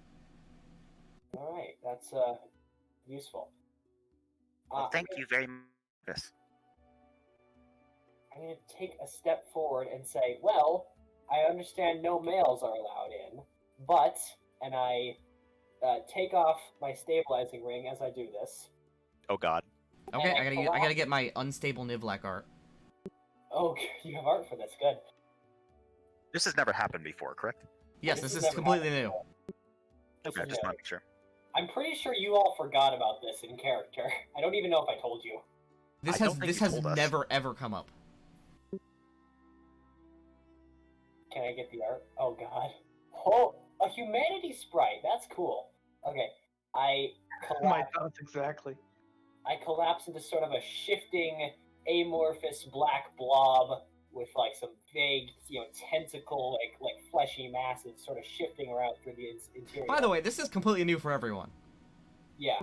All right, that's useful. Well, thank you very much. I'm going to take a step forward and say, well, I understand no males are allowed in, but, and I take off my stabilizing ring as I do this. Oh God. Okay, I gotta get my unstable Nivlak art. Oh, you have art for this, good. This has never happened before, correct? Yes, this is completely new. Okay, just want to make sure. I'm pretty sure you all forgot about this in character. I don't even know if I told you. This has never ever come up. Can I get the art? Oh God. Oh, a humanity sprite. That's cool. Okay, I My collapse. thoughts exactly. I collapse into sort of a shifting, amorphous black blob with like some vague, tentacle, like fleshy masses sort of shifting around through the interior. By the way, this is completely new for everyone. Yeah.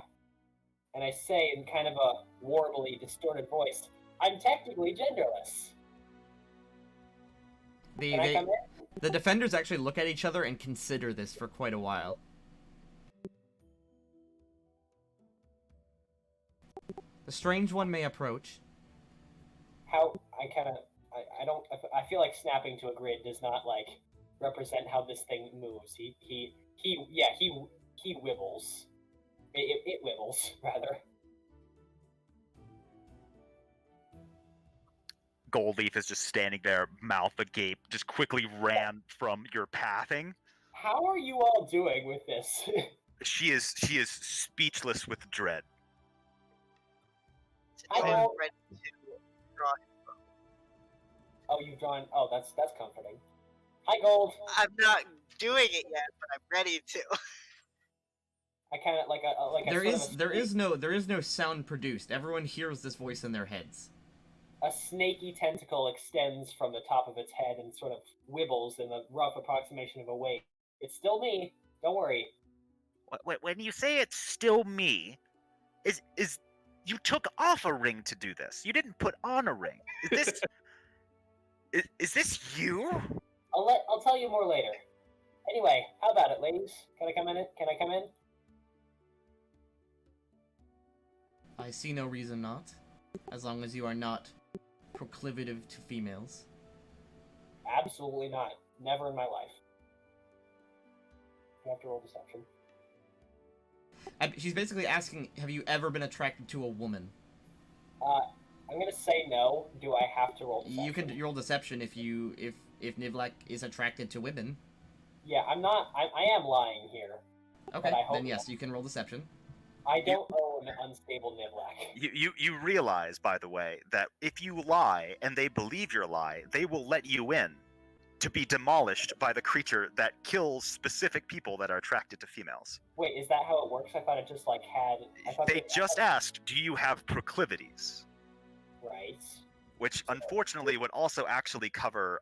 And I say in kind of a warbly, distorted voice, I'm technically genderless. Can I come in? The defenders actually look at each other and consider this for quite a while. The strange one may approach. I feel like snapping to a grid does not like represent how this thing moves. He wibbles. It wibbles rather. Goldleaf is just standing there, mouth agape, just quickly ran from your pathing. How are you all doing with this? She is speechless with dread. I I'm don't- ready to draw. Oh, you've drawn. Oh, that's comforting. Hi, Gold. I'm not doing it yet, but I'm ready to. I kind of like a There is no sound produced. Everyone hears this voice in their heads. a snaky tentacle extends from the top of its head and sort of wibbles in a rough approximation of a wave. It's still me. Don't worry. When you say it's still me, is you took off a ring to do this? You didn't put on a ring. Is this is this you? I'll tell you more later. Anyway, how about it, ladies? Can I come in? I see no reason not, as long as you are not proclivative to females. Absolutely not. Never in my life. You have to roll deception. She's basically asking, have you ever been attracted to a woman? I'm gonna say no. Do I have to roll deception? You can roll deception if Nivlak is attracted to women. Yeah, I'm not. I am lying here. Okay, I hope then yes, not. you can roll deception. I don't own unstable Nivlak. You realize, by the way, that if you lie and they believe your lie, they will let you in to be demolished by the creature that kills specific people that are attracted to females. Wait, is that how it works? I thought it just like had. I thought They just asked, do you have proclivities? Right. Which unfortunately would also actually cover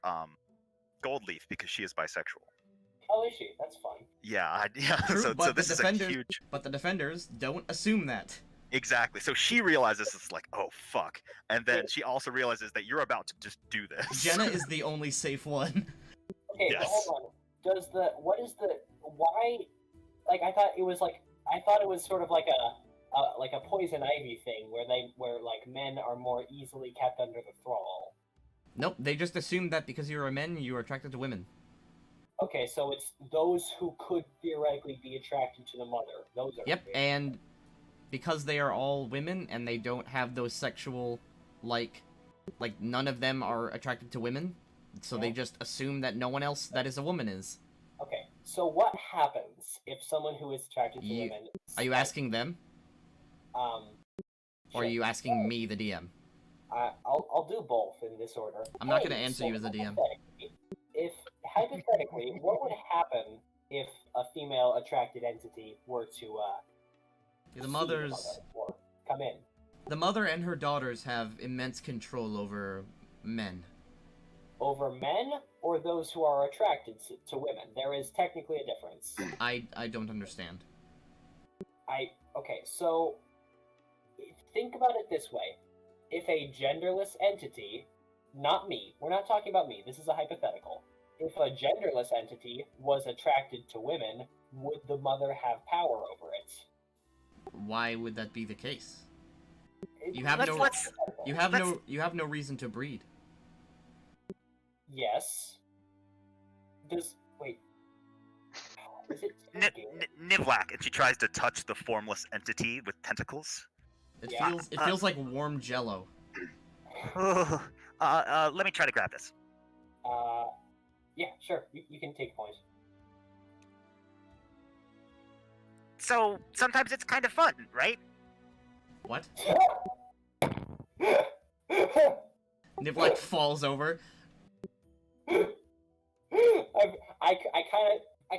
Goldleaf because she is bisexual. Oh, is she? That's fun. Yeah, yeah. True, so but this is a huge. But the defenders don't assume that. Exactly. So she realizes it's like, oh fuck, and then she also realizes that you're about to just do this. Jenna is the only safe one. Okay, Yes. but hold on. Why? Like I thought it was sort of like a poison ivy thing where like men are more easily kept under the thrall. Nope, they just assume that because you're a man, you are attracted to women. Okay, so it's those who could theoretically be attracted to the mother. Those are Yep, and because they are all women and they don't have those sexual, like none of them are attracted to women, so they just assume that no one else that is a woman is. Okay, so what happens if someone who is attracted to women? Are you asking them? Or Sure. are you asking me, the DM? I'll do both in this order. I'm not gonna answer you as a DM. If hypothetically, what would happen if a female attracted entity were to The mothers, or come in? the mother and her daughters have immense control over men. Over men or those who are attracted to women? There is technically a difference. I don't understand. Okay, so think about it this way. If a genderless entity, not me, we're not talking about me, this is a hypothetical. If a genderless entity was attracted to women, would the mother have power over it? Why would that be the case? You Let's- have no reason to breed. Yes. Wait. Is it Nivlak, and she tries to touch the formless entity with tentacles. It Yeah. feels like warm jello. Let me try to grab this. Yeah, sure. You can take points. So sometimes it's kind of fun, right? What? Nivlak falls over. I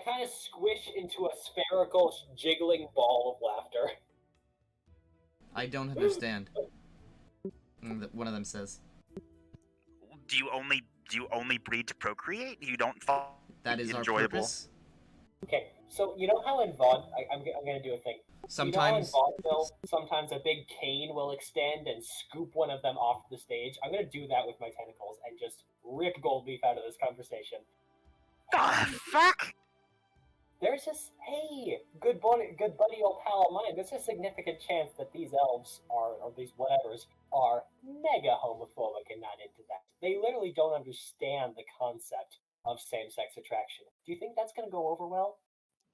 kind of squish into a spherical, jiggling ball of laughter. I don't understand. One of them says. Do you only breed to procreate? You don't find That is enjoyable? our purpose. Okay, so you know how in vaudeville, I'm gonna do a thing. Sometimes. You know how in vaudeville, sometimes a big cane will extend and scoop one of them off the stage. I'm gonna do that with my tentacles and just rip Goldleaf out of this conversation. Ah, fuck! There's just, hey, good buddy, old pal of mine. There's a significant chance that these elves or these whatevers are mega homophobic and not into that. They literally don't understand the concept of same-sex attraction. Do you think that's going to go over well?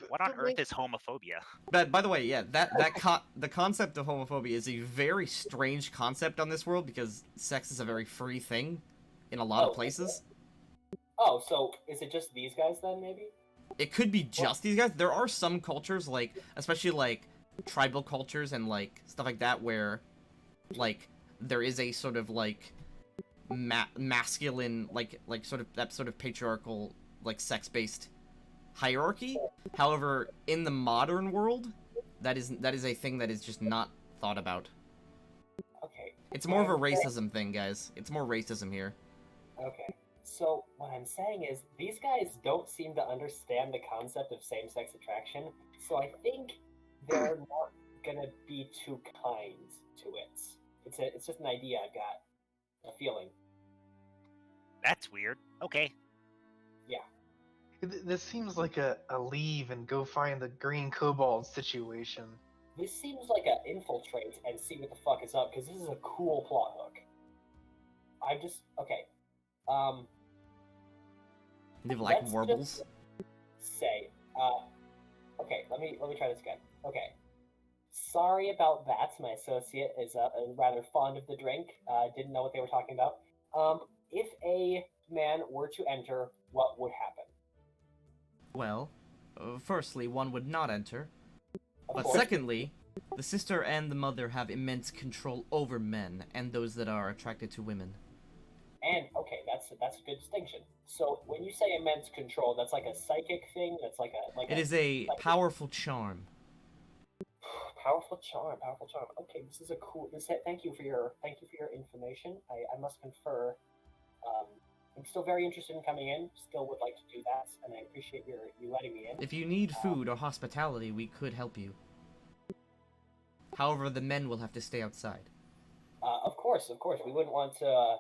What on earth is homophobia? But by the way, yeah, the concept of homophobia is a very strange concept on this world because sex is a very free thing in a lot of places. Oh, so is it just these guys then, maybe? It could be just these guys. There are some cultures, like, especially, like, tribal cultures and, like, stuff like that, where, like, there is a sort of, like, masculine, like, sort of, that sort of patriarchal, like, sex-based hierarchy. However, in the modern world, that is a thing that is just not thought about. Okay. It's more of a racism thing, guys. It's more racism here. Okay. So what I'm saying is these guys don't seem to understand the concept of same-sex attraction, so I think they're not gonna be too kind to it. It's just an idea I've got, a feeling. That's weird. Okay. Yeah. This seems like a leave and go find the green kobold situation. this seems like a infiltrate and see what the fuck is up, because this is a cool plot hook. I just okay. Nivlac Let's warbles. just say, okay, let me try this again. Okay. Sorry about that. My associate is rather fond of the drink. Didn't know what they were talking about. If a man were to enter, what would happen? Well, firstly, one would not enter. Of But course. secondly, the sister and the mother have immense control over men and those that are attracted to women. And okay, that's a good distinction. So when you say immense control, that's like a psychic thing. That's like a It is a powerful charm. Powerful charm. Okay, this is a cool. Thank you for your information. I must confer. I'm still very interested in coming in. Still would like to do that, and I appreciate you letting me in. If you need food or hospitality, we could help you. However, the men will have to stay outside. Of course. We wouldn't want to.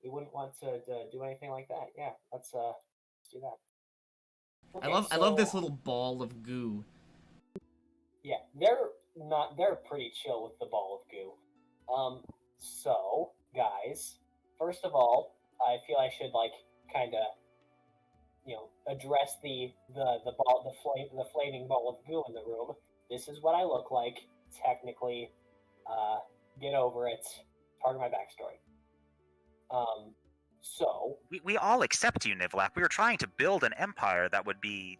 Do anything like that. Yeah, let's do that. Okay, I love this little ball of goo. Yeah, they're pretty chill with the ball of goo. So guys, first of all, I feel I should kind of, address the flaming ball of goo in the room. This is what I look like. Technically, get over it. Part of my backstory. So We all accept you, Nivlac. We were trying to build an empire that would be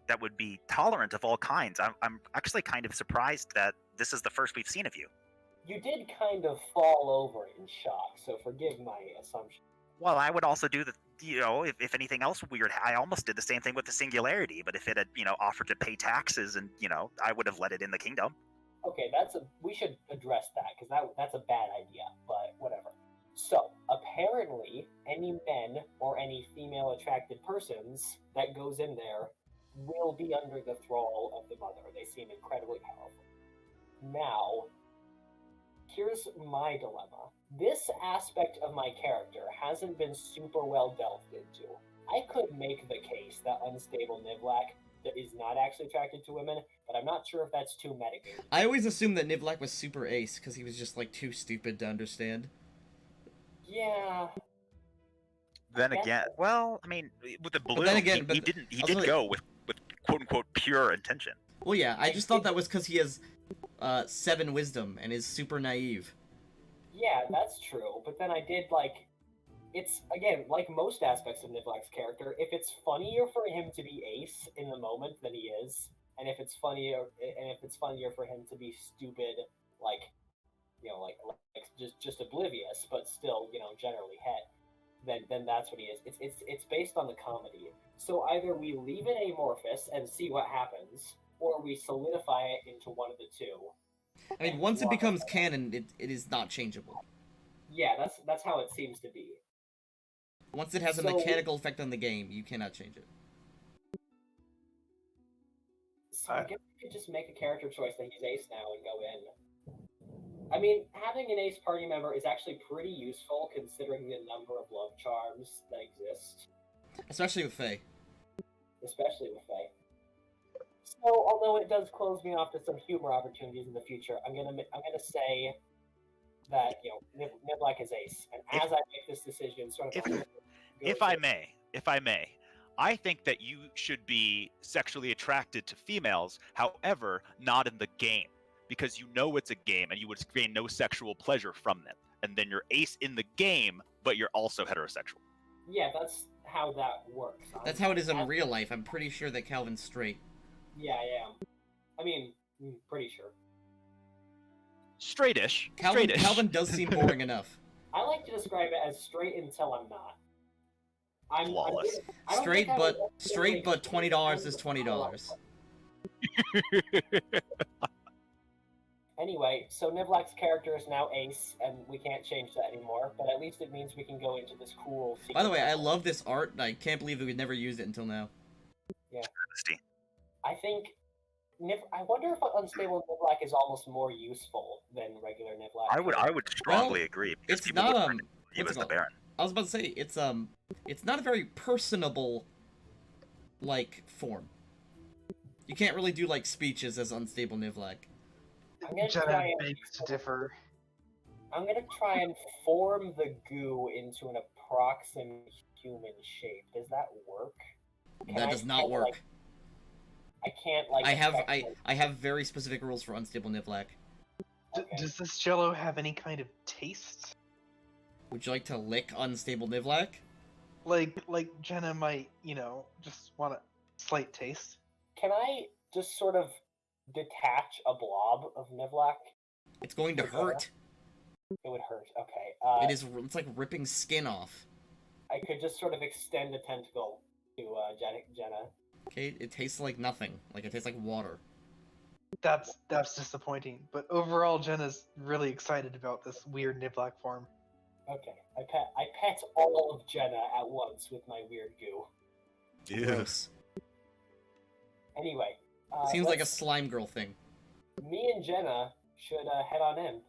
tolerant of all kinds. I'm actually kind of surprised that this is the first we've seen of you. you did kind of fall over in shock, so forgive my assumption. Well, I would also do the, if anything else weird, I almost did the same thing with the Singularity, but if it had, offered to pay taxes and, I would have let it in the kingdom. Okay, we should address that, because that's a bad idea, but whatever. So, apparently, any men or any female-attracted persons that goes in there will be under the thrall of the mother. They seem incredibly powerful. Now, here's my dilemma. This aspect of my character hasn't been super well delved into. I could make the case that unstable Nivlac is not actually attracted to women, but I'm not sure if that's too metagaming. I always assumed that Nivlac was super ace because he was just too stupid to understand. Yeah. Then again, well, I mean, with the balloon, he did go with quote unquote pure intention. Well, yeah, I just thought that was because he has 7 wisdom and is super naive. Yeah, that's true. But then I did it's again like most aspects of Nivlac's character. If it's funnier for him to be ace in the moment than he is, and if it's funnier for him to be stupid, just oblivious, but still, generally het, then that's what he is. It's based on the comedy. So either we leave it amorphous and see what happens, or we solidify it into one of the two. I mean, once it becomes canon, it is not changeable. Yeah, that's how it seems to be. Once it has a mechanical effect on the game, you cannot change it. So I guess we could just make a character choice that he's ace now and go in. I mean, having an ace party member is actually pretty useful considering the number of love charms that exist. Especially with Faye. So, although it does close me off to some humor opportunities in the future, I'm gonna say that Niblack is ace, and as I make this decision, if I may, I think that you should be sexually attracted to females, however, not in the game, because you know it's a game and you would gain no sexual pleasure from them, and then you're ace in the game, but you're also heterosexual. Yeah, that's how that works. That's how it is in real life. I'm pretty sure that Calvin's straight. Yeah, I am. I mean, pretty sure. Straightish. Calvin does seem boring enough. I like to describe it as straight until I'm not. I'm flawless. Straight, but $20 is $20. Anyway, so Nivlack's character is now ace, and we can't change that anymore, but at least it means we can go into this cool... By the way, I love this art, and I can't believe that we've never used it until now. Yeah. I think... I wonder if Unstable Nivlack is almost more useful than regular Nivlack. I would strongly agree. It's not, he was the Baron. I was about to say, it's not a very personable, form. You can't really do, speeches as Unstable Nivlack. I'm gonna Jenna try and begs to differ. I'm gonna try and form the goo into an approximate human shape. Does that work? That does not work. I can't like. I have very specific rules for unstable Nivlac. Okay. Does this Jello have any kind of taste? Would you like to lick unstable Nivlac? Like Jenna might, just want a slight taste. Can I just sort of detach a blob of Nivlac? It's going to hurt. It would hurt. Okay. It's like ripping skin off. I could just sort of extend a tentacle to Jenna. Okay, it tastes like nothing. Like it tastes like water. That's disappointing. But overall, Jenna's really excited about this weird Nivlac form. Okay. I pet all of Jenna at once with my weird goo. Gross. Anyway. Seems like a slime girl thing. Me and Jenna should head on in.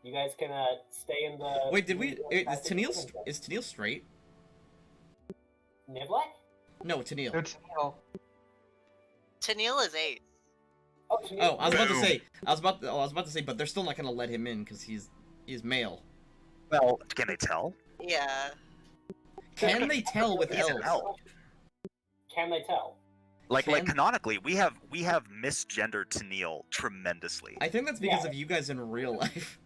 You guys can stay in the. Wait, did we? Is Tennille straight? Nivlac? No, Tennille. No, Tennille. Tennille is 8. Oh, Tennille. Oh, I was about to say, but they're still not gonna let him in because he's male. Well, can they tell? Yeah. Can they tell with He's an elves? elf. Can they tell? Like canonically, we have misgendered Tennille tremendously. I think that's because of you guys in real life.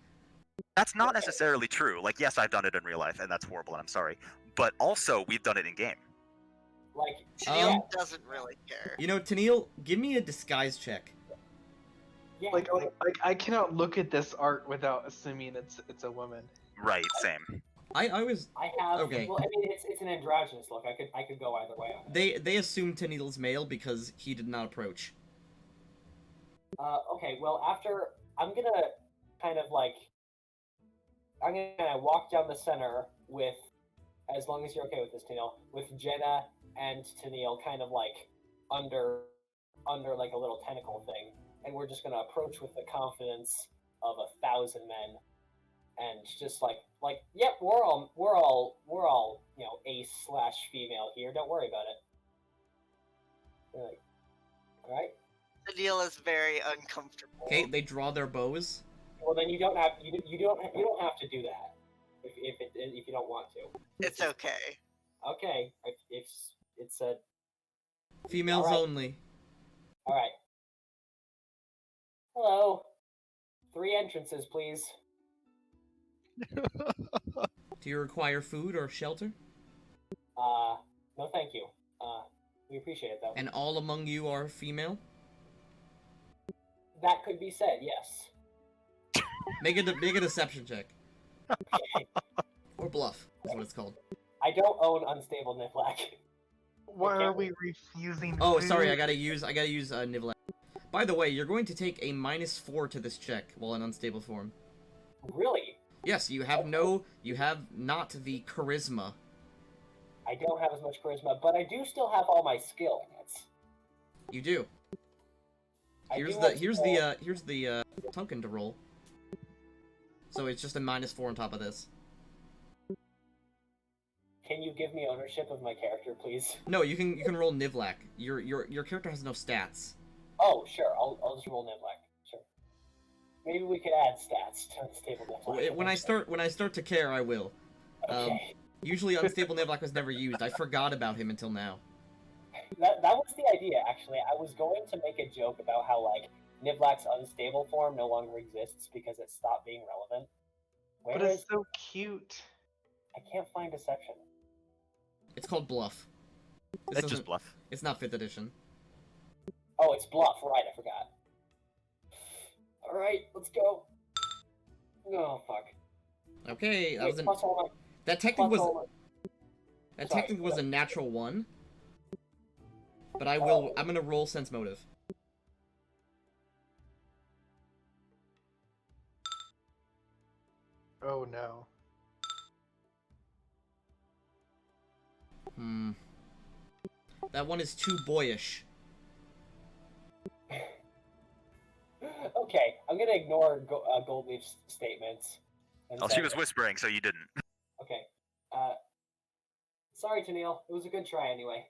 That's not necessarily true. Like, yes, I've done it in real life, and that's horrible, and I'm sorry. But also, we've done it in game. Like, Tennille doesn't really care. You know, Tennille, give me a disguise check. yeah, Like I cannot look at this art without assuming it's a woman. Right, same. I have. Okay. Well, I mean, it's an androgynous look. I could go either way on it. They assumed Tennille's male because he did not approach. Okay. Well, after I'm gonna kind of like. I'm gonna walk down the center with, as long as you're okay with this, Tennille, with Jenna and Tennille kind of like under like a little tentacle thing, and we're just gonna approach with the confidence of 1,000 men, and just like yep, we're all ace/female here. Don't worry about it. You're like, all right. Tennille is very uncomfortable. Okay, they draw their bows. Well, then you don't have have to do that if you don't want to. It's okay. Okay, if it said Females All right. only. all right. Hello. 3 entrances, please. Do you require food or shelter? No, thank you. We appreciate it though. And all among you are female? That could be said, yes. Make a deception check. Or bluff, is what it's called. I don't own unstable Niflac. Why are we refusing? Oh, food? sorry, I gotta use Nivlac. By the way, you're going to take a -4 to this check while in unstable form. Really? Yes, you have not the charisma. I don't have as much charisma, but I do still have all my skill. You do. I Here's do the have token to roll. So it's just a -4 on top of this. Can you give me ownership of my character, please? No, you can roll Nivlac. Your character has no stats. Oh, sure. I'll just roll Niflac. Sure. Maybe we could add stats to unstable Niflac. When I start to care, I will. Okay. Usually unstable Nivlac was never used. I forgot about him until now. That was the idea, actually. I was going to make a joke about how, like, Nivlac's unstable form no longer exists because it stopped being relevant. But it's so cute. I can't find Deception. It's called Bluff. It's just bluff. It's not 5th edition. Oh, it's Bluff, right, I forgot. Alright, let's go. Oh, fuck. Okay, that Wait, was an... plus all my- That technically plus was... all my- That Sorry, technically was a natural 1. But Oh. I'm gonna roll Sense Motive. Oh no. That one is too boyish. Okay, I'm gonna ignore Goldleaf's statements. and Oh, say- she was whispering, so you didn't. Okay. Sorry, Tennille. It was a good try anyway.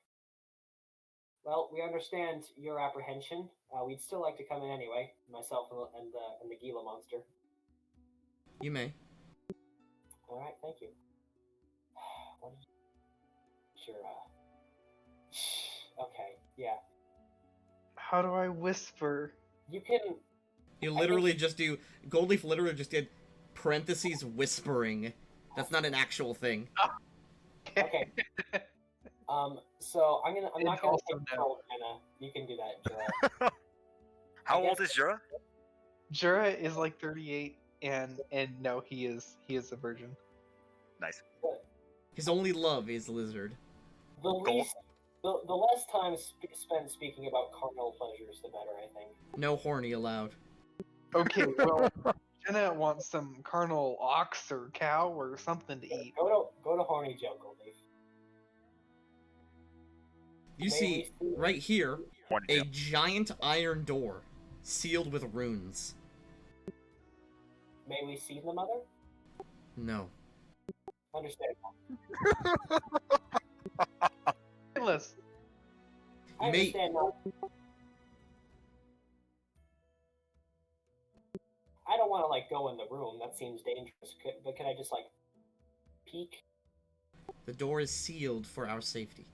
Well, we understand your apprehension. We'd still like to come in anyway, myself and the Gila monster. You may. All right, thank you. What is... Sure. Okay, yeah. How do I whisper? You can. You literally just do. Goldleaf literally just did parentheses whispering. That's not an actual thing. Okay. So I'm not gonna also take no. control, Anna. You can do that, Jura. How I old guess- is Jura? Jura is like 38, and no, he is a virgin. Nice. His only love is lizard. The least, the less time spent speaking about carnal pleasures, the better, I think. No horny allowed. Okay, well, Jenna wants some carnal ox or cow or something to eat. Go to horny Joe, Goldleaf. You see, right here, Horny a Joe. giant iron door, sealed with runes. May we see the mother? No. Understandable. Endless. I understand now. I don't want to like go in the room. That seems dangerous. But can I just like peek? The door is sealed for our safety.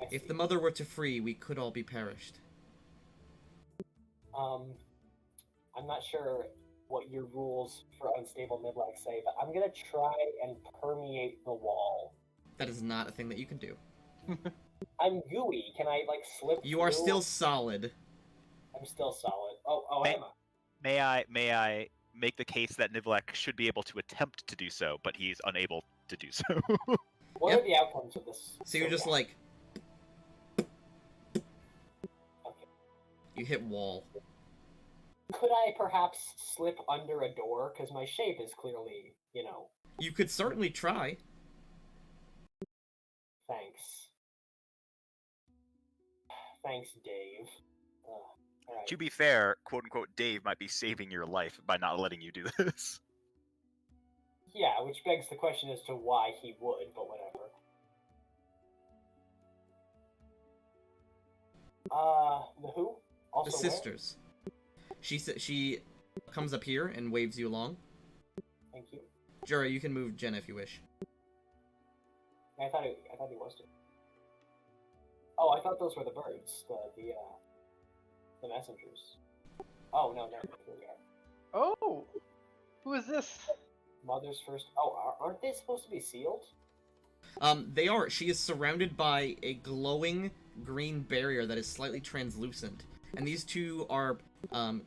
I If see. the mother were to free, we could all be perished. I'm not sure what your rules for unstable midlife say, but I'm gonna try and permeate the wall. That is not a thing that you can do. I'm gooey. Can I like slip? You are through? still solid. I'm still solid. Oh, May- am I? May I make the case that Nivlek should be able to attempt to do so, but he's unable to do so? What Yep. are the outcomes of this? So you're just yeah. like, Okay. you hit wall. Could I perhaps slip under a door? Because my shape is clearly, You could certainly try. Thanks. Thanks, Dave. All right. To be fair, quote unquote, Dave might be saving your life by not letting you do this. Yeah, which begs the question as to why he would, but whatever. The who? Also The where? sisters. She comes up here and waves you along. Thank you. Jura, you can move Jenna if you wish. I thought he was too. Oh, I thought those were the birds, the messengers. Oh no, here we are. Oh, who is this? Mother's first. Oh, aren't they supposed to be sealed? They are. She is surrounded by a glowing green barrier that is slightly translucent. And these two are,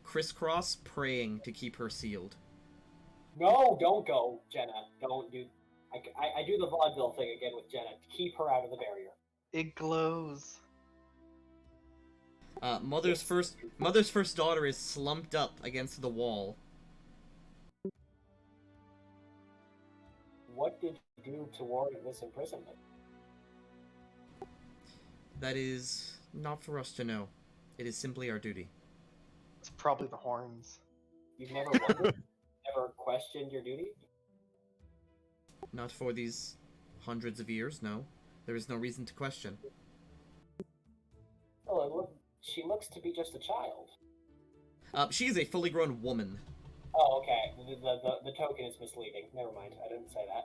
crisscross praying to keep her sealed. No, don't go, Jenna. Don't do. I do the vaudeville thing again with Jenna to keep her out of the barrier. It glows. Mother's first daughter is slumped up against the wall. What did you do to warrant this imprisonment? That is not for us to know. It is simply our duty. It's probably the horns. You've never wondered, never questioned your duty? Not for these hundreds of years, no. There is no reason to question. Oh, she looks to be just a child. She is a fully grown woman. Oh, okay. The token is misleading. Never mind. I didn't say that.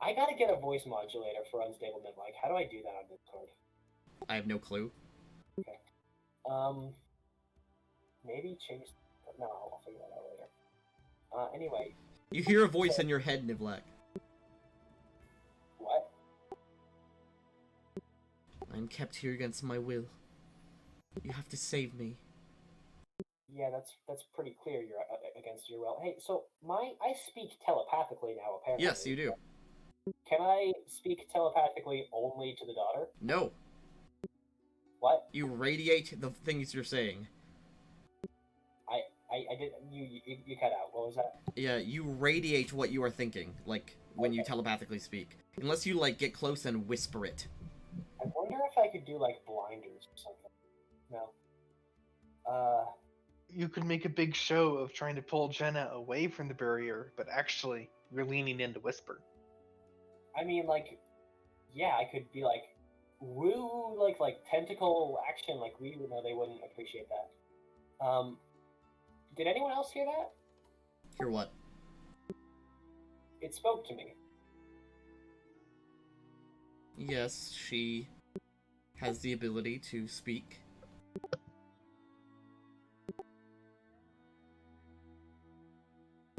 I gotta get a voice modulator for Unstable Midlife. How do I do that on Discord? I have no clue. Maybe change. No, I'll figure that out later. Anyway. You hear a voice in your head, Nivlak. What? I am kept here against my will. You have to save me. Yeah, that's pretty clear. You're against your will. Hey, so I speak telepathically now. Apparently. Yes, you do. Can I speak telepathically only to the daughter? No. What? You radiate the things you're saying. I did. You cut out. What was that? Yeah, you radiate what you are thinking, like, when you telepathically speak. Unless you, like, get close and whisper it. I wonder if I could do, like, blinders or something. No. You could make a big show of trying to pull Jenna away from the barrier, but actually, you're leaning in to whisper. I mean, like, yeah, I could be like, woo, like tentacle action, like we would know they wouldn't appreciate that. Did anyone else hear that? Hear what? It spoke to me. Yes, she has the ability to speak.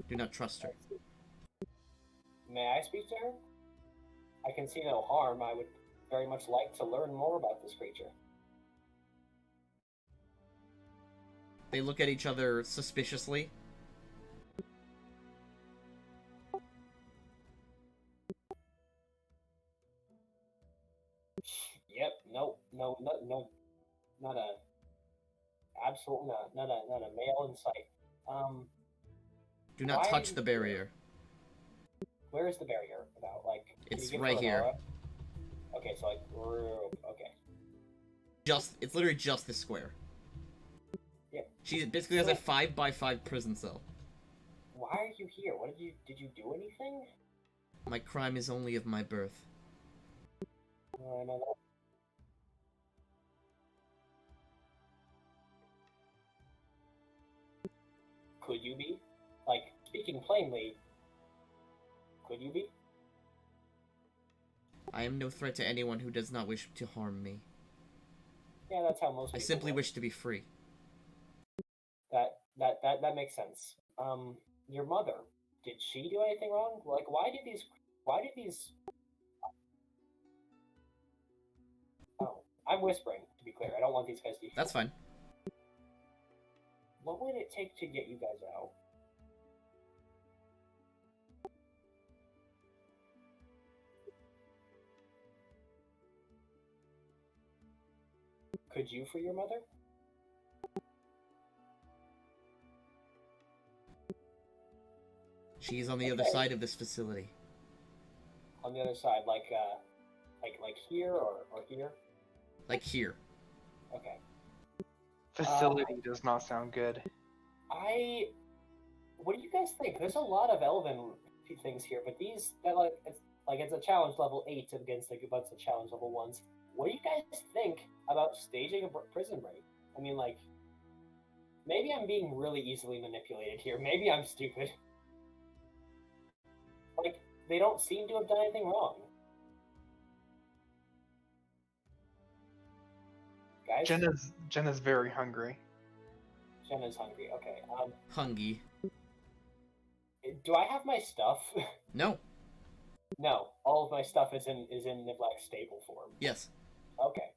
Do not trust her. May I speak to her? I can see no harm. I would very much like to learn more about this creature. They look at each other suspiciously. Yep. No. Not a. Absolutely not. Not a male in sight. Do not touch the barrier. Where is the barrier? About like. It's right here. Okay, so like. Okay. It's literally just this square. Yeah. She basically has a 5x5 prison cell. Why are you here? Did you do anything? My crime is only of my birth. No. Could you be? Like, speaking plainly, could you be? I am no threat to anyone who does not wish to harm me. Yeah, that's how most people I simply work. wish to be free. That makes sense. Your mother, did she do anything wrong? Like, why did these... Oh, I'm whispering, to be clear. I don't want these guys to hear. That's fine. What would it take to get you guys out? Could you for your mother? She's on the other side of this facility. On the other side, like here or here? Like here. Okay. Facility does not sound good. What do you guys think? There's a lot of elven things here, but these it's a challenge level 8 against like a bunch of challenge level 1s. What do you guys think about staging a prison break? I mean, like, maybe I'm being really easily manipulated here. Maybe I'm stupid. Like, they don't seem to have done anything wrong. Guys? Jenna's very hungry. Jenna's hungry. Okay. Hungry. Do I have my stuff? No. No. All of my stuff is in Niblack's stable form. Yes. Okay.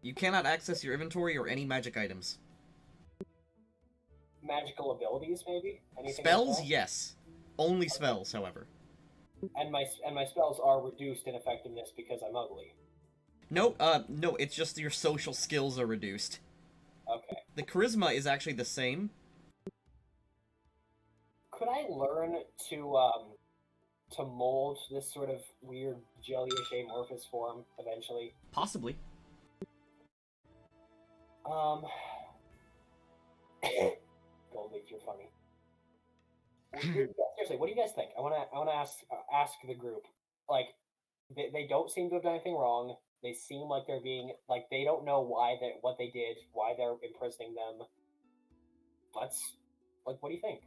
You cannot access your inventory or any magic items. Magical abilities, maybe? Anything Spells, like yes. Only spells, however. And my spells are reduced in effectiveness because I'm ugly. No, no, it's just your social skills are reduced. Okay. The charisma is actually the same. Could I learn to mold this sort of weird jellyish amorphous form eventually? Possibly. Goldleaf, you're funny. Seriously, what do you guys think? I wanna ask the group. Like, they don't seem to have done anything wrong. They seem like they're being like they don't know what they did, why they're imprisoning them. What do you think?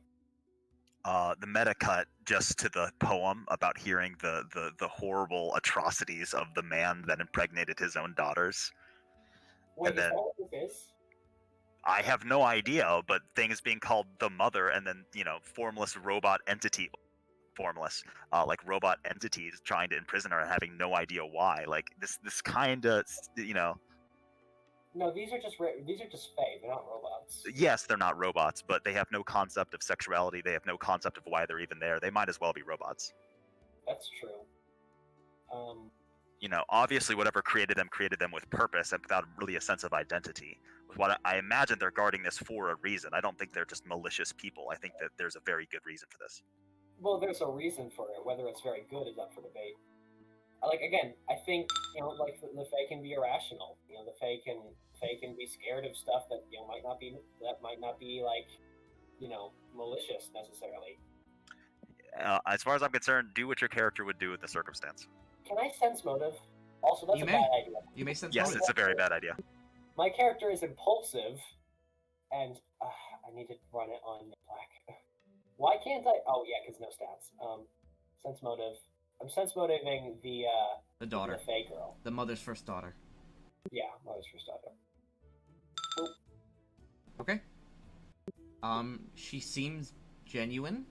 The meta cut just to the poem about hearing the horrible atrocities of the man that impregnated his own daughters. Wait, and then, is that what this is? I have no idea, but things being called the mother, and then formless robot entity, like robot entities trying to imprison her and having no idea why. Like this kind of No, these are just Fae. They're not robots. Yes, they're not robots, but they have no concept of sexuality. They have no concept of why they're even there. They might as well be robots. That's true. Obviously whatever created them with purpose and without really a sense of identity. What I imagine they're guarding this for a reason. I don't think they're just malicious people. I think that there's a very good reason for this. Well, there's a reason for it. Whether it's very good is up for debate. Like, again, I think like the Fae can be irrational. The Fae can be scared of stuff that might not be like malicious necessarily. As far as I'm concerned, do what your character would do in the circumstance. Can I sense motive? Also, that's You a may. bad idea. You may sense Yes, motive. it's a very bad idea. My character is impulsive, and I need to run it on black. Why can't I? Oh yeah, because no stats. Sense motive. I'm sense motivating The daughter. the Fae girl. The mother's first daughter. Yeah, mother's first daughter. Okay. She seems genuine.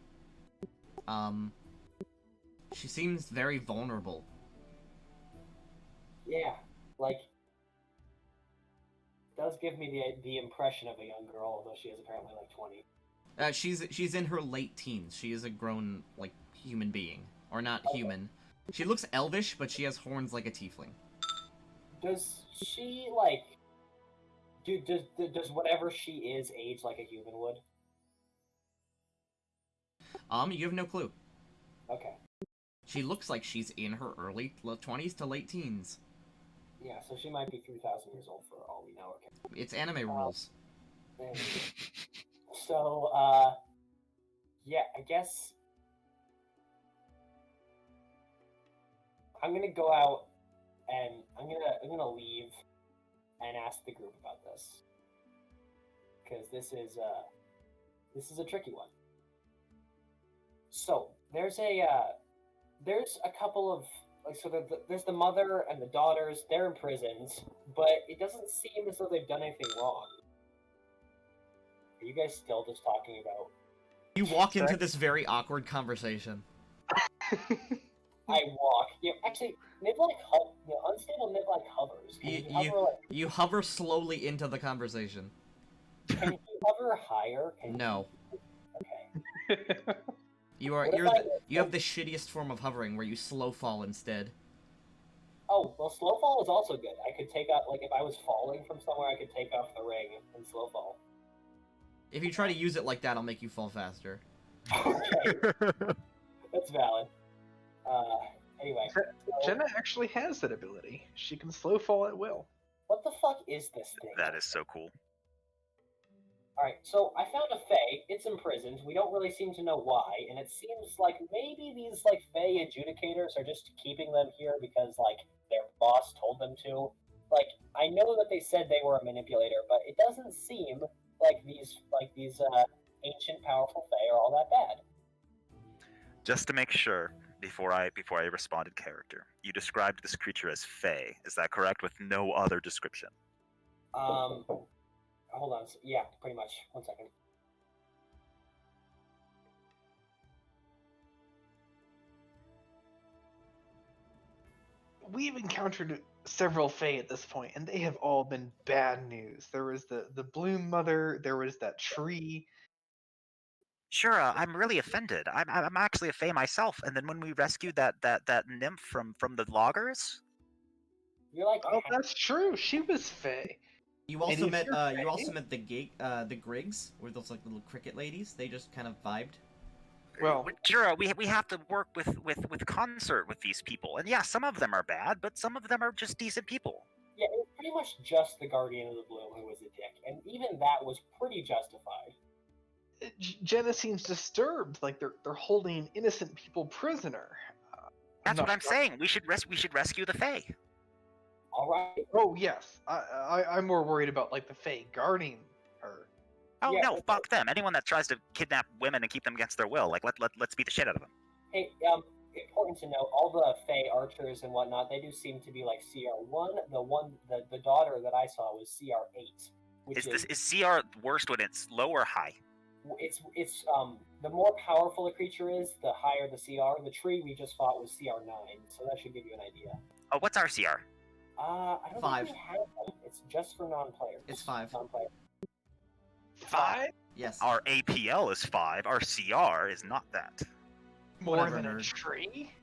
She seems very vulnerable. Yeah, like does give me the impression of a young girl, although she is apparently like 20. She's in her late teens. She is a grown, like, human being. Or not human. She looks elvish, but she has horns like a tiefling. Does she like? Does whatever she is age like a human would? You have no clue. Okay. She looks like she's in her early 20s to late teens. Yeah, so she might be 3,000 years old for all we know. Okay. It's anime rules. So, yeah, I guess I'm gonna go out and I'm gonna leave and ask the group about this because this is a tricky one. So there's a couple of like there's the mother and the daughters. They're in prisons, but it doesn't seem as though they've done anything wrong. Are you guys still just talking about? You walk into this very awkward conversation. I walk. Actually, unstable Nib like hovers. You hover slowly into the conversation. Can you hover higher? No. Okay. You have the shittiest form of hovering where you slow fall instead. Oh, well, slow fall is also good. I could take out, like, if I was falling from somewhere, I could take off the ring and slow fall. If you try to use it like that, I'll make you fall faster. Okay. That's valid. Anyway. Jenna actually has that ability. She can slow fall at will. What the fuck is this thing? That is so cool. Alright, so I found a Fae. It's imprisoned. We don't really seem to know why, and it seems like maybe these, like, Fae adjudicators are just keeping them here because, like, their boss told them to. Like, I know that they said they were a manipulator, but it doesn't seem like these ancient, powerful Fae are all that bad. Just to make sure, before I respond in character, you described this creature as Fae. Is that correct? With no other description? Hold on. Yeah, pretty much. 1 second. We've encountered several Fae at this point, and they have all been bad news. There was the Bloom Mother, there was that tree. Sure, I'm really offended. I'm actually a Fae myself, and then when we rescued that nymph from the loggers. You're like, oh, that's true. She was Fae. You also met the Griggs, or those like little cricket ladies. They just kind of vibed. Well, Jura, we have to work with concert with these people, and yeah, some of them are bad, but some of them are just decent people. Yeah, it was pretty much just the Guardian of the Bloom who was a dick, and even that was pretty justified. Jenna seems disturbed, like they're holding innocent people prisoner. That's what I'm saying. We should rescue the Fae. All right. Oh yes, I'm more worried about like the Fae guarding her. Oh Yeah, no, fuck them. Anyone that tries to kidnap women and keep them against their will, like let's beat the shit out of them. Hey, important to note, all the Fae archers and whatnot, they do seem to be like CR1. The daughter that I saw was CR8. Which Is CR worst when it's low or high? It's the more powerful a creature is, the higher the CR. The tree we just fought was CR9, so that should give you an idea. Oh, what's our CR? I don't 5. think we have one. It's just for non-players. It's 5. Non-player. 5? Yes. Our APL is 5. Our CR is not that. More Whatever, than a nerd. tree?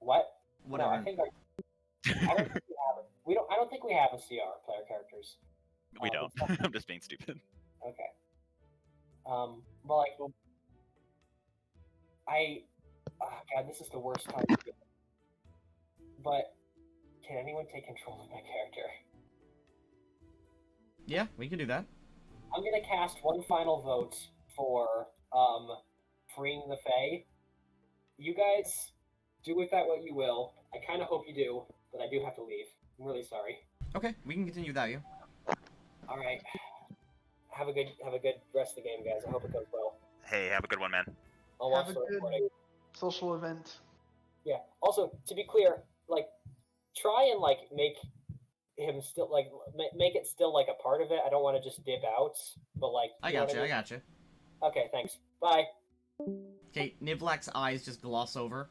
What? Whatever. No, I think I don't think we have it. I don't think we have a CR player characters. We don't. I'm just being stupid. Okay. But like, God, this is the worst time to do it. But can anyone take control of my character? Yeah, we can do that. I'm gonna cast one final vote for freeing the Fae. You guys do with that what you will. I kind of hope you do, but I do have to leave. I'm really sorry. Okay, we can continue without you. All right. Have a good rest of the game, guys. I hope it goes well. Hey, have a good one, man. I'll Have watch a the good recording. social event. Yeah. Also, to be clear, like, try and like make him still like make it still like a part of it. I don't want to just dip out, but like. I You know what gotcha, I mean? I gotcha. Okay, thanks. Bye. Okay, Nivlak's eyes just gloss over.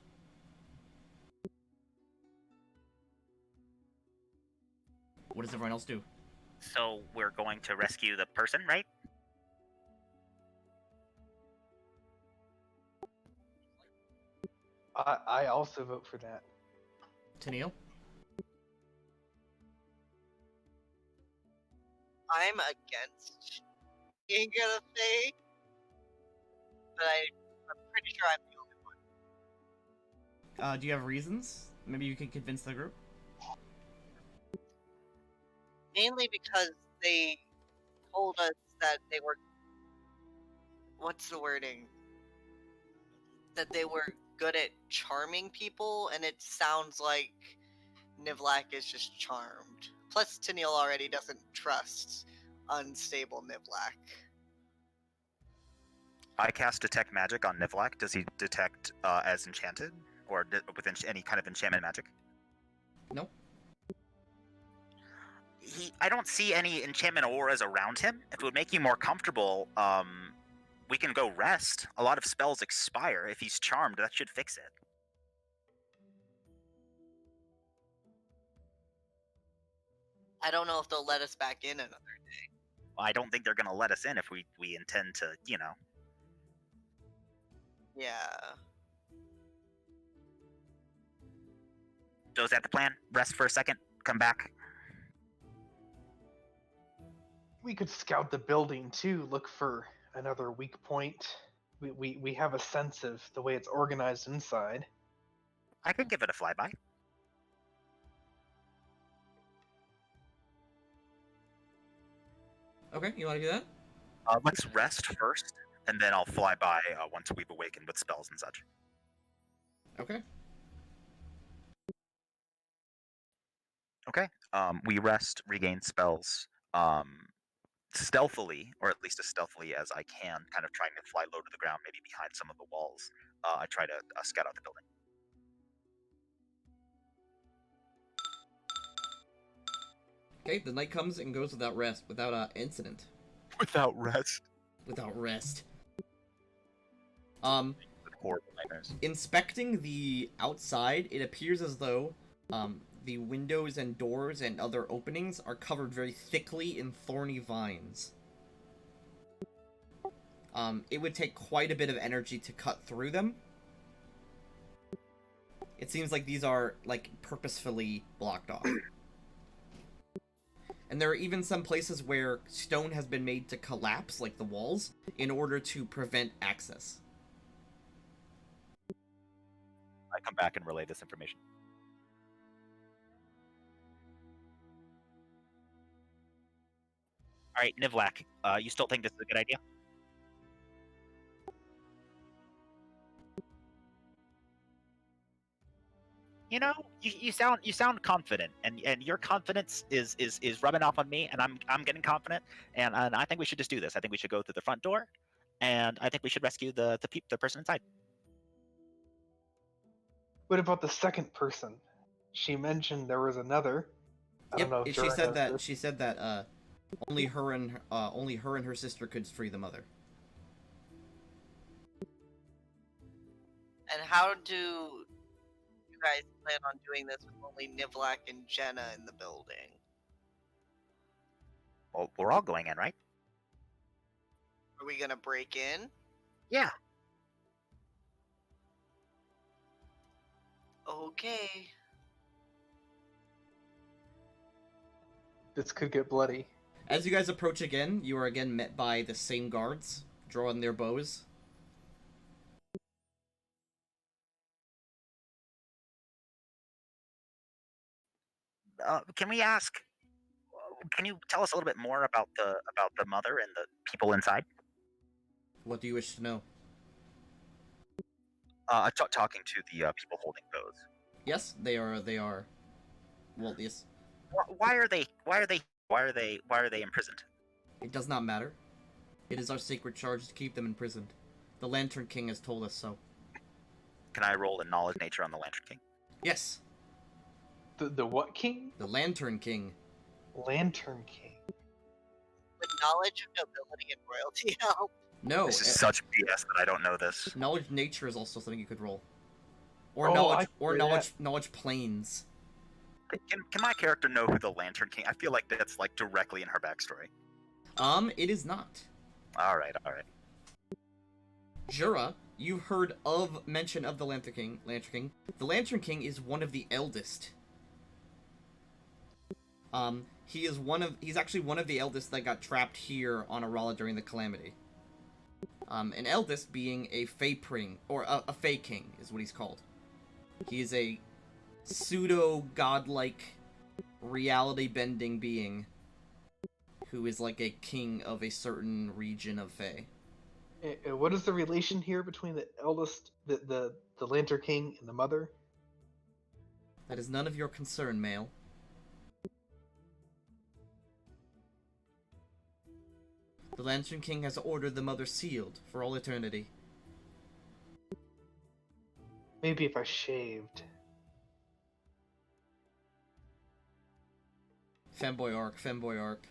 What does everyone else do? So we're going to rescue the person, right? I also vote for that. Tennille? I'm against being a Fae, but I'm pretty sure I'm the only one. Do you have reasons? Maybe you can convince the group? Mainly because they told us that they were. What's the wording? That they were good at charming people, and it sounds like Nivlak is just charmed. Plus, Tennille already doesn't trust unstable Nivlak. I cast Detect Magic on Nivlak. Does he detect as enchanted? Or with any kind of enchantment magic? No. I don't see any enchantment auras around him. If it would make you more comfortable, we can go rest. A lot of spells expire. If he's charmed, that should fix it. I don't know if they'll let us back in another. I don't think they're going to let us in if we intend to, Yeah. So is that the plan? Rest for a second, come back. We could scout the building too, look for another weak point. We have a sense of the way it's organized inside. I could give it a flyby. Okay, you want to do that? Let's rest first, and then I'll fly by once we've awakened with spells and such. Okay. Okay. We rest, regain spells, stealthily, or at least as stealthily as I can, kind of trying to fly low to the ground, maybe behind some of the walls. I try to scout out the building. Okay, the night comes and goes without rest, without incident. Without rest. Without rest. Horrible nightmares. Inspecting the outside, it appears as though the windows and doors and other openings are covered very thickly in thorny vines. It would take quite a bit of energy to cut through them. It seems like these are, like, purposefully blocked off. And there are even some places where stone has been made to collapse, like the walls, in order to prevent access. I come back and relay this information. All right, Nivlak, you still think this is a good idea? You sound confident, and your confidence is rubbing off on me, and I'm getting confident, and I think we should just do this. I think we should go through the front door, and I think we should rescue the person inside. What about the second person? She mentioned there was another. I don't know if she Jordan said has that this. she said that only her and her sister could free the mother. And how do you guys plan on doing this with only Nivlak and Jenna in the building? Well, we're all going in, right? Are we gonna break in? Yeah. Okay. This could get bloody. As you guys approach again, you are again met by the same guards, drawing their bows. Can we ask? Can you tell us a little bit more about the mother and the people inside? What do you wish to know? Talking to the people holding bows. Yes, they are. Well, yes. Why are they imprisoned? It does not matter. It is our sacred charge to keep them imprisoned. The Lantern King has told us so. Can I roll a knowledge nature on the Lantern King? Yes, The what king? the Lantern King. Lantern King. Would knowledge of nobility and royalty help? No, This is such BS that I don't know this. knowledge nature is also something you could roll. Or Oh, knowledge, I or can do knowledge planes. Can my character know who the Lantern King? I feel like that's like directly in her backstory. It is not. All right. Jura, you've heard of mention of the Lantern King. The Lantern King is one of the eldest. He's actually one of the eldest that got trapped here on Arala during the Calamity. An eldest being a Fey Pring, or a Fey King is what he's called. He is a pseudo-godlike, reality-bending being who is like a king of a certain region of Fey. What is the relation here between the eldest, the Lantern King, and the mother? That is none of your concern, male. The Lantern King has ordered the mother sealed for all eternity. Maybe if I shaved. Femboy arc.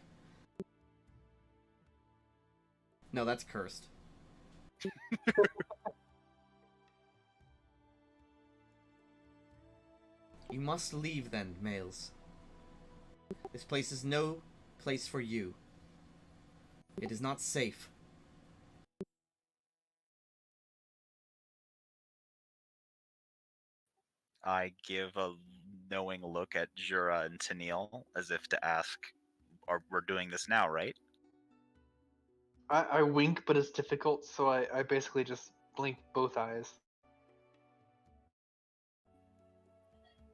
No, that's cursed. You must leave then, males. This place is no place for you. It is not safe. I give a knowing look at Jura and Tennille as if to ask, we're doing this now, right? I wink, but it's difficult, so I basically just blink both eyes.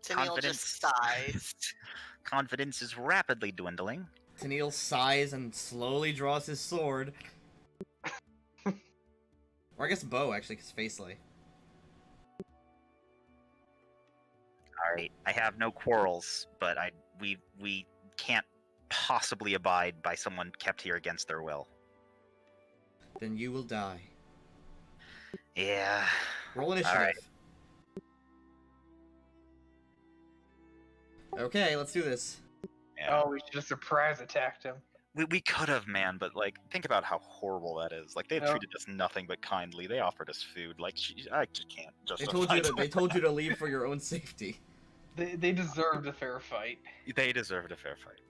Tennille just sighs. Confidence is rapidly dwindling. Tennille sighs and slowly draws his sword. Or I guess bow, actually, because Facelay. Alright, I have no quarrels, but we can't possibly abide by someone kept here against their will. Then you will die. Yeah. Roll initiative. Alright. Okay, let's do this. Yeah. Oh, we should have surprise attacked him. We could have, man, but like, think about how horrible that is. Like, they've Yeah. treated us nothing but kindly. They offered us food. Like, I just can't. They told you to leave for your own safety. They deserved a fair fight. They deserved a fair fight.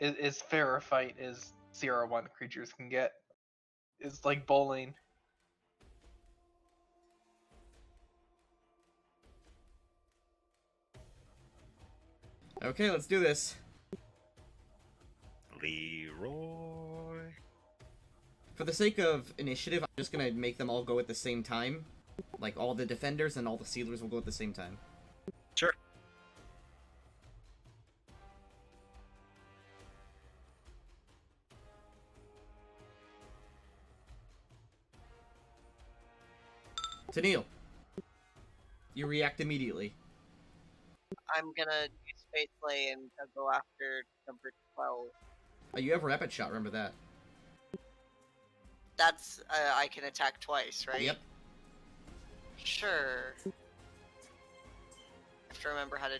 As fair a fight as Sierra 1 creatures can get. It's like bowling. Okay, let's do this. Leroy. For the sake of initiative, I'm just gonna make them all go at the same time. Like, all the defenders and all the sealers will go at the same time. Sure. Tennille, you react immediately. I'm gonna use Space Play and go after number 12. You have rapid shot, remember that. That's, I can attack twice, right? Yep. Sure. I have to remember how to...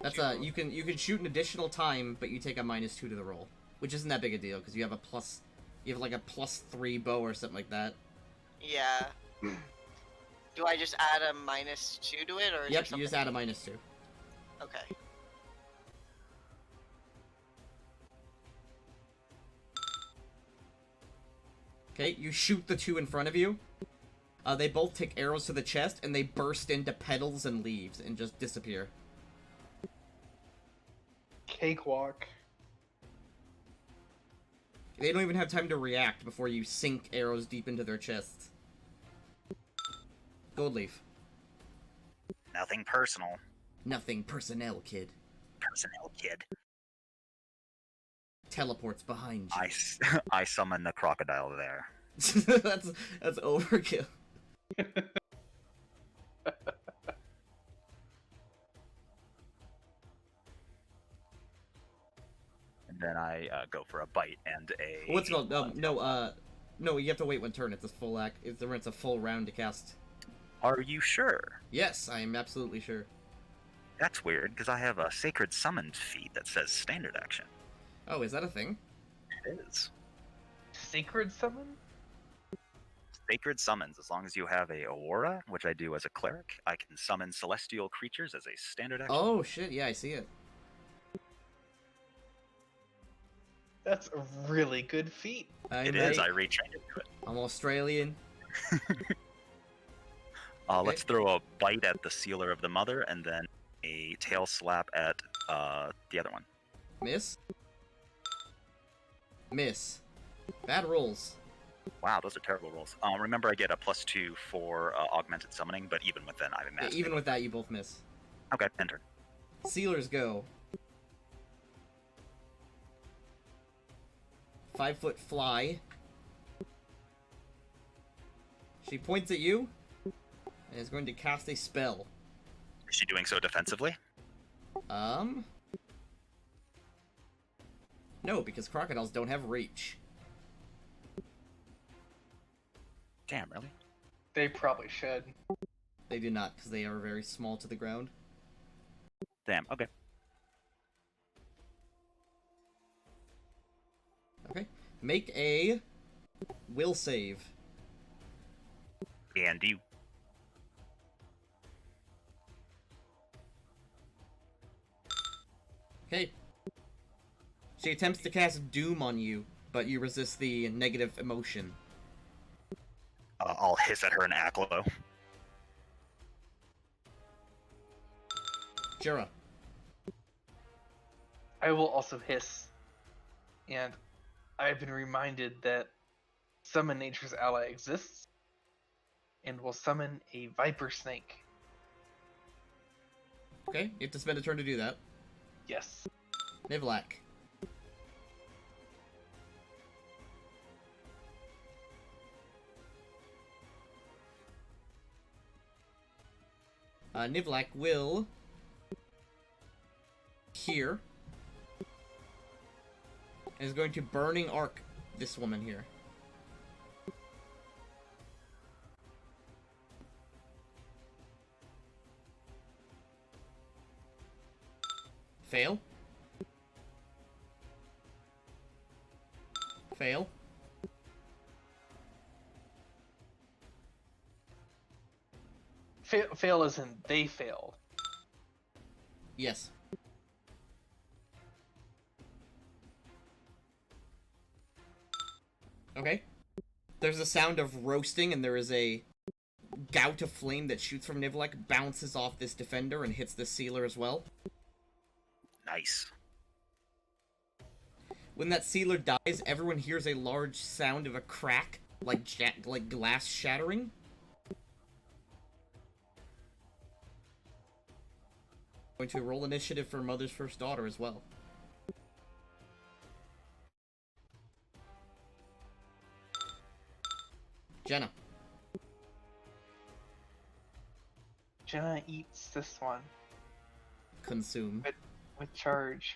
That's you can shoot an additional time, but you take a -2 to the roll. Which isn't that big a deal, because you have like a +3 bow or something like that. Yeah. Do I just add a -2 to it, or is there Yep, something... you just add a -2. Okay. Okay, you shoot the two in front of you. They both take arrows to the chest, and they burst into petals and leaves, and just disappear. Cakewalk. They don't even have time to react before you sink arrows deep into their chests. Goldleaf. Nothing personal. Nothing personnel, kid. Personnel, kid. Teleports behind you. I summon the crocodile there. That's overkill. And then I go for a bite and a. What's it called? No, you have to wait one turn. It's a full act. It's a full round to cast. Are you sure? Yes, I am absolutely sure. That's weird, because I have a Sacred Summons feat that says standard action. Oh, is that a thing? It is. Sacred summon? Sacred Summons, as long as you have a aura, which I do as a cleric, I can summon celestial creatures as a standard action. Oh shit! Yeah, I see it. That's a really good feat. It is. I retrained into it. I'm Australian. Let's throw a bite at the Sealer of the Mother, and then a tail slap at the other one. Miss. Miss. Bad rolls. Wow, those are terrible rolls. Remember, I get a +2 for augmented summoning, but even with that, I'm Yeah, even with that, you both miss. Okay, enter. Sealers go. 5-foot fly. She points at you and is going to cast a spell. Is she doing so defensively? No, because crocodiles don't have reach. Damn, really? They probably should. They do not, because they are very small to the ground. Damn, okay. Okay. Make a will save. And you. Okay. She attempts to cast Doom on you, but you resist the negative emotion. I'll hiss at her in Aklo. Jura. I will also hiss. And I've been reminded that Summon Nature's Ally exists, and will summon a Viper Snake. Okay, you have to spend a turn to do that. Yes. Nivlak. Nivlak will here and is going to Burning Arc this woman here. Fail. Fail. Fail as in they failed. Yes. Okay. There's a sound of roasting, and there is a gout of flame that shoots from Nivlak, bounces off this defender, and hits the sealer as well. Nice. When that sealer dies, everyone hears a large sound of a crack, like glass shattering. Going to roll initiative for Mother's First Daughter as well. Jenna. Jenna eats this one Consume. with charge.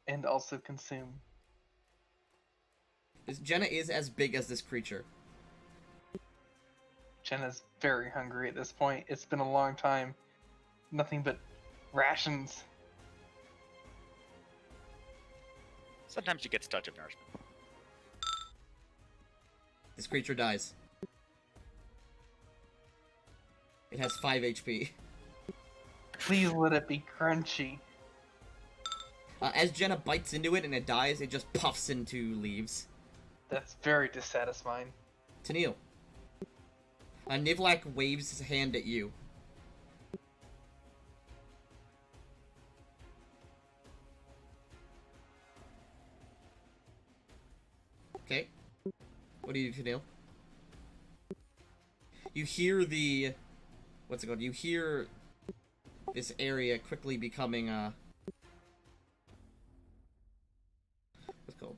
And also consume. Jenna is as big as this creature. Jenna's very hungry at this point. It's been a long time. Nothing but rations. Sometimes she gets a touch of nourishment. This creature dies. It has 5 HP. Please let it be crunchy. As Jenna bites into it and it dies, it just puffs into leaves. That's very dissatisfying. Tennille. Nivlak waves his hand at you. Okay. What do you do, Tennille? You hear the... What's it called? You hear this area quickly becoming, what's it called?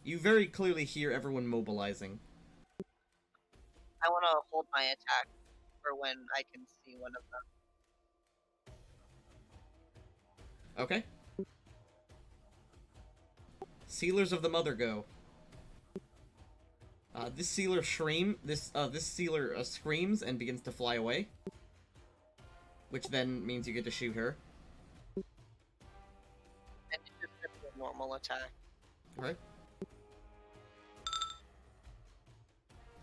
You very clearly hear everyone mobilizing. I want to hold my attack for when I can see one of them. Okay. Sealers of the Mother go. This sealer screams and begins to fly away, which then means you get to shoot her. And it's just gonna be a normal attack. Okay.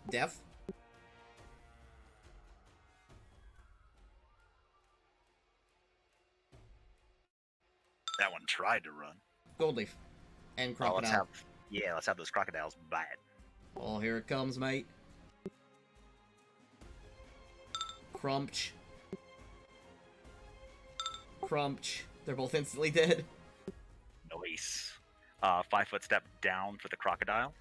Death. That one tried to run. Goldleaf. And Oh, crocodile. let's have those crocodiles bite. Oh, here it comes, mate. Crumch. Crumch. They're both instantly dead. Nice. 5-foot step down for the crocodile.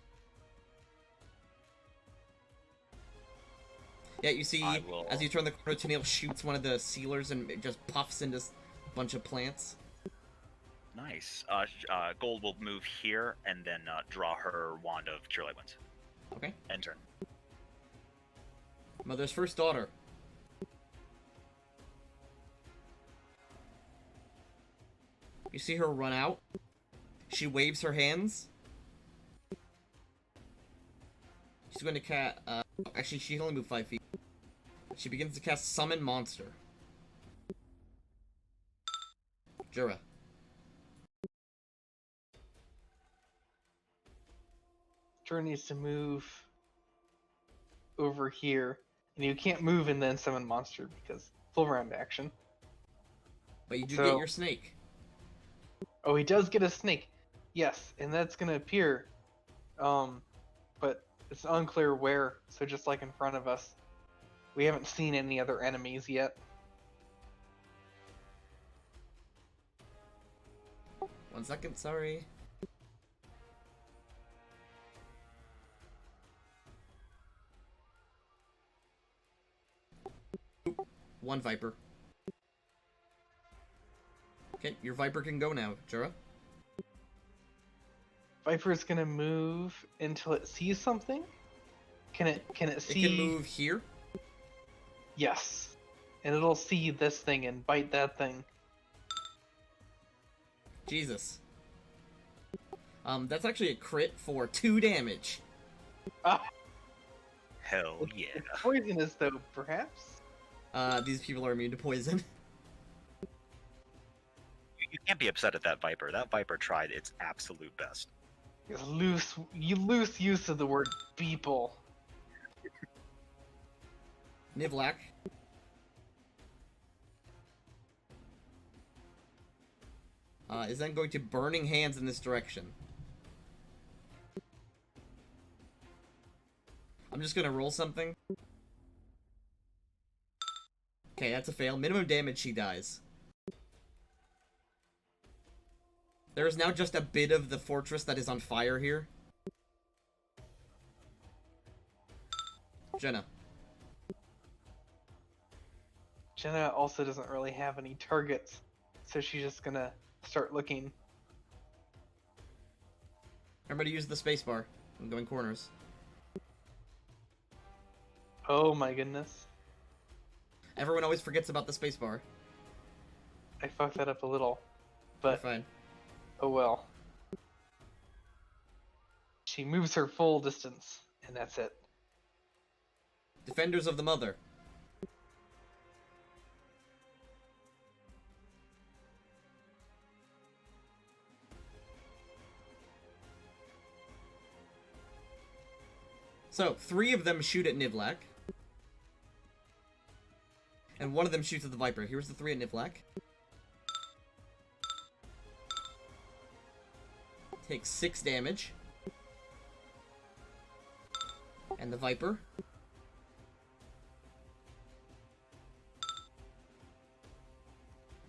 Yeah, you see, I will- as you turn the corner, Tennille shoots one of the sealers and it just puffs into a bunch of plants. Nice. Gold will move here and then draw her wand of Cure Light Wounds. Okay. End turn. Mother's first daughter. You see her run out. She waves her hands. She's going to cast. Actually, she can only move 5 feet. She begins to cast Summon Monster. Jura. Jura needs to move over here, and you can't move and then summon monster because full round action. But you do So- get your snake. Oh, he does get a snake. Yes, and that's gonna appear. But it's unclear where, so just like in front of us. We haven't seen any other enemies yet. 1 second, sorry. One Viper. Okay, your Viper can go now, Jura. Viper's gonna move until it sees something. Can it It see? can move here. Yes, and it'll see this thing and bite that thing. Jesus. That's actually a crit for 2 damage. Hell yeah. It's poisonous though, perhaps. These people are immune to poison. You can't be upset at that Viper. That Viper tried its absolute best. Loose use of the word people. Nivlak. Is then going to Burning Hands in this direction. I'm just gonna roll something. Okay, that's a fail. Minimum damage, she dies. There is now just a bit of the fortress that is on fire here. Jenna. Jenna also doesn't really have any targets, so she's just gonna start looking. Remember to use the spacebar when going corners. Oh my goodness. Everyone always forgets about the spacebar. I fucked that up a little. You're But fine. oh well. She moves her full distance, and that's it. Defenders of the Mother. So, 3 of them shoot at Nivlak. And 1 of them shoots at the Viper. Here's the 3 at Nivlak. Takes 6 damage. And the Viper.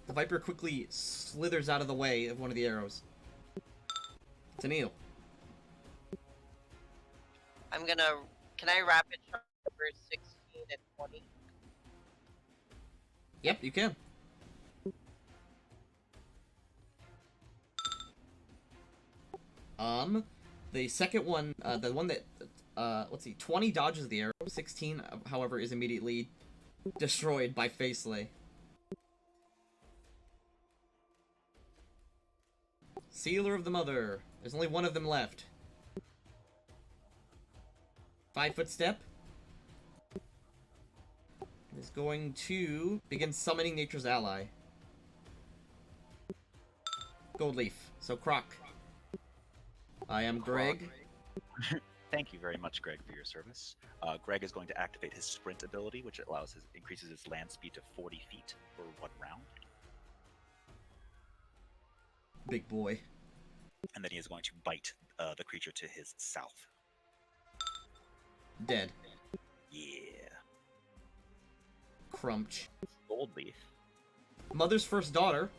The Viper quickly slithers out of the way of one of the arrows. Tennille. I'm gonna. Can I rapid shot over 16 and 20? Yep, you can. The second one, the one that, let's see, 20 dodges the arrow, 16, however, is immediately destroyed by Facelay. Sealer of the Mother. There's only one of them left. 5-foot step. Is going to begin summoning Nature's Ally. Gold Leaf. So Croc. I am Greg. Thank you very much, Greg, for your service. Greg is going to activate his sprint ability, which increases his land speed to 40 feet for 1 round. Big boy. And then he is going to bite the creature to his south. Dead. Yeah. Crunch. Gold Leaf. Mother's first daughter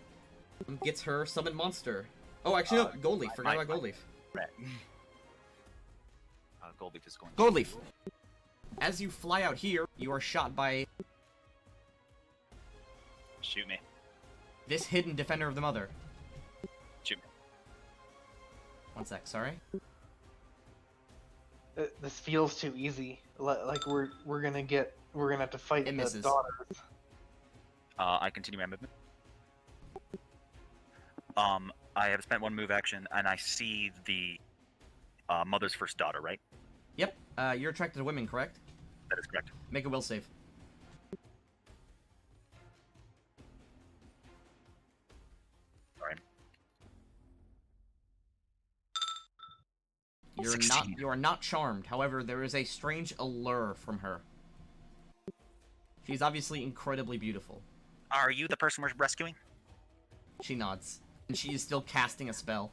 gets her summon monster. Oh, actually, no, Gold Leaf. Forgot about Gold Leaf. Red. Gold Leaf is going. Gold Leaf. As you fly out here, you are shot by Shoot me. this hidden defender of the mother. Shoot me. One sec, sorry. This feels too easy. Like we're gonna have to fight It the misses. daughters. I continue my movement. I have spent 1 move action, and I see the mother's first daughter, right? Yep, you're attracted to women, correct? That is correct. Make a will save. Sorry. You're 16. you are not charmed. However, there is a strange allure from her. She's obviously incredibly beautiful. Are you the person we're rescuing? She nods. And she is still casting a spell.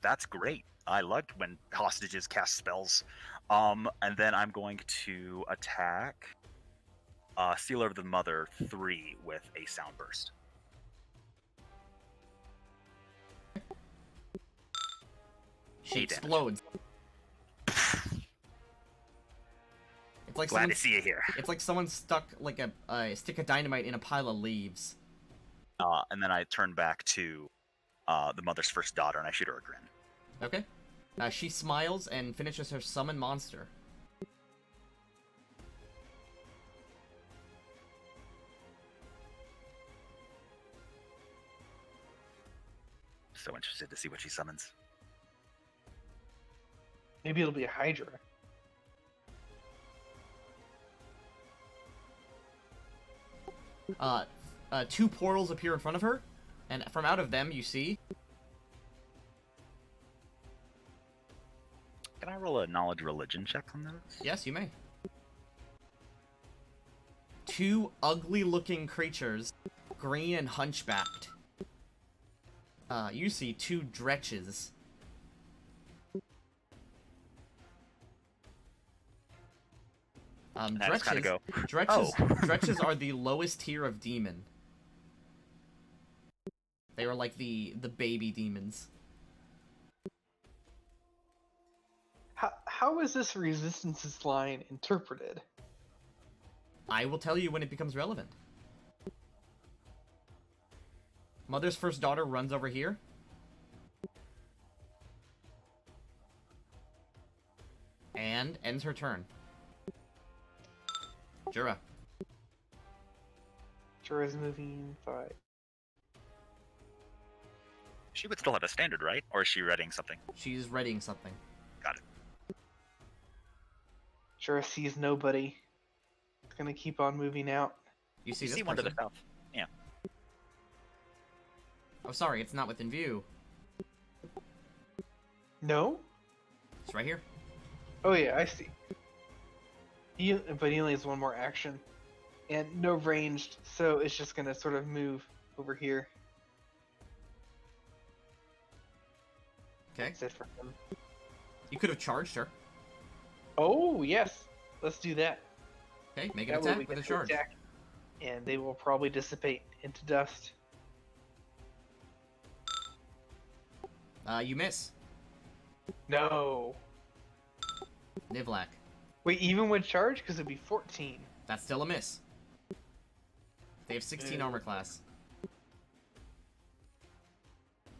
That's great. I like when hostages cast spells. And then I'm going to attack Sealer of the Mother 3 with a sound burst. She 8 damage. explodes. It's like Glad someone, to see you here. it's like someone stuck like a stick of dynamite in a pile of leaves. And then I turn back to the mother's first daughter, and I shoot her a grin. Okay. She smiles and finishes her summon monster. So interested to see what she summons. Maybe it'll be a Hydra. Two portals appear in front of her, and from out of them you see Can I roll a knowledge religion check on those? yes, you may. Two ugly-looking creatures, green and hunchbacked. You see two dretches. That's kind of go. Dretches are the lowest tier of demon. They are like the baby demons. How is this resistance's line interpreted? I will tell you when it becomes relevant. Mother's first daughter runs over here. And ends her turn. Jura. Jura's moving 5. She would still have a standard, right? Or is she readying something? She's readying something. Got it. Jura sees nobody. It's gonna keep on moving out. You see You this see one to the person? south. Yeah. Oh, sorry, it's not within view. No? It's right here. Oh yeah, I see. But he only has 1 more action. And no ranged, so it's just gonna sort of move over here. Okay. That's it for him. You could have charged her. Oh yes! Let's do that. Okay, make an That way we attack with a get to charge. attack, and they will probably dissipate into dust. You miss. No! Nivlak. Wait, even with charge? Because it'd be 14. That's still a miss. They have 16 armor class.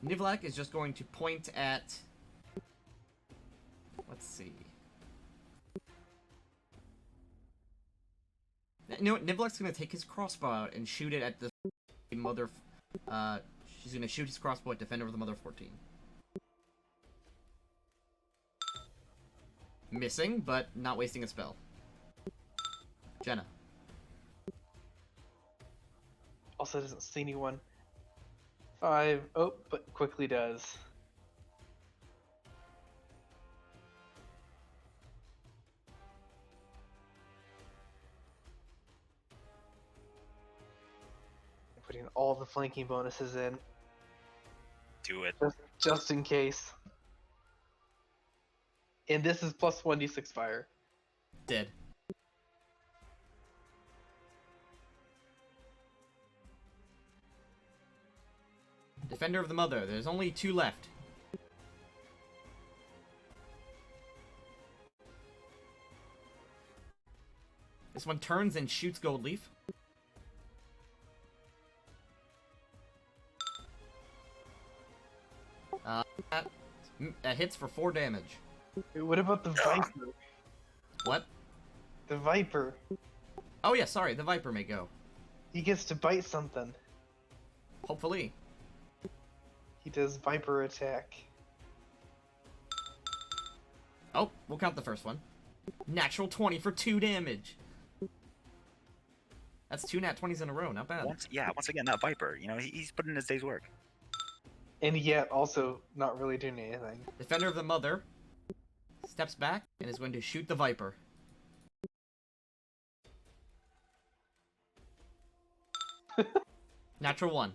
Nivlak is just going to point at let's see. You know what? Niblack's gonna take his crossbow out and shoot it at the mother. She's gonna shoot his crossbow at Defender of the Mother 14. Missing, but not wasting a spell. Jenna. Also doesn't see anyone. 5. Oh, but quickly does. Putting all the flanking bonuses in, Do it. just in case. And this is plus 1d6 fire. Dead. Defender of the Mother. There's only 2 left. This one turns and shoots Goldleaf. That hits for 4 damage. What about the Viper? What? The Viper. Oh yeah, sorry, the Viper may go. He gets to bite something. Hopefully. He does Viper attack. Oh, we'll count the first one. Natural 20 for 2 damage. That's 2 nat 20s in a row, not bad. Once again, that Viper. You know, he's putting in his day's work. And yet also not really doing anything. Defender of the Mother steps back and is going to shoot the Viper. Natural 1.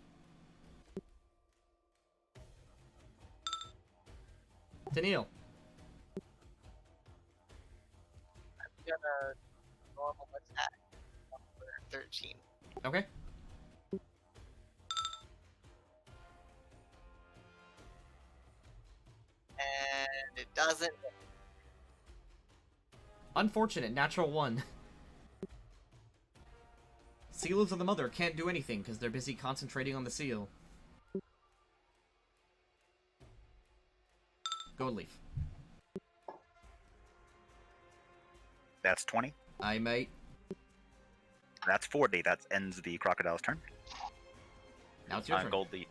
Daniil. I'm gonna normal attack. Number 13. Okay. And it doesn't. Unfortunate, natural 1. Seals of the Mother can't do anything because they're busy concentrating on the seal. Goldleaf. That's 20. I might. That's 40. That ends the crocodile's turn. Now it's your turn. Goldleaf.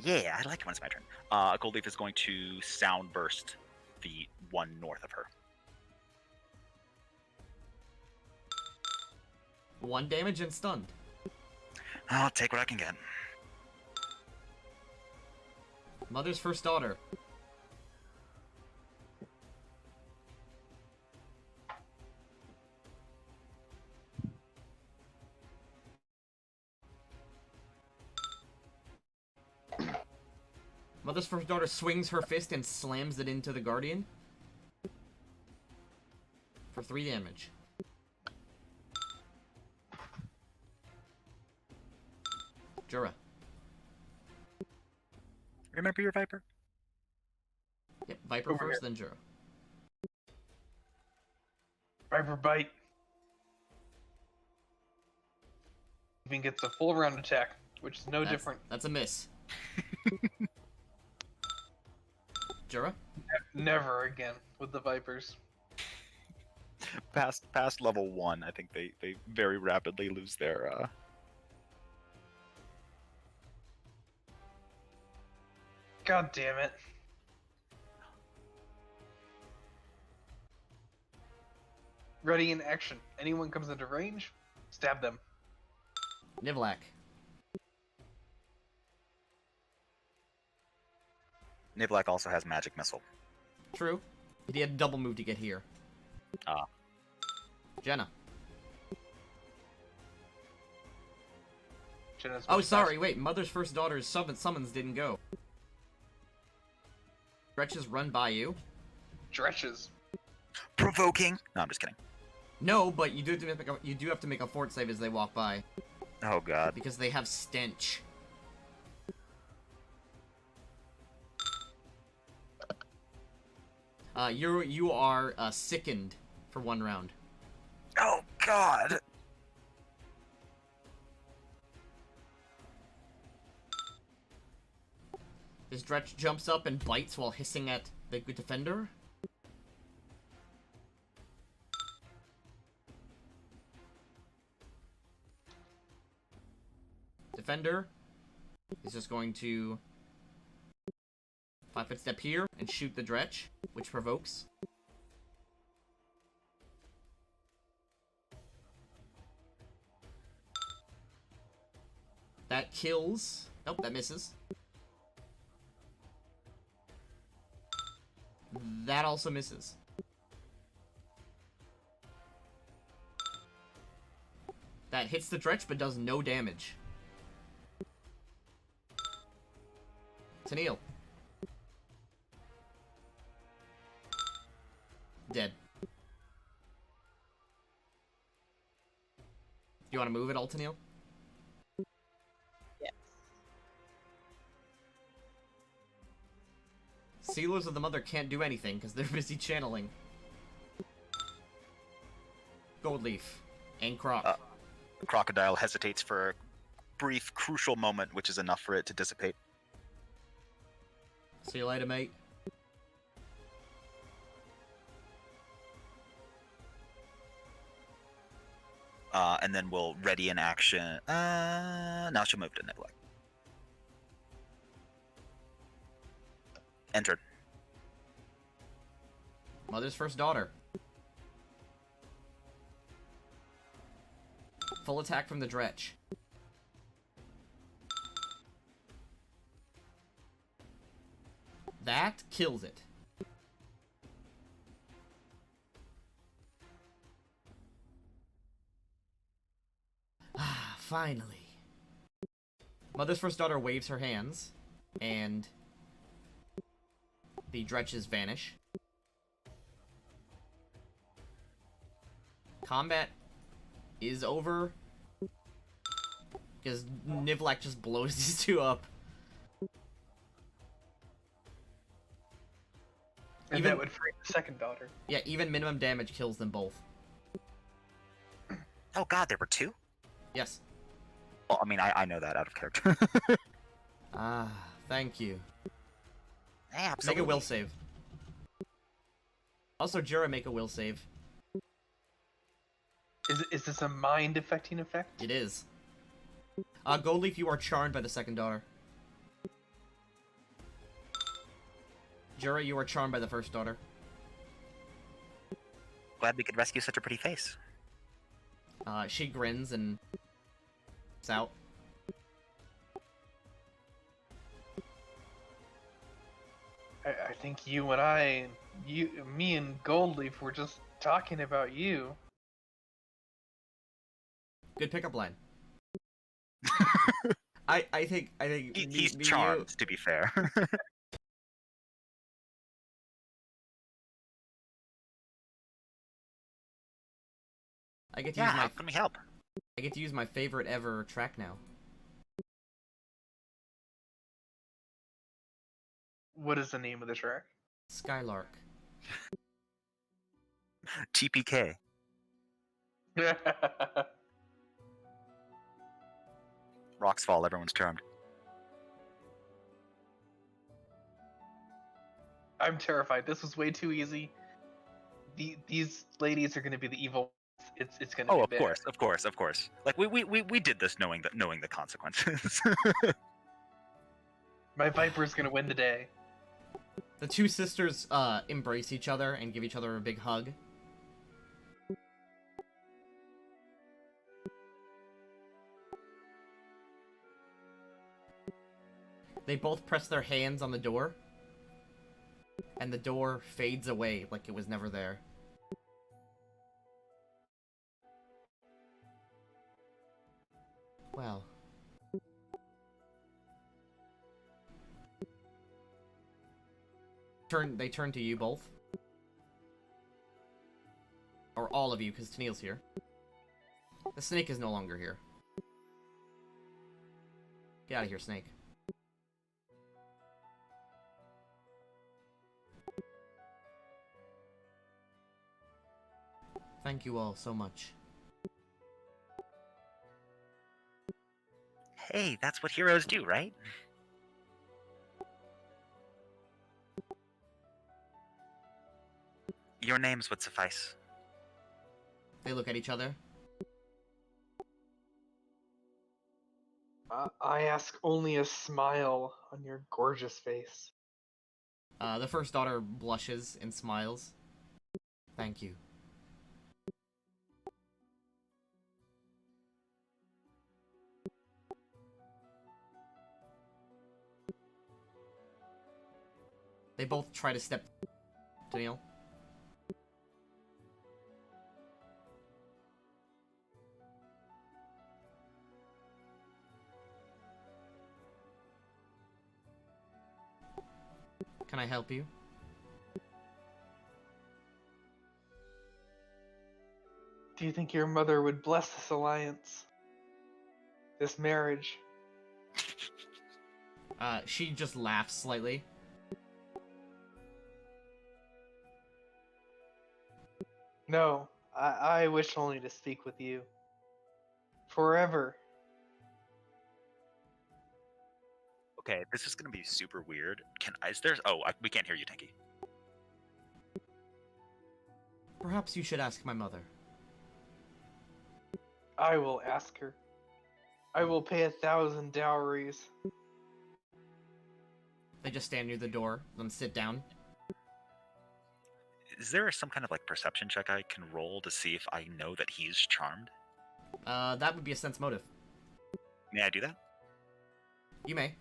Yeah, I like it when it's my turn. Goldleaf is going to sound burst the one north of her. 1 damage and stunned. I'll take what I can get. Mother's first daughter. Mother's first daughter swings her fist and slams it into the Guardian. For 3 damage. Jura. Remember your Viper? Yep, Viper Over first, here. then Jura. Viper bite. Even gets a full round attack, which is no different. That's a miss. Jura? Never again with the Vipers. Past level 1, I think they very rapidly lose their God damn it. Ready in action. Anyone comes into range, stab them. Nivlak. Nivlak also has magic missile. True. He had a double move to get here. Ah. Jenna. Jenna's Oh, much sorry, wait. Mother's first daughter's summons didn't go. Stretches run by you. Stretches. Provoking. No, I'm just kidding. No, but you do have to make a fort save as they walk by. Oh god. Because they have stench. You are sickened for 1 round. Oh god. This Dretch jumps up and bites while hissing at the good defender. defender is just going to 5-foot step here and shoot the Dretch, which provokes. That kills. Nope, that misses. That also misses. That hits the Dretch but does no damage. Tennille. Dead. You want to move it all, Tennille? Yes. Sealers of the Mother can't do anything because they're busy channeling. Goldleaf and Croc. Crocodile hesitates for a brief, crucial moment, which is enough for it to dissipate. See you later, mate. And then we'll ready in action. Now she'll move to Neglect. Entered. Mother's first daughter. Full attack from the Dretch. That kills it. Ah, finally. Mother's first daughter waves her hands, and the Dretches vanish. Combat is over because Nivlak just blows these two up. And that would free the second daughter. Yeah, even minimum damage kills them both. Oh god, there were two? Yes. Well, I mean, I know that out of character. Ah, thank you. Yeah, absolutely. Make a will save. Also, Jura, make a will save. Is this a mind affecting effect? It is. Goldleaf, you are charmed by the second daughter. Jura, you are charmed by the first daughter. Glad we could rescue such a pretty face. She grins and is out. I think you and I, me and Goldleaf were just talking about you. Good pickup line. I think He's me, charmed, to be fair. I get to Yeah, use how my can we help? I get to use my favorite ever track now. What is the name of the track? Skylark. TPK. Rocks fall, everyone's charmed. I'm terrified. This was way too easy. These ladies are going to be the evil. It's going to Oh, be of bad. course, of course, of course. Like we did this knowing the consequences. My Viper's going to win the day. The two sisters embrace each other and give each other a big hug. They both press their hands on the door, and the door fades away like it was never there. Well. They turn to you both. Or all of you, because Tennille's here. The snake is no longer here. Get out of here, snake. Thank you all so much. Hey, that's what heroes do, right? Your names would suffice. They look at each other. I ask only a smile on your gorgeous face. The first daughter blushes and smiles. Thank you. They both try to step to kneel. Can I help you? Do you think your mother would bless this alliance? This marriage? She just laughs slightly. No, I wish only to speak with you. Forever. Okay, this is gonna be super weird. We can't hear you, Tinky. Perhaps you should ask my mother. I will ask her. I will pay 1,000 dowries. They just stand near the door, then sit down. Is there some kind of like perception check I can roll to see if I know that he's charmed? That would be a sense motive. May I do that? You may.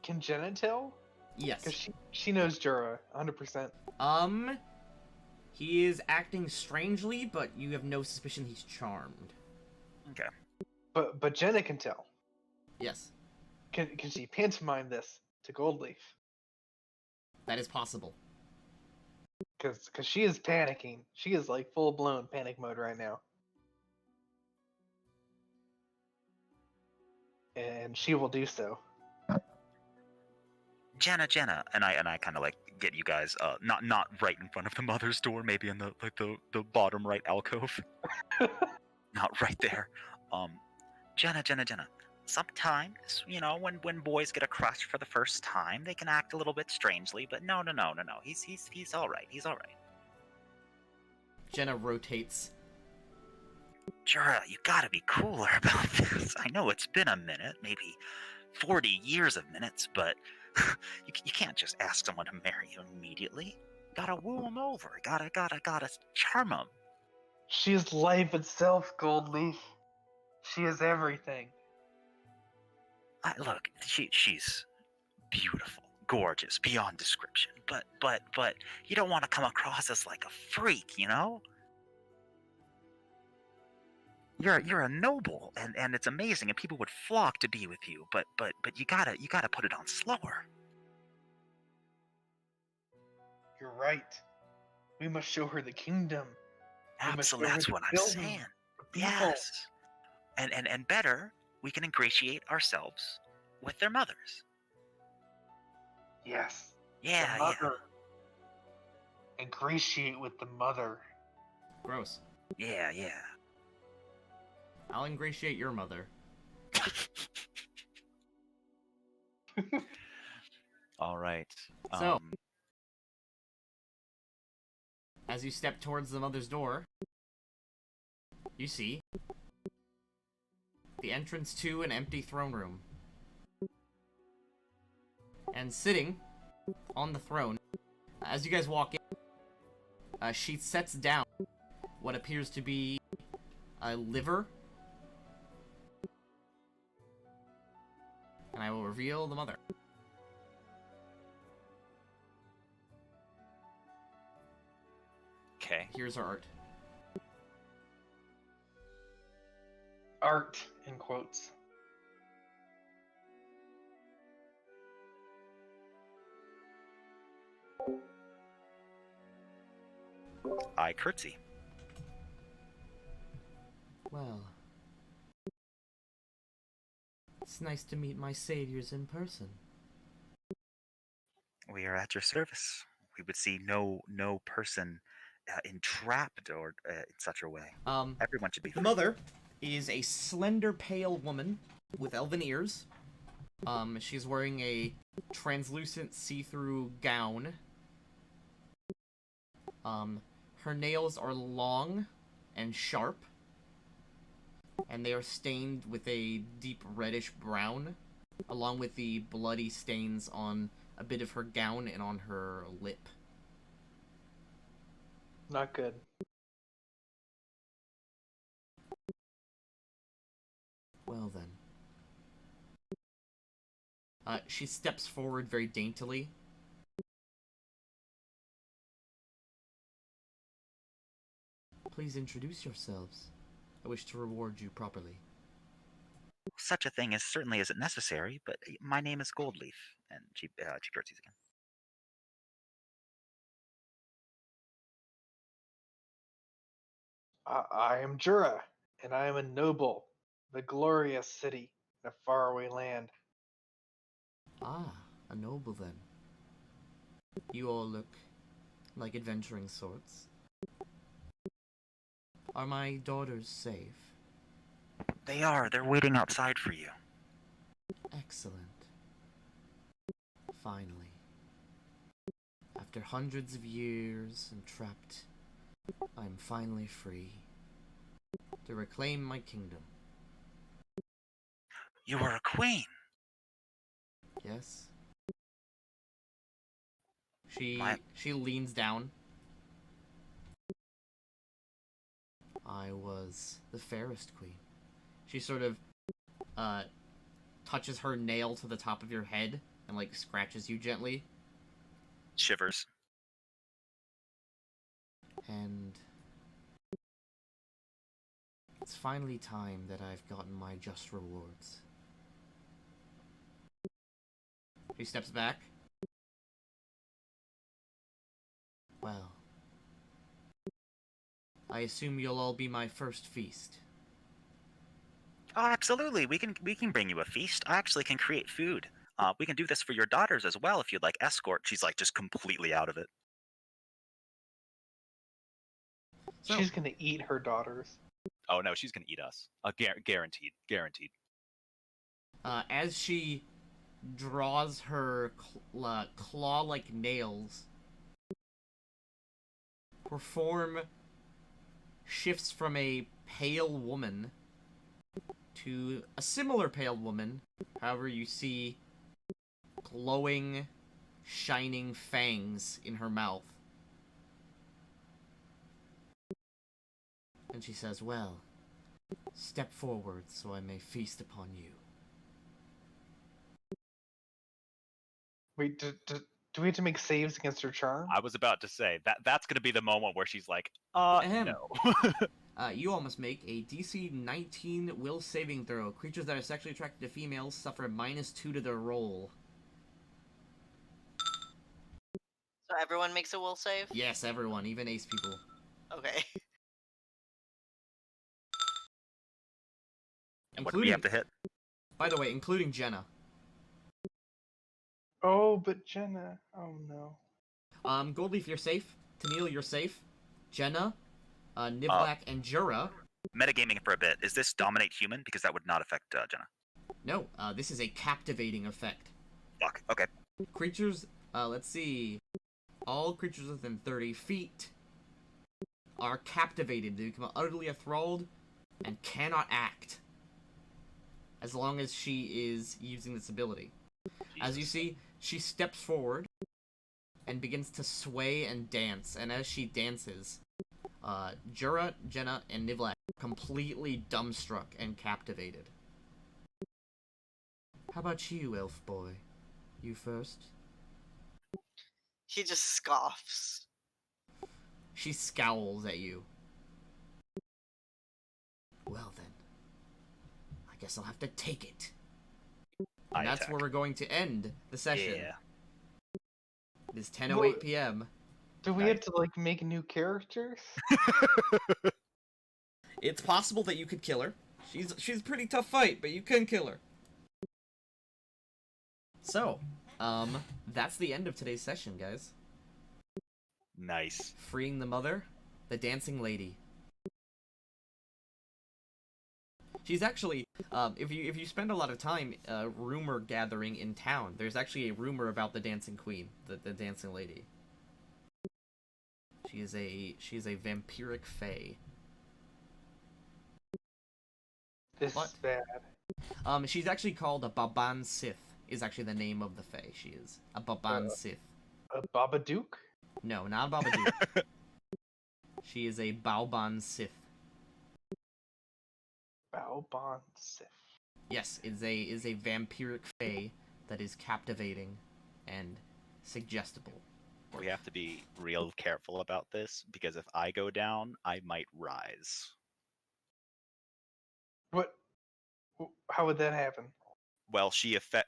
Can Jenna tell? Yes. Because she knows Jura, 100%. He is acting strangely, but you have no suspicion he's charmed. Okay. But Jenna can tell. Yes. Can she pantomime this to Goldleaf? That is possible. Because she is panicking. She is like full-blown panic mode right now. And she will do so. Jenna, and I kind of like get you guys not right in front of the mother's door, maybe in the bottom right alcove. Not right there. Jenna. Sometimes, when boys get a crush for the first time, they can act a little bit strangely, but no. He's all right. He's all right. Jenna rotates. Jura, you gotta be cooler about this. I know it's been a minute, maybe 40 years of minutes, but you can't just ask someone to marry you immediately. Gotta woo them over. Gotta charm them. She is life itself, Goldleaf. She is everything. Look, she's beautiful, gorgeous, beyond description. But you don't want to come across as like a freak, you know? You're a noble, and it's amazing, and people would flock to be with you. But you gotta put it on slower. You're right. We must show her the kingdom. Absolutely, that's what I'm saying. Yes, and better, we can ingratiate ourselves with their mothers. Yes. Yeah, the mother. Ingratiate with the mother. Gross. Yeah. I'll ingratiate your mother. All right. So, as you step towards the mother's door, you see the entrance to an empty throne room. And sitting on the throne, as you guys walk in, she sets down what appears to be a liver. And I will reveal the mother. Okay. Here's her art. Art, in quotes. I curtsy. Well, it's nice to meet my saviors in person. We are at your service. We would see no person entrapped or in such a way. Everyone should be The free. mother is a slender, pale woman with elven ears. She's wearing a translucent see-through gown. Her nails are long and sharp. and they are stained with a deep reddish brown, along with the bloody stains on a bit of her gown and on her lip. Not good. Well then. She steps forward very daintily. Please introduce yourselves. I wish to reward you properly. Such a thing as certainly isn't necessary, but my name is Goldleaf, and she curtsies again. I am Jura, and I am a noble, the glorious city in a faraway land. Ah, a noble then. You all look like adventuring sorts. Are my daughters safe? They are. They're waiting outside for you. Excellent. Finally. After hundreds of years and trapped, I'm finally free to reclaim my kingdom. You are a queen. Yes? My- She leans down. I was the fairest queen. She sort of touches her nail to the top of your head and like scratches you gently. Shivers. And it's finally time that I've gotten my just rewards. She steps back. Well, I assume you'll all be my first feast. Oh, absolutely. We can bring you a feast. I actually can create food. We can do this for your daughters as well if you'd like escort. She's like just completely out of it. So, She's gonna eat her daughters. Oh no, she's gonna eat us. Guaranteed. Guaranteed. as she draws her claw-like nails, her form shifts from a pale woman to a similar pale woman. However, you see glowing, shining fangs in her mouth. And she says, well, step forward so I may feast upon you. Wait, do we have to make saves against her charm? I was about to say that's gonna be the moment where she's like, Ahem. no. You all must make a DC 19 will saving throw. Creatures that are sexually attracted to females suffer -2 to their roll. So everyone makes a will save? Yes, everyone, even ace people. Okay. And what do we have to hit? By the way, including Jenna. Oh, but Jenna. Oh no. Goldleaf, you're safe. Tennille, you're safe. Jenna, Nivlak, and Jura. Metagaming for a bit. Is this dominate human? Because that would not affect Jenna. No, this is a captivating effect. Fuck. Okay. Creatures, let's see. All creatures within 30 feet are captivated. They become utterly enthralled and cannot act as long as she is using this ability. As you see, she steps forward and begins to sway and dance, and as she dances, Jura, Jenna, and Nivlak are completely dumbstruck and captivated. How about you, elf boy? You first? He just scoffs. She scowls at you. Well then, I guess I'll have to take it. And that's where we're going to end the session. Yeah. It is 10:08 p.m. Do we have to like make new characters? It's possible that you could kill her. She's a pretty tough fight, but you can kill her. So, that's the end of today's session, guys. Nice. Freeing the mother, the dancing lady. She's actually, if you spend a lot of time rumor gathering in town, there's actually a rumor about the dancing queen, the dancing lady. She is a vampiric fae. This What? is bad. She's actually called a Baban Sith. Is actually the name of the Fae. She is a Baban Sith. A Babadook? No, not a Babadook. She is a Baoban Sith. Baoban Sith. Yes, is a vampiric Fae that is captivating and suggestible. We have to be real careful about this because if I go down, I might rise. What? How would that happen? Well,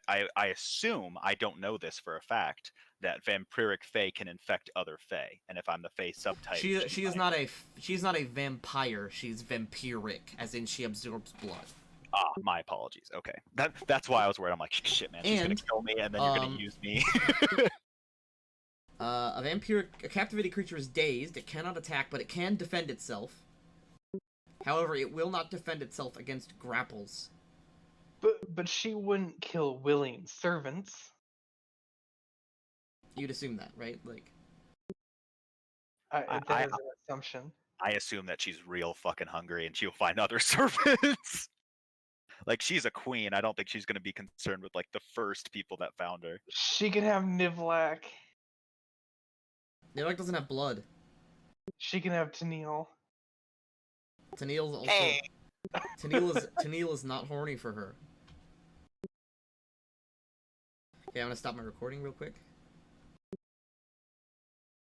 I assume, I don't know this for a fact, that vampiric Fae can infect other Fae, and if I'm the Fae subtype, She is not a vampire. She's vampiric, as in she absorbs blood. Ah, my apologies. Okay, that's why I was worried. I'm like, shit, man, she's gonna And, kill me, and then you're gonna use me. A captivated creature is dazed. It cannot attack, but it can defend itself. However, it will not defend itself against grapples. But she wouldn't kill willing servants. You'd assume that, right? Like, That is an assumption. I assume that she's real fucking hungry, and she'll find other servants. Like, she's a queen. I don't think she's gonna be concerned with like the first people that found her. She can have Nivlak. Nivlak doesn't have blood. She can have Tennille. Tennille's also. Hey. Tennille is not horny for her. Okay, I'm gonna stop my recording real quick.